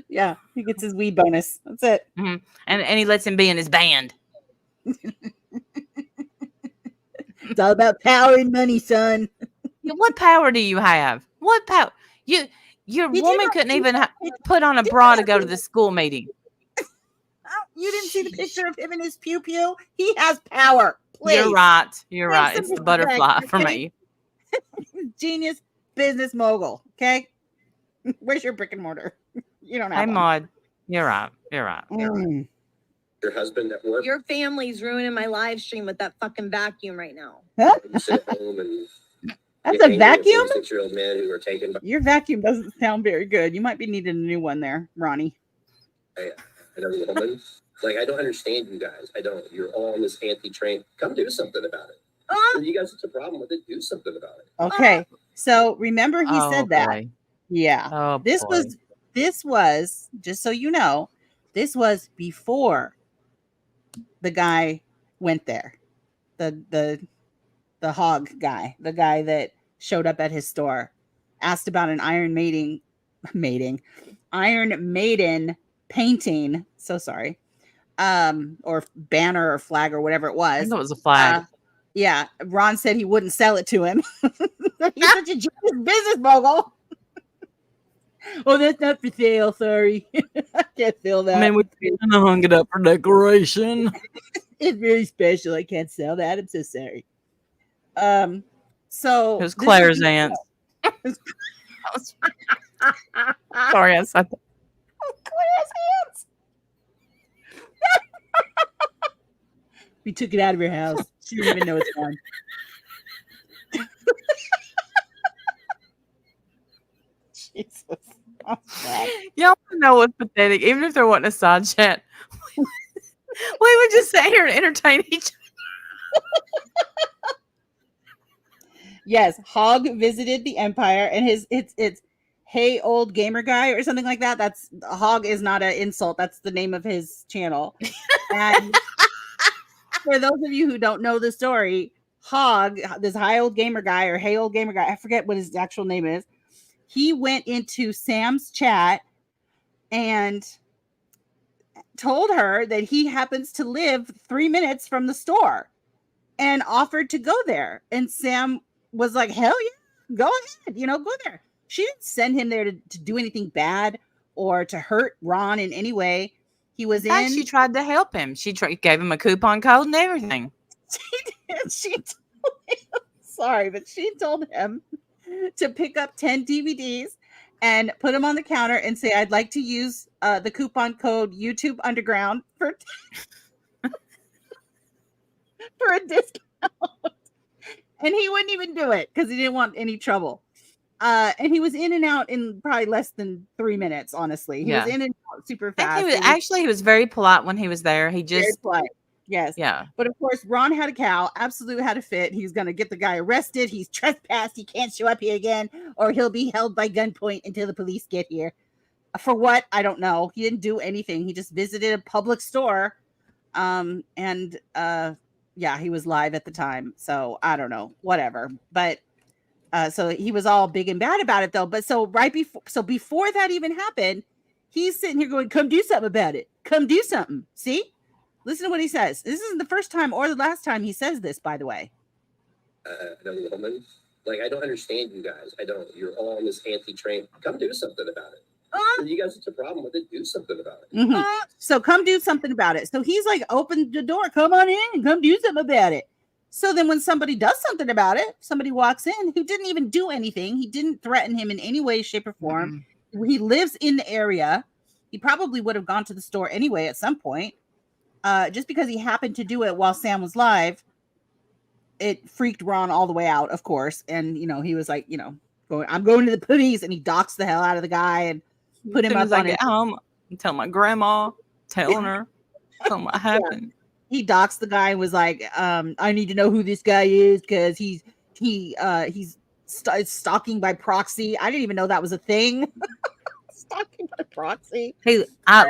Yeah, he gets his weed bonus. That's it. Mm-hmm. And he lets him be in his band. It's all about power and money, son. What power do you have? What power? Your woman couldn't even put on a bra to go to the school meeting. You didn't see the picture of him in his pew-pew? He has power. Please. You're right. You're right. It's the butterfly for me. Genius business mogul. Okay. Where's your brick and mortar? You don't have Hey, one. Maud. You're right. You're right. Mm. Your husband at work. Your family's ruining my live stream with that fucking vacuum right now. Huh? You sit at home and That's a vacuum? 6-year-old men who are taken by. Your vacuum doesn't sound very good. You might be needing a new one there, Ronnie. Another woman. Like, I don't understand you guys. I don't. You're all on this anti-train. Come do something about it. If you guys have a problem with it, do something about it. Okay. So remember he said that. Boy. Yeah. Oh, This boy. was, just so you know, this was before the guy went there. The hog guy, the guy that showed up at his store, asked about an Iron Maiden painting. So sorry. Or banner or flag or whatever it was. I know it was a flag. Yeah. Ron said he wouldn't sell it to him. He's such a genius business mogul. Oh, that's not for sale. Sorry. I can't sell that. I mean, we kind of hung it up for decoration. It's very special. I can't sell that. I'm so sorry. So It was this is Claire's the- aunt. Sorry, I said that. Claire's hands. We took it out of her house. She didn't even know it's gone. Jesus. Oh, God. Y'all know what's pathetic. Even if there wasn't a side chat, we would just sit here and entertain each other. Yes, Hog visited the Empire, and it's hey old gamer guy or something like that. That's Hog is not an insult. That's the name of his channel. And for those of you who don't know the story, Hog, this high old gamer guy or hey old gamer guy, I forget what his actual name is. He went into Sam's chat and told her that he happens to live 3 minutes from the store and offered to go there. And Sam was like, hell yeah, go ahead, go there. She didn't send him there to do anything bad or to hurt Ron in any way. He was in. She tried to help him. She gave him a coupon code and everything. She told him, sorry, but she told him to pick up 10 DVDs and put them on the counter and say, I'd like to use the coupon code YouTube Underground for a discount. And he wouldn't even do it because he didn't want any trouble. And he was in and out in probably less than 3 minutes, honestly. He was in and out super fast. He was very polite when he was there. He just polite. Yes. Yeah. But of course, Ron had a cow, absolutely had a fit. He's going to get the guy arrested. He's trespassed. He can't show up here again, or he'll be held by gunpoint until the police get here. For what? I don't know. He didn't do anything. He just visited a public store. Yeah, he was live at the time. So I don't know, whatever. But so he was all big and bad about it though. But so before that even happened, he's sitting here going, come do something about it. Come do something. See? Listen to what he says. This isn't the first time or the last time he says this, by the way. Woman, like, I don't understand you guys. I don't. You're all on this anti-train. Come do something about it. If you guys, it's a problem with it, do something about it. Mm-hmm. So come do something about it. So he's like, open the door. Come on in and come do something about it. So then when somebody does something about it, somebody walks in who didn't even do anything. He didn't threaten him in any way, shape, or form. Mm-hmm. He lives in the area. He probably would have gone to the store anyway at some point. Just because he happened to do it while Sam was live, it freaked Ron all the way out, of course. And, he was like, I'm going to the police, and he docks the hell out of the guy and put him up on it. Home and tell my grandma, telling her what happened. Yeah. He docks the guy and was like, I need to know who this guy is because he's stalking by proxy. I didn't even know that was a thing. Stalking by proxy. Hey,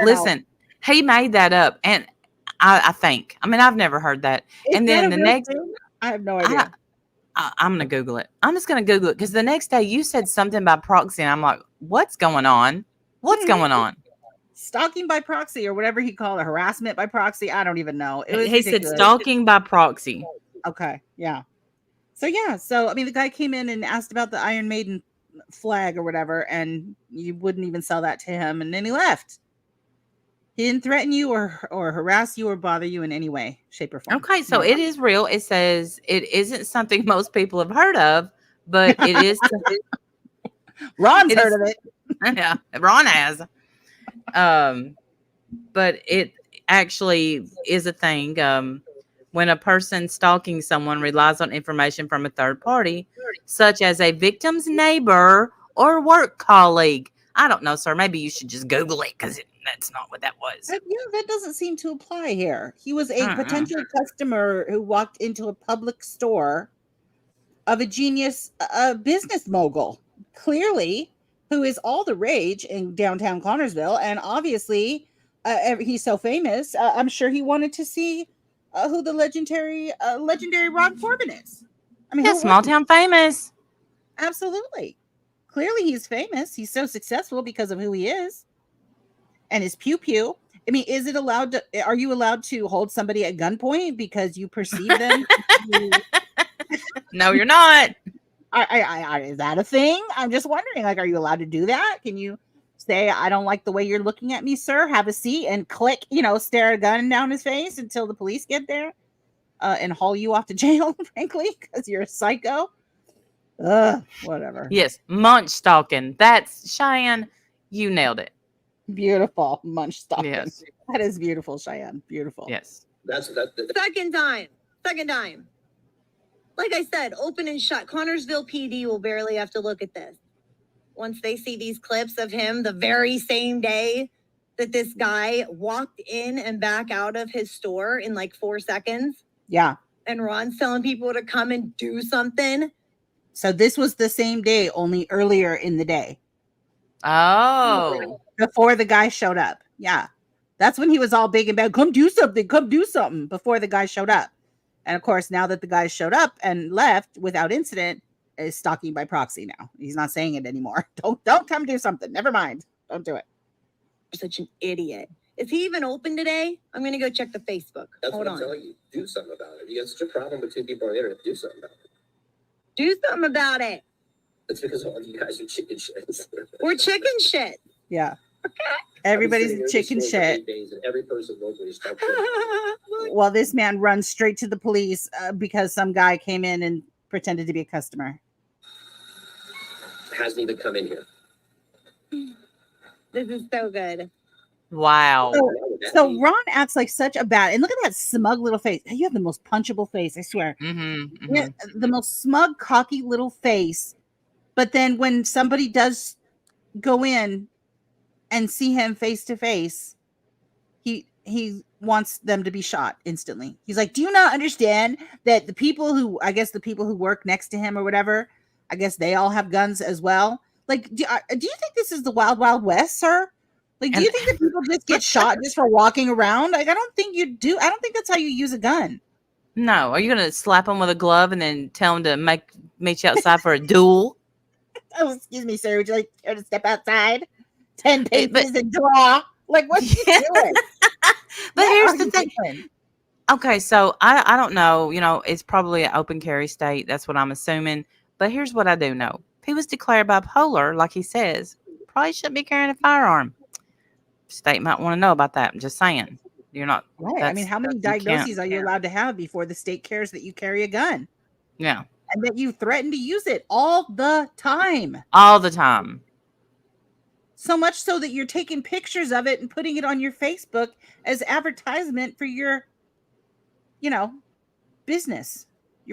listen, he made that up, and I think. I mean, I've never heard that. And then the next thing? I have no idea. I'm going to Google it. I'm just going to Google it because the next day you said something about proxy, and I'm like, what's going on? What's going on? Stalking by proxy or whatever he called it, harassment by proxy. I don't even know. He said stalking by proxy. Okay. Yeah. So, I mean, the guy came in and asked about the Iron Maiden flag or whatever, and you wouldn't even sell that to him. And then he left. He didn't threaten you or harass you or bother you in any way, shape, or form. Okay, so it is real. It says it isn't something most people have heard of, but it is. Ron's heard of it. Yeah, Ron has. But it actually is a thing. When a person stalking someone relies on information from a third party, such as a victim's neighbor or work colleague. I don't know, sir. Maybe you should just Google it because that's not what that was. That doesn't seem to apply here. He was a potential customer who walked into a public store of a genius business mogul, clearly, who is all the rage in downtown Connersville. And obviously, he's so famous. I'm sure he wanted to see who the legendary Ron Corbin is. I mean, small town famous. Absolutely. Clearly, he's famous. He's so successful because of who he is. And his pew pew. I mean, are you allowed to hold somebody at gunpoint because you perceive them? No, you're not. Is that a thing? I'm just wondering. Like, are you allowed to do that? Can you say, I don't like the way you're looking at me, sir? Have a seat and click, stare a gun down his face until the police get there and haul you off to jail, frankly, because you're a psycho. Whatever. Yes, munch stalking. That's Cheyenne. You nailed it. Beautiful munch stalking. Yes. That is beautiful, Cheyenne. Beautiful. Yes. Second time. Like I said, open and shut. Connorsville PD will barely have to look at this. Once they see these clips of him the very same day that this guy walked in and back out of his store in like 4 seconds. Yeah. And Ron's telling people to come and do something. So this was the same day, only earlier in the day. Oh. Before the guy showed up. Yeah. That's when he was all big and bad. Come do something before the guy showed up. And of course, now that the guy showed up and left without incident, is stalking by proxy now. He's not saying it anymore. Don't come do something. Never mind. Don't do it. Such an idiot. Is he even open today? I'm going to go check the Facebook. That's Hold what I'm on. telling you. Do something about it. You got such a problem with 2 people on the internet. Do something about it. Do something about it. That's because all you guys are chicken shit. We're chicken shit. Yeah. Everybody's chicken shit. Days and every person locally starts Well, this man runs straight to the police because some guy came in and pretended to be a customer. hasn't even come in here. This is so good. Wow. So Ron acts like such a bad, and look at that smug little face. You have the most punchable face, I swear. Yeah, the most smug, cocky little face. But then when somebody does go in and see him face to face, he wants them to be shot instantly. He's like, do you not understand that the people who work next to him or whatever, I guess they all have guns as well? Like, do you think this is the wild, wild west, sir? Like, do you think that people just get shot just for walking around? Like, I don't think you do. I don't think that's how you use a gun. No. Are you going to slap him with a glove and then tell him to meet you outside for a duel? Oh, excuse me, sir. Would you like to step outside? 10 paces and draw. Like, what are you doing? But here's the thing. Okay, so I don't know. You know, it's probably an open carry state. That's what I'm assuming. But here's what I do know. If he was declared bipolar, like he says, probably shouldn't be carrying a firearm. State might want to know about that. I'm just saying. You're not. Right. I mean, how many diagnoses are you allowed to have before the state cares that you carry a gun? Yeah. And that you threaten to use it all the time. All the time. So much so that you're taking pictures of it and putting it on your Facebook as advertisement for your, business.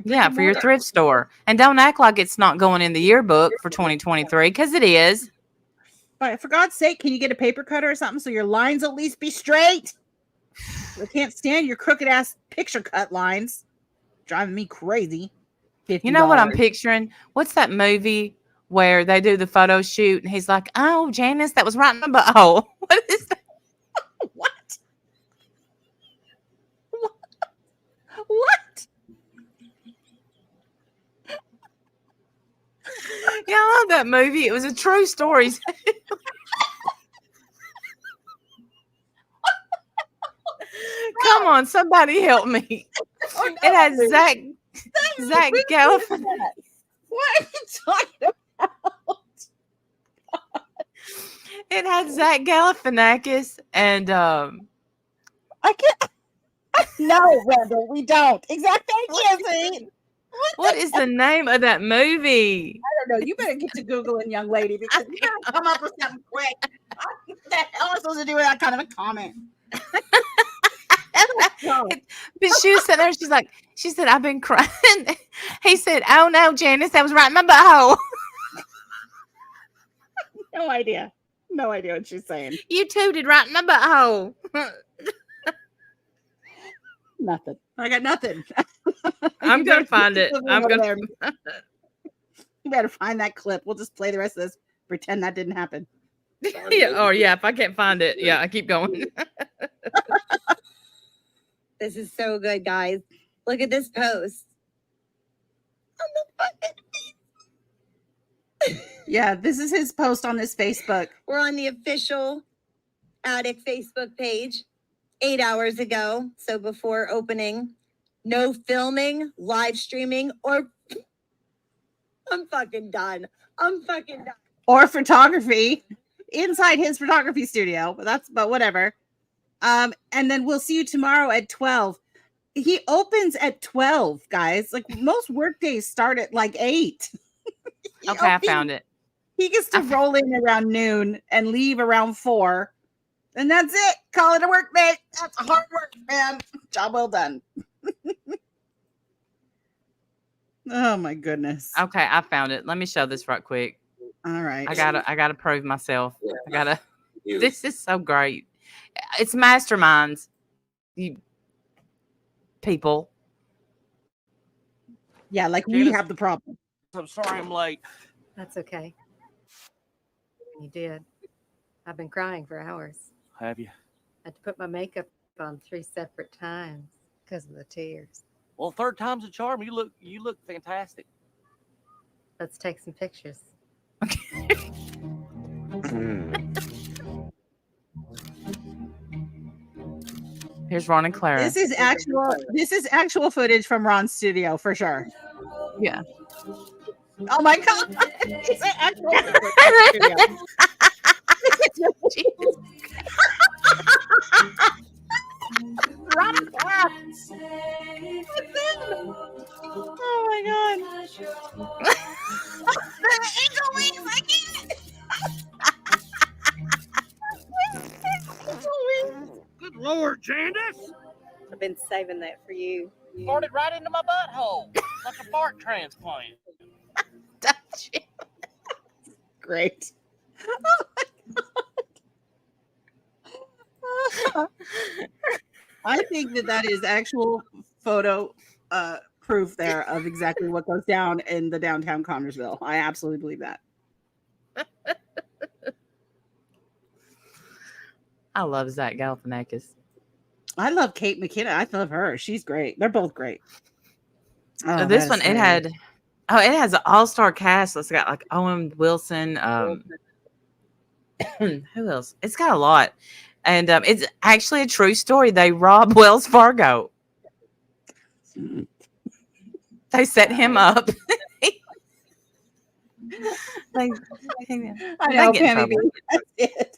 Yeah, for your thrift store. And don't act like it's not going in the yearbook for 2023, because it is. But for God's sake, can you get a paper cutter or something so your lines at least be straight? I can't stand your crooked ass picture cut lines. Driving me crazy. $50. You know what I'm picturing? What's that movie where they do the photo shoot and he's like, oh, Janice, that was right in my butthole. What is that? What? What? Yeah, I love that movie. It was a true story. Come on, somebody help me. Oh, no, it has Zach Galifianakis. What are you talking about? It had Zach Galifianakis and I can't. No, Randall, we don't. Exactly. What is the name of that movie? I don't know. You better get to Googling, young lady, because you gotta come up with something quick. What the hell am I supposed to do with that kind of a comment? But she was sitting there. She said, I've been crying. He said, oh no, Janice, that was right in my butthole. No idea what she's saying. You tooted right in my butthole. Nothing. I got nothing. I'm gonna find it. You better find that clip. We'll just play the rest of this. Pretend that didn't happen. Yeah. Oh yeah. If I can't find it, yeah, I keep going. This is so good, guys. Look at this post. On the fucking Yeah, this is his post on his Facebook. We're on the official Attic Facebook page 8 hours ago. So before opening, no filming, live streaming, or I'm fucking done. I'm fucking done. Or photography inside his photography studio. But whatever. And then we'll see you tomorrow at 12. He opens at 12, guys. Like most work days start at like 8. Okay, I found it. He gets to roll in around noon and leave around 4. And that's it. Call it a work day. That's hard work, man. Job well done. Oh my goodness. Okay, I found it. Let me show this right quick. All right. I gotta prove myself. This is so great. It's masterminds, you people. Yeah, like we Janice- have the problem. I'm sorry I'm late. That's okay. You did. I've been crying for hours. Have you? I had to put my makeup on 3 separate times because of the tears. Well, third time's a charm. You look fantastic. Let's take some pictures. Here's Ron and Clara. This is actual footage from Ron's studio for sure. Yeah. Oh my god. It's an actual studio. Ron and Clara. Oh my god. The angel wings, I can't. Angel wings. Good Lord, Janice! I've been saving that for you. Farted right into my butthole like a fart transplant. Great. I think that is actual photo proof there of exactly what goes down in the downtown Connersville. I absolutely believe that. I love Zach Galifianakis. I love Kate McKinnon. I love her. She's great. They're both great. Oh, This that one, is it great. it has an all-star cast. It's got like Owen Wilson. Who else? It's got a lot. And it's actually a true story. They robbed Wells Fargo. They set him up. I they know, get in Pammy. trouble. B, That's it.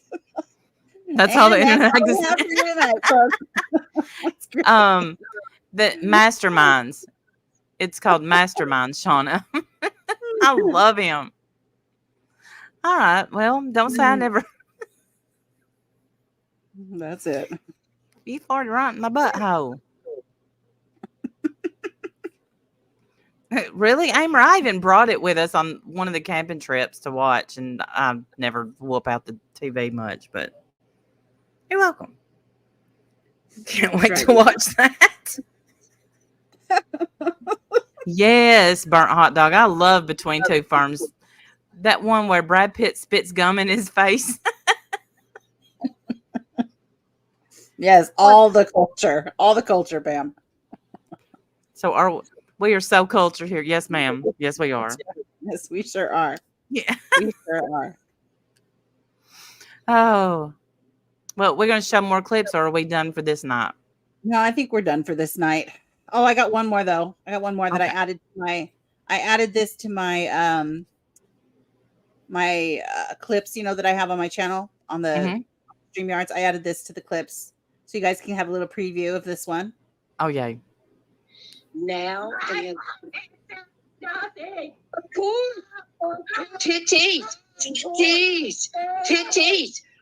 That's all the And internet that's has all we to have say. for you tonight, folks. That's great. The Masterminds. It's called Masterminds, Shauna. I love him. All right. Well, don't say I never. That's it. You farted right in my butthole. Really, Amber? I even brought it with us on one of the camping trips to watch, and I never whoop out the TV much, but you're welcome. Can't wait to watch that. Yes, burnt hot dog. I love Between Two Ferns. That one where Brad Pitt spits gum in his face. Yes, all the culture, Pam. So we are so cultured here. Yes, ma'am. Yes, we are. Yes, we sure are. Yeah. We sure are. Oh. Well, we're going to show more clips, or are we done for this night? No, I think we're done for this night. Oh, I got one more though. I got one more that I added to my. I added this to my clips. You know that I have on my channel on the StreamYards. I added this to the clips so you guys can have a little preview of this one. Oh, yay. Now and titties,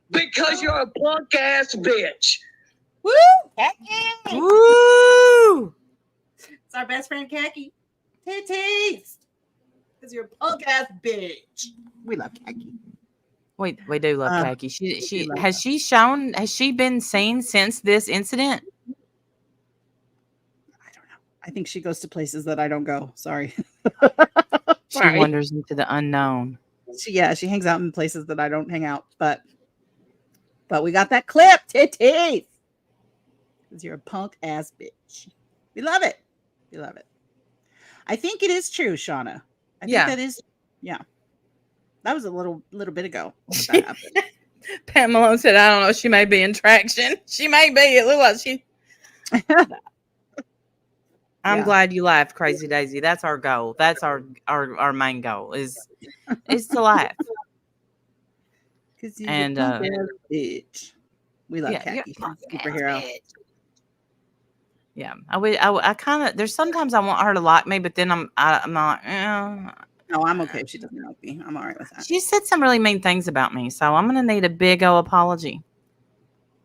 because you're a punk ass bitch. Woo! Khaki! Woo! It's our best friend, Khaki. Titties! Because you're a punk ass bitch. We love Khaki. We do love Khaki. She love has she been seen since this incident? I think she goes to places that I don't go. Sorry. She wanders into the unknown. She hangs out in places that I don't hang out. But we got that clip, titties. Because you're a punk ass bitch. We love it. We love it. I think it is true, Shauna. I think that is. Yeah. That was a little bit ago. That happened. Pat Malone said, I don't know. She may be in traction. She may be. It looked like she. I'm Yeah. glad you laughed, Crazy Daisy. That's our goal. That's our main goal is to laugh. Because he's And a punk ass bitch. We love yeah, you're Khaki. a punk ass Superhero. bitch. Yeah, I kind of. There's sometimes I want her to like me, but then I'm not. No, I'm okay if she doesn't like me. I'm all right with that. She said some really mean things about me, so I'm gonna need a big old apology.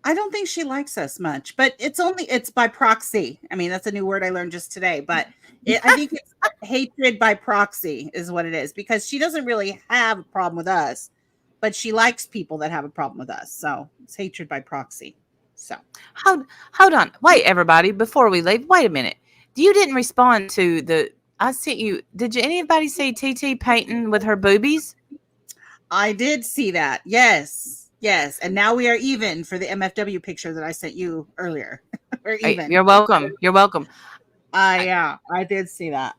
I don't think she likes us much, but it's by proxy. I mean, that's a new word I learned just today, but I think it's hatred by proxy is what it is, because she doesn't really have a problem with us, but she likes people that have a problem with us. So it's hatred by proxy. So Hold on, wait, everybody, before we leave, wait a minute. You didn't respond to the. I sent you. Did you anybody see TT Payton with her boobies? I did see that. Yes. Yes. And now we are even for the MFW picture that I sent you earlier. We're Hey, even. you're welcome. You're welcome. Yeah, I did see that.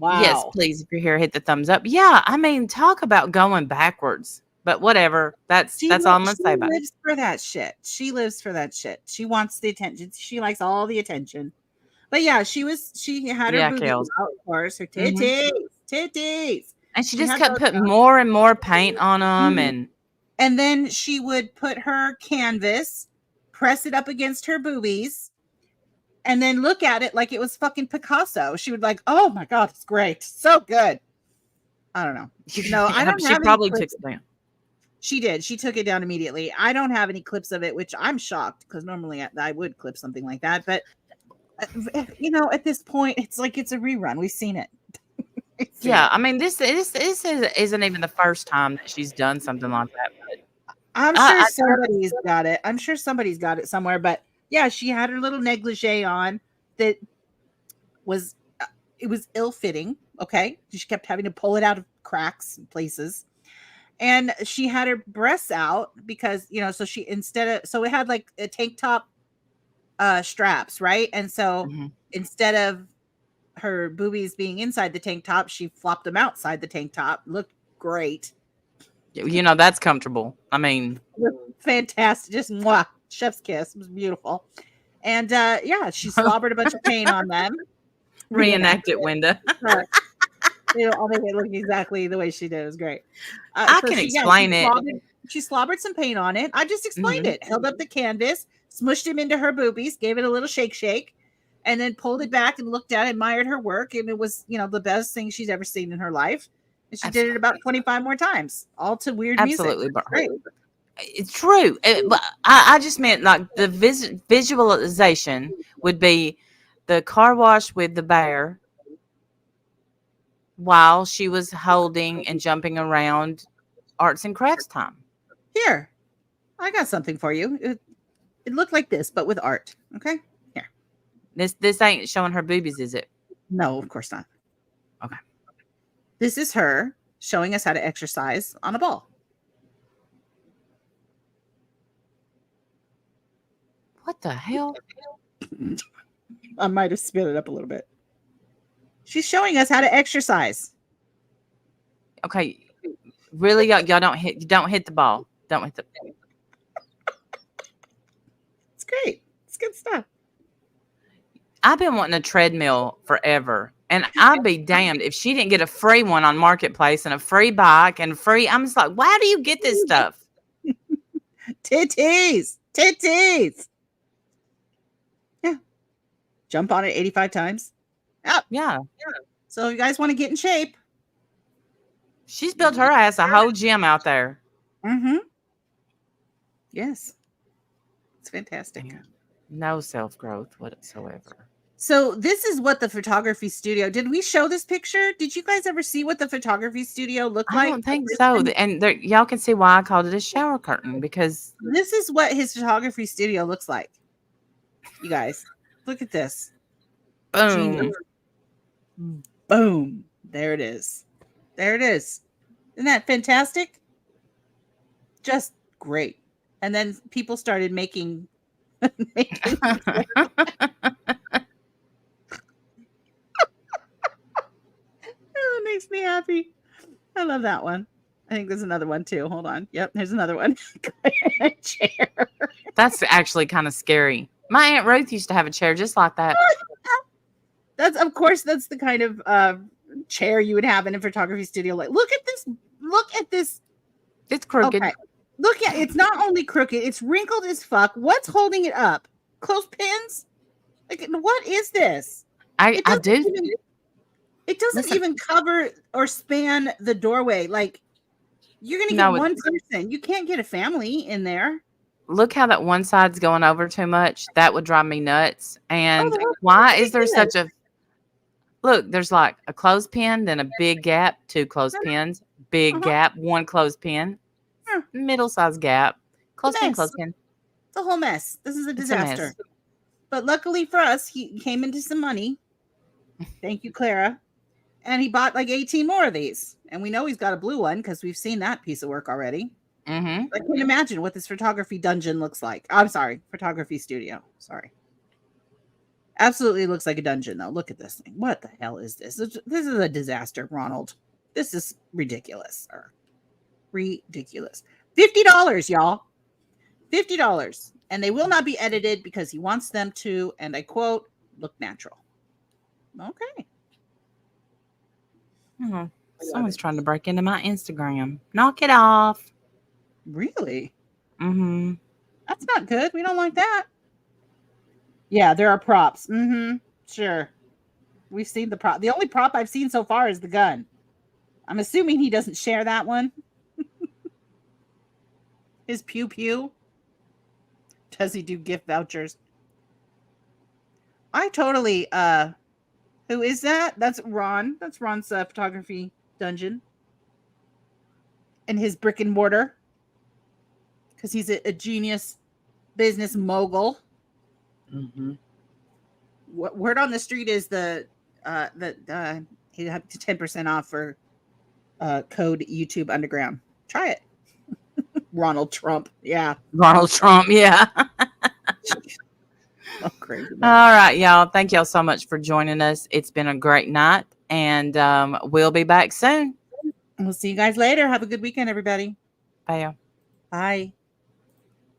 Yes, Wow. please, if you're here, hit the thumbs up. Yeah, I mean, talk about going backwards. But whatever. That's all I'm gonna She say about it. lives for that shit. She lives for that shit. She wants the attention. She likes all the attention. But yeah, she had her Yeah, boobies Kels. out, of course, her Mhm. titties. And she She just had kept those putting out. more and more paint on them, Mhm. And then she would put her canvas, press it up against her boobies, and then look at it like it was fucking Picasso. She would like, oh my God, it's great. So good. I don't know. No, I don't she have any probably took clips. them. She did. She took it down immediately. I don't have any clips of it, which I'm shocked because normally I would clip something like that. But, at this point, it's like it's a rerun. We've seen it. We've seen Yeah, it. I mean, isn't even the first time that she's done something like that. But I'm sure I somebody's got it. I'm sure somebody's got it somewhere. But yeah, she had her little negligee on that was, it was ill fitting. Okay. She kept having to pull it out of cracks and places. And she had her breasts out because, so so it had like a tank top straps, right? And so Mhm. instead of her boobies being inside the tank top, she flopped them outside the tank top. Looked great. That's comfortable. I mean, Fantastic. Just mwah, chef's kiss. It was beautiful. And yeah, she slobbered a bunch of paint on them. reenact it, Wenda. I'll make it look exactly the way she did. It was great. I can explain it. She slobbered some paint on it. I just explained Mhm. it. Held up the canvas, smushed him into her boobies, gave it a little shake, and then pulled it back and looked at it, admired her work. And it was, the best thing she's ever seen in her life. And she did it about 25 more times, all to weird Absolutely, music. great. It's true. But I just meant like the visualization would be the car wash with the bear while she was holding and jumping around arts and crafts time. Here, I got something for you. It looked like this, but with art. Okay. Here. This ain't showing her boobies, is it? No, of course not. Okay. This is her showing us how to exercise on a ball. What the hell? I might have spit it up a little bit. She's showing us how to exercise. Okay. Really, y'all don't hit the ball. Don't hit the It's great. It's good stuff. I've been wanting a treadmill forever. And I'd be damned if she didn't get a free one on Marketplace and a free bike and free. I'm just like, why do you get this stuff? Titties. Yeah. Jump on it 85 times. Yeah. So if you guys want to get in shape. She's built her ass a whole gym out there. Mm-hmm. Yes. It's fantastic. Yeah. No self-growth whatsoever. So this is what the photography studio, did we show this picture? Did you guys ever see what the photography studio looked like? I don't think so. And y'all can see why I called it a shower curtain, because this is what his photography studio looks like. You guys, look at this. boom. Genius. Boom. There it is. Isn't that fantastic? Just great. And then people started making That makes me happy. I love that one. I think there's another one too. Hold on. Yep, there's another one. Chair. That's actually kind of scary. My Aunt Ruth used to have a chair just like that. That's of course that's the kind of chair you would have in a photography studio. Like, look at this. Look at this. It's crooked. Okay. Look at it's not only crooked, it's wrinkled as fuck. What's holding it up? Clothespins? Like, what is this? I do. It doesn't Listen. even cover or span the doorway. Like, you're gonna No, get one person. You can't get a family in there. Look how that one side's going over too much. That would drive me nuts. And the whole why thing is there is such a look? There's like a clothespin, then a big gap, two clothespins, big gap, one clothespin, middle size gap, clothespin, mess. clothespin. It's a whole mess. This is a It's a disaster. mess. But luckily for us, he came into some money. Thank you, Clara. And he bought like 18 more of these. And we know he's got a blue one because we've seen that piece of work already. Mm-hmm. I can't imagine what this photography dungeon looks like. I'm sorry, photography studio. Sorry. Absolutely looks like a dungeon, though. Look at this thing. What the hell is this? This is a disaster, Ronald. This is ridiculous, sir. Ridiculous. $50, y'all. $50. And they will not be edited because he wants them to, and I quote, look natural. Okay. Oh, someone's trying to break into my Instagram. Knock it off. Really? Mm-hmm. That's not good. We don't like that. Yeah, there are props. Mm-hmm. Sure. We've seen the prop. The only prop I've seen so far is the gun. I'm assuming he doesn't share that one. His pew pew. Does he do gift vouchers? I totally who is that? That's Ron. That's Ron's photography dungeon. And his brick and mortar. Because he's a genius business mogul. Mm-hmm. Word on the street is that he have 10% off for code YouTube Underground. Try it. Ronald Trump. Yeah. Donald Trump. Yeah. Oh, crazy. All right, y'all. Thank y'all so much for joining us. It's been a great night, and we'll be back soon. We'll see you guys later. Have a good weekend, everybody. Bye, y'all. Bye.